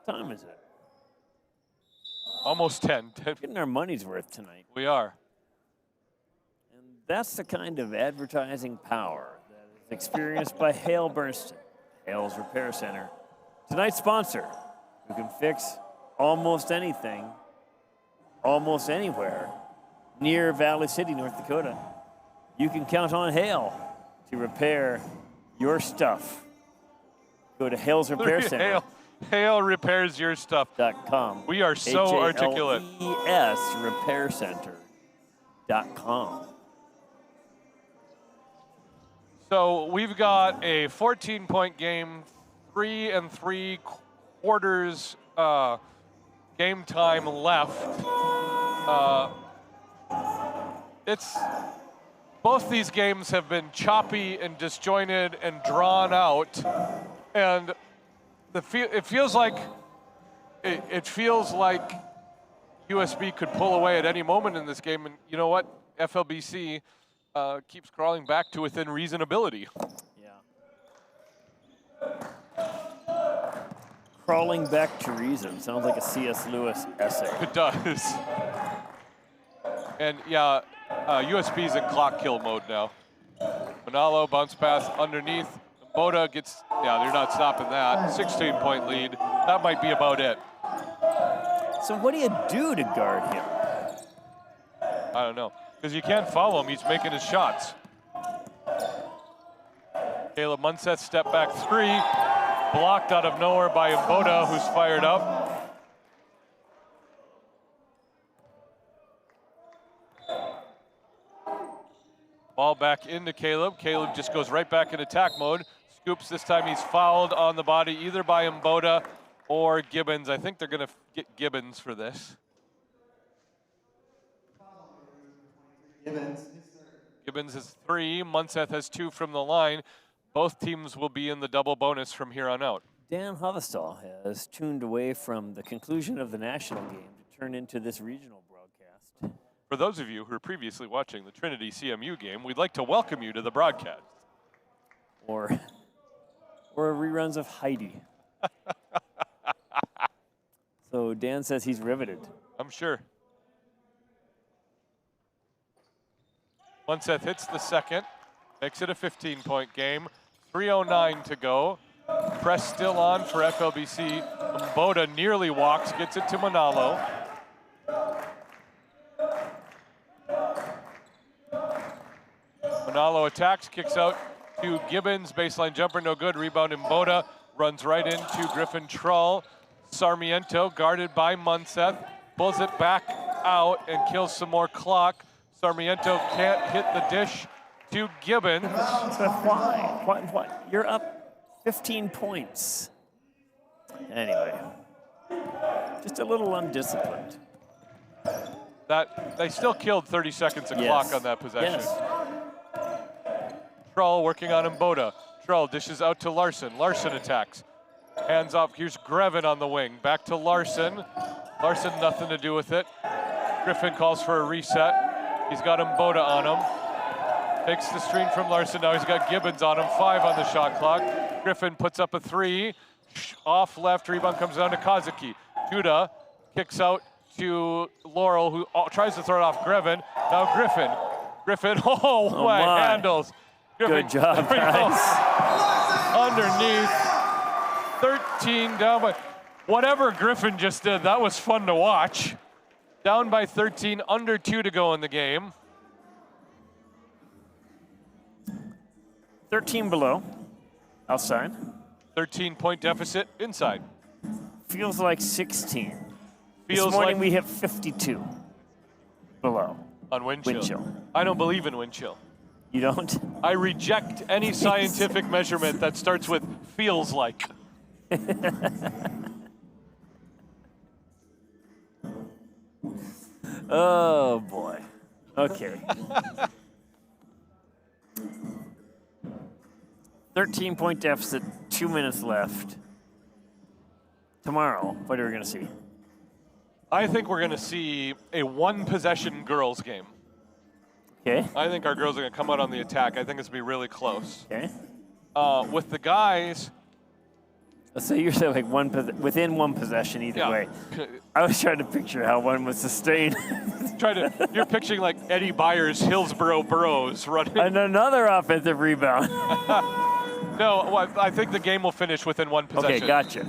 Speaker 1: What time is it?
Speaker 2: Almost 10.
Speaker 1: Getting our money's worth tonight.
Speaker 2: We are.
Speaker 1: And that's the kind of advertising power that is experienced by Hale Bernstein, Hale's Repair Center. Tonight's sponsor, who can fix almost anything, almost anywhere, near Valley City, North Dakota. You can count on Hale to repair your stuff. Go to Hale's Repair Center.
Speaker 2: Hale repairs your stuff.
Speaker 1: .com.
Speaker 2: We are so articulate.
Speaker 1: HALES repaircenter.com.
Speaker 2: So we've got a 14-point game, 3 3/4 game time left. It's both these games have been choppy and disjointed and drawn out, and it feels like USB could pull away at any moment in this game. And you know what? FLBC keeps crawling back to within reasonability.
Speaker 1: Yeah. Crawling back to reason sounds like a C.S. Lewis essay.
Speaker 2: It does. And yeah, USB's in clock kill mode now. Manalo bounce pass underneath. Mboda gets, yeah, they're not stopping that. 16-point lead. That might be about it.
Speaker 1: So what do you do to guard him?
Speaker 2: I don't know. Because you can't follow him. He's making his shots. Caleb Munseth step back three, blocked out of nowhere by Mboda, who's fired up. Ball back into Caleb. Caleb just goes right back in attack mode. Scoops this time, he's fouled on the body either by Mboda or Gibbons. I think they're gonna get Gibbons for this. Gibbons has 3, Munseth has 2 from the line. Both teams will be in the double bonus from here on out.
Speaker 1: Dan Hovestall has tuned away from the conclusion of the national game to turn into this regional broadcast.
Speaker 2: For those of you who are previously watching the Trinity CMU game, we'd like to welcome you to the broadcast.
Speaker 1: Or reruns of Heidi. So Dan says he's riveted.
Speaker 2: I'm sure. Munseth hits the second, makes it a 15-point game. 3:09 to go. Press still on for FLBC. Mboda nearly walks, gets it to Manalo. Manalo attacks, kicks out to Gibbons. Baseline jumper, no good. Rebound Mboda. Runs right into Griffin Trull. Sarmiento, guarded by Munseth. Pulls it back out and kills some more clock. Sarmiento can't hit the dish to Gibbons.
Speaker 1: But why? What? You're up 15 points. Anyway, just a little undisciplined.
Speaker 2: That they still killed 30 seconds of clock on that possession.
Speaker 1: Yes.
Speaker 2: Trull working on Mboda. Trull dishes out to Larson. Larson attacks. Hands off. Here's Grevin on the wing. Back to Larson. Larson, nothing to do with it. Griffin calls for a reset. He's got Mboda on him. Takes the screen from Larson. Now he's got Gibbons on him. 5 on the shot clock. Griffin puts up a 3. Off left. Rebound comes down to Kazuki. Judah kicks out to Laurel, who tries to throw it off Grevin. Now Griffin. Griffin, handles. Griffin,
Speaker 1: good job, guys.
Speaker 2: Underneath. 13 down by. Whatever Griffin just did, that was fun to watch. Down by 13, under 2 to go in the game.
Speaker 1: 13 below, outside.
Speaker 2: 13-point deficit inside.
Speaker 1: Feels like 16.
Speaker 2: Feels
Speaker 1: this morning
Speaker 2: like
Speaker 1: we hit 52 below.
Speaker 2: On wind chill.
Speaker 1: Wind chill.
Speaker 2: I don't believe in wind chill.
Speaker 1: You don't?
Speaker 2: I reject any scientific measurement that starts with feels like.
Speaker 1: Oh boy. Okay. 13-point deficit, 2 minutes left. Tomorrow, what are we going to see?
Speaker 2: I think we're going to see a one-possession girls game.
Speaker 1: Okay.
Speaker 2: I think our girls are going to come out on the attack. I think it's going to be really close.
Speaker 1: Okay.
Speaker 2: With the guys...
Speaker 1: So you're saying like within one possession either way. I was trying to picture how one was sustained.
Speaker 2: You're picturing like Eddie Byers, Hillsborough Burrows running.
Speaker 1: And another offensive rebound.
Speaker 2: No, well, I think the game will finish within one possession.
Speaker 1: Okay, gotcha.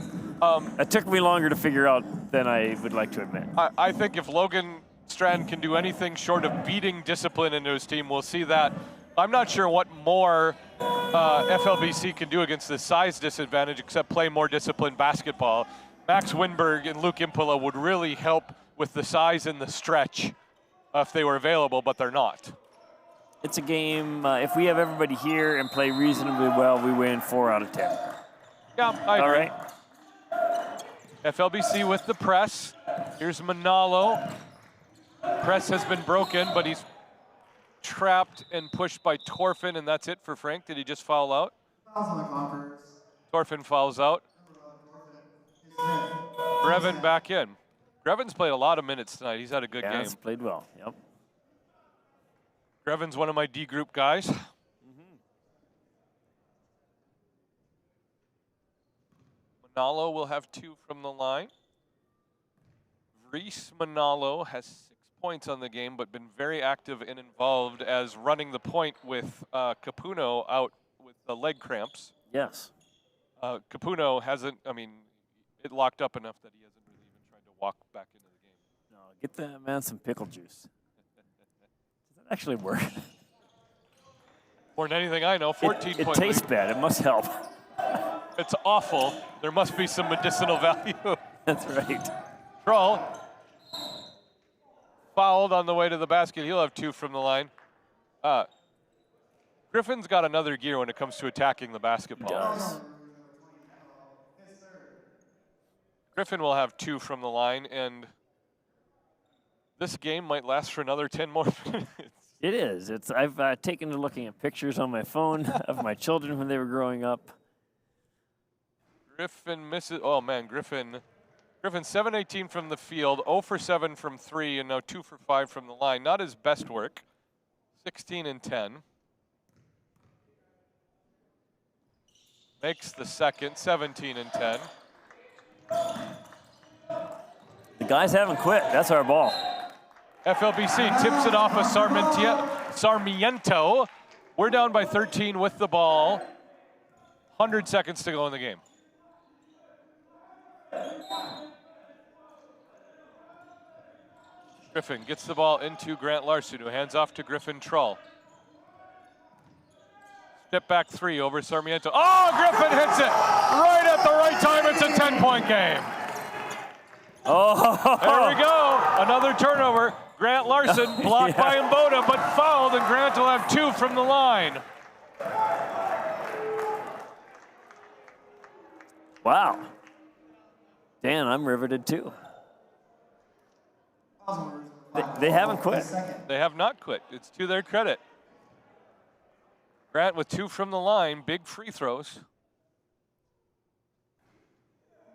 Speaker 1: It took me longer to figure out than I would like to admit.
Speaker 2: I think if Logan Strand can do anything short of beating discipline into his team, we'll see that. I'm not sure what more FLBC can do against the size disadvantage except play more disciplined basketball. Max Winberg and Luke Impala would really help with the size and the stretch if they were available, but they're not.
Speaker 1: It's a game, if we have everybody here and play reasonably well, we win 4 out of 10.
Speaker 2: Yeah, I agree.
Speaker 1: All right.
Speaker 2: FLBC with the press. Here's Manalo. Press has been broken, but he's trapped and pushed by Torfin, and that's it for Frank. Did he just foul out?
Speaker 3: Fouls on the Conquerors.
Speaker 2: Torfin fouls out. Grevin back in. Grevin's played a lot of minutes tonight. He's had a good game.
Speaker 1: He's played well, yep.
Speaker 2: Grevin's one of my D group guys. Manalo will have 2 from the line. Reese Manalo has 6 points on the game, but been very active and involved as running the point with Capuno out with the leg cramps.
Speaker 1: Yes.
Speaker 2: Capuno hasn't, it locked up enough that he hasn't really even tried to walk back into the game.
Speaker 1: No, get that man some pickle juice. Does that actually work?
Speaker 2: More than anything I know, 14
Speaker 1: It
Speaker 2: point
Speaker 1: tastes
Speaker 2: lead.
Speaker 1: bad. It must help.
Speaker 2: It's awful. There must be some medicinal value.
Speaker 1: That's right.
Speaker 2: Troll fouled on the way to the basket. He'll have 2 from the line. Griffin's got another gear when it comes to attacking the basketball.
Speaker 1: Does.
Speaker 2: Griffin will have 2 from the line, and this game might last for another 10 more minutes.
Speaker 1: It is. I've taken to looking at pictures on my phone of my children when they were growing up.
Speaker 2: Griffin misses. Oh man, Griffin 7-18 from the field, 0 for 7 from 3, and now 2 for 5 from the line. Not his best work. 16 and 10. Makes the second, 17 and 10.
Speaker 1: The guys haven't quit. That's our ball.
Speaker 2: FLBC tips it off of Sarmiento. We're down by 13 with the ball. 100 seconds to go in the game. Griffin gets the ball into Grant Larson, who hands off to Griffin Trull. Step back 3 over Sarmiento. Oh, Griffin hits it right at the right time. It's a 10-point game.
Speaker 1: Oh,
Speaker 2: There we go. Another turnover. Grant Larson blocked by Mboda, but fouled, and Grant will have 2 from the line.
Speaker 1: wow. Dan, I'm riveted too. They haven't quit.
Speaker 2: They have not quit. It's to their credit. Grant with 2 from the line, big free throws.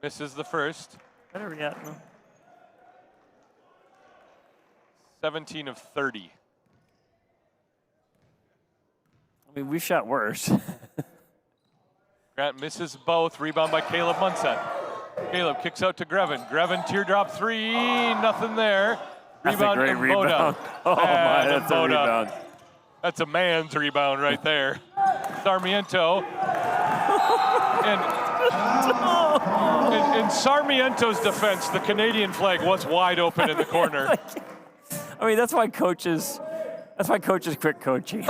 Speaker 2: Misses the first.
Speaker 1: Better yet. No.
Speaker 2: 17 of 30.
Speaker 1: I mean, we've shot worse.
Speaker 2: Grant misses both. Rebound by Caleb Munson. Caleb kicks out to Grevin. Grevin teardrop 3. Nothing there.
Speaker 1: That's
Speaker 2: Rebound
Speaker 1: a great
Speaker 2: Mboda.
Speaker 1: rebound. Oh my,
Speaker 2: And
Speaker 1: that's a
Speaker 2: Mboda.
Speaker 1: rebound.
Speaker 2: That's a man's rebound right there. Sarmiento. In Sarmiento's defense, the Canadian flag was wide open in the corner.
Speaker 1: I mean, that's why coaches quit coaching.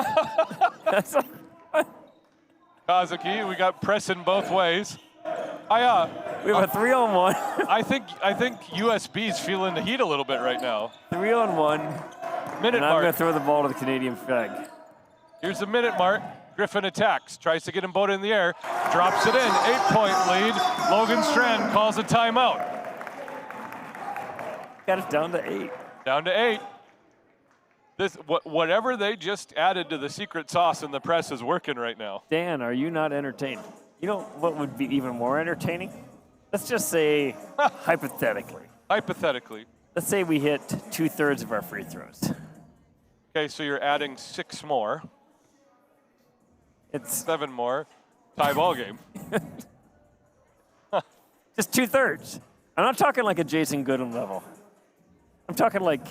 Speaker 2: Kazuki, we got pressing both ways.
Speaker 1: We have a 3-on-1.
Speaker 2: I think USB's feeling the heat a little bit right now.
Speaker 1: 3-on-1.
Speaker 2: Minute
Speaker 1: And I'm going to
Speaker 2: mark.
Speaker 1: throw the ball to the Canadian flag.
Speaker 2: Here's the minute mark. Griffin attacks, tries to get Mboda in the air, drops it in. 8-point lead. Logan Strand calls a timeout.
Speaker 1: Got it down to 8.
Speaker 2: Down to 8. Whatever they just added to the secret sauce in the press is working right now.
Speaker 1: Dan, are you not entertained? You know what would be even more entertaining? Let's just say, hypothetically.
Speaker 2: Hypothetically.
Speaker 1: Let's say we hit 2/3 of our free throws.
Speaker 2: Okay, so you're adding 6 more,
Speaker 1: It's
Speaker 2: 7 more. Tie ball game.
Speaker 1: just 2/3. I'm not talking like a Jason Gooden level. I'm talking like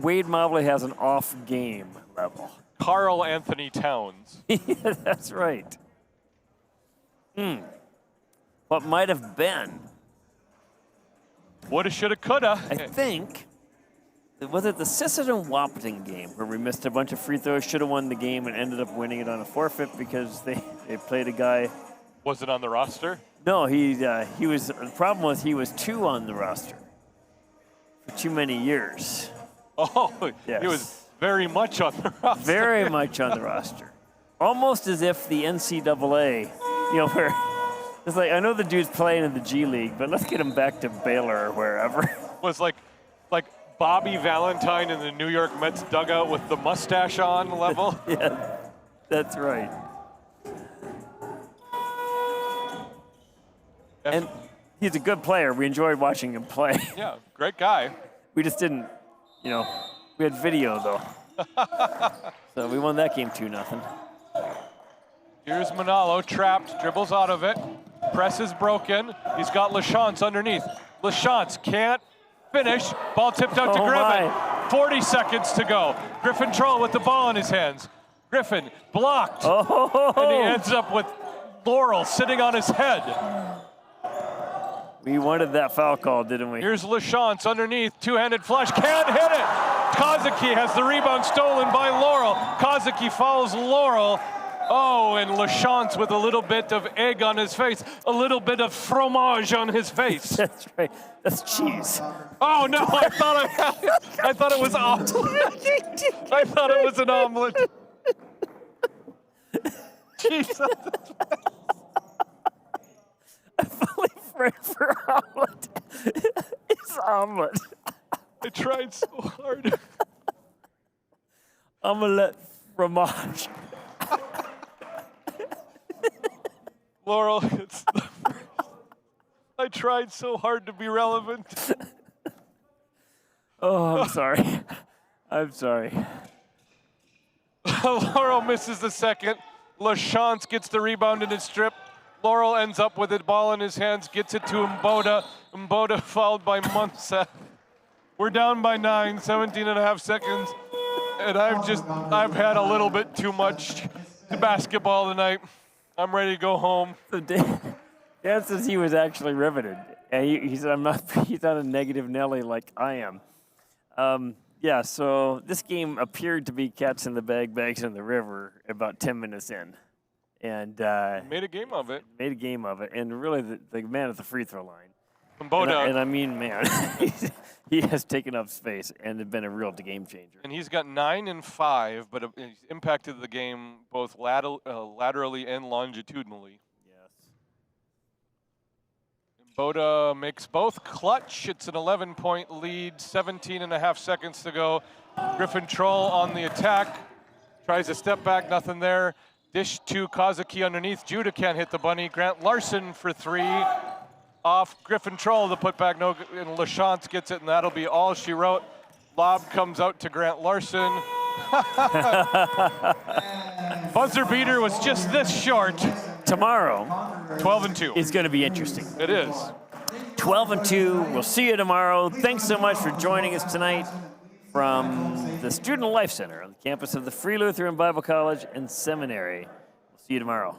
Speaker 1: Wade Mobley has an off game level.
Speaker 2: Carl Anthony Towns.
Speaker 1: Yeah, that's right. What might have been?
Speaker 2: Woulda, shoulda, coulda.
Speaker 1: I think, was it the Sisseton Wapton game where we missed a bunch of free throws, should have won the game, and ended up winning it on a forfeit because they played a guy.
Speaker 2: Was it on the roster?
Speaker 1: No, he was. The problem was he was 2 on the roster for too many years.
Speaker 2: Oh,
Speaker 1: Yes.
Speaker 2: he was very much on the roster.
Speaker 1: Very much on the roster. Almost as if the NCAA, where it's like, I know the dude's playing in the G League, but let's get him back to Baylor or wherever.
Speaker 2: Was like Bobby Valentine in the New York Mets dugout with the mustache on level.
Speaker 1: Yeah, that's right. And he's a good player. We enjoyed watching him play.
Speaker 2: Yeah, great guy.
Speaker 1: We just didn't, we had video though. So we won that game 2-0.
Speaker 2: Here's Manalo, trapped, dribbles out of it. Press is broken. He's got LaChance underneath. LaChance can't finish. Ball tipped out to
Speaker 1: Oh,
Speaker 2: Griffin.
Speaker 1: my.
Speaker 2: 40 seconds to go. Griffin Troll with the ball in his hands. Griffin blocked.
Speaker 1: Oh!
Speaker 2: And he ends up with Laurel sitting on his head.
Speaker 1: We wanted that foul call, didn't we?
Speaker 2: Here's LaChance underneath. Two-handed flush. Can't hit it. Kazuki has the rebound stolen by Laurel. Kazuki follows Laurel. Oh, and LaChance with a little bit of egg on his face, a little bit of fromage on his face.
Speaker 1: That's right. That's cheese.
Speaker 2: Oh no! I thought it was omelet. I thought it was an omelet. Jesus.
Speaker 1: I fully framed for omelet. It's omelet.
Speaker 2: I tried so hard.
Speaker 1: Omelette fromage.
Speaker 2: Laurel, it's the first. I tried so hard to be relevant.
Speaker 1: Oh, I'm sorry. I'm sorry.
Speaker 2: Laurel misses the second. LaChance gets the rebound in his strip. Laurel ends up with the ball in his hands, gets it to Mboda. Mboda fouled by Munsa. We're down by 9, 17 and a half seconds. And I've had a little bit too much basketball tonight. I'm ready to go home.
Speaker 1: So Dan says he was actually riveted. And he said, he's not a negative Nelly like I am. Yeah, so this game appeared to be cats in the bag, bags in the river about 10 minutes in. And
Speaker 2: Made a game of it.
Speaker 1: Made a game of it. And really, the man at the free throw line.
Speaker 2: Mboda.
Speaker 1: And I mean, man, he has taken up space and has been a real game changer.
Speaker 2: And he's got 9 and 5, but he's impacted the game both laterally and longitudinally.
Speaker 1: Yes.
Speaker 2: Mboda makes both clutch. It's an 11-point lead, 17 and a half seconds to go. Griffin Troll on the attack. Tries a step back, nothing there. Dish to Kazuki underneath. Judah can't hit the bunny. Grant Larson for 3. Off Griffin Troll, the putback, no, and LaChance gets it, and that'll be all she wrote. Lob comes out to Grant Larson. Buzzer beater was just this short.
Speaker 1: Tomorrow
Speaker 2: 12 and 2.
Speaker 1: is going to be interesting.
Speaker 2: It is.
Speaker 1: 12 and 2. We'll see you tomorrow. Thanks so much for joining us tonight from the Student Life Center on the campus of the Free Lutheran Bible College and Seminary. We'll see you tomorrow.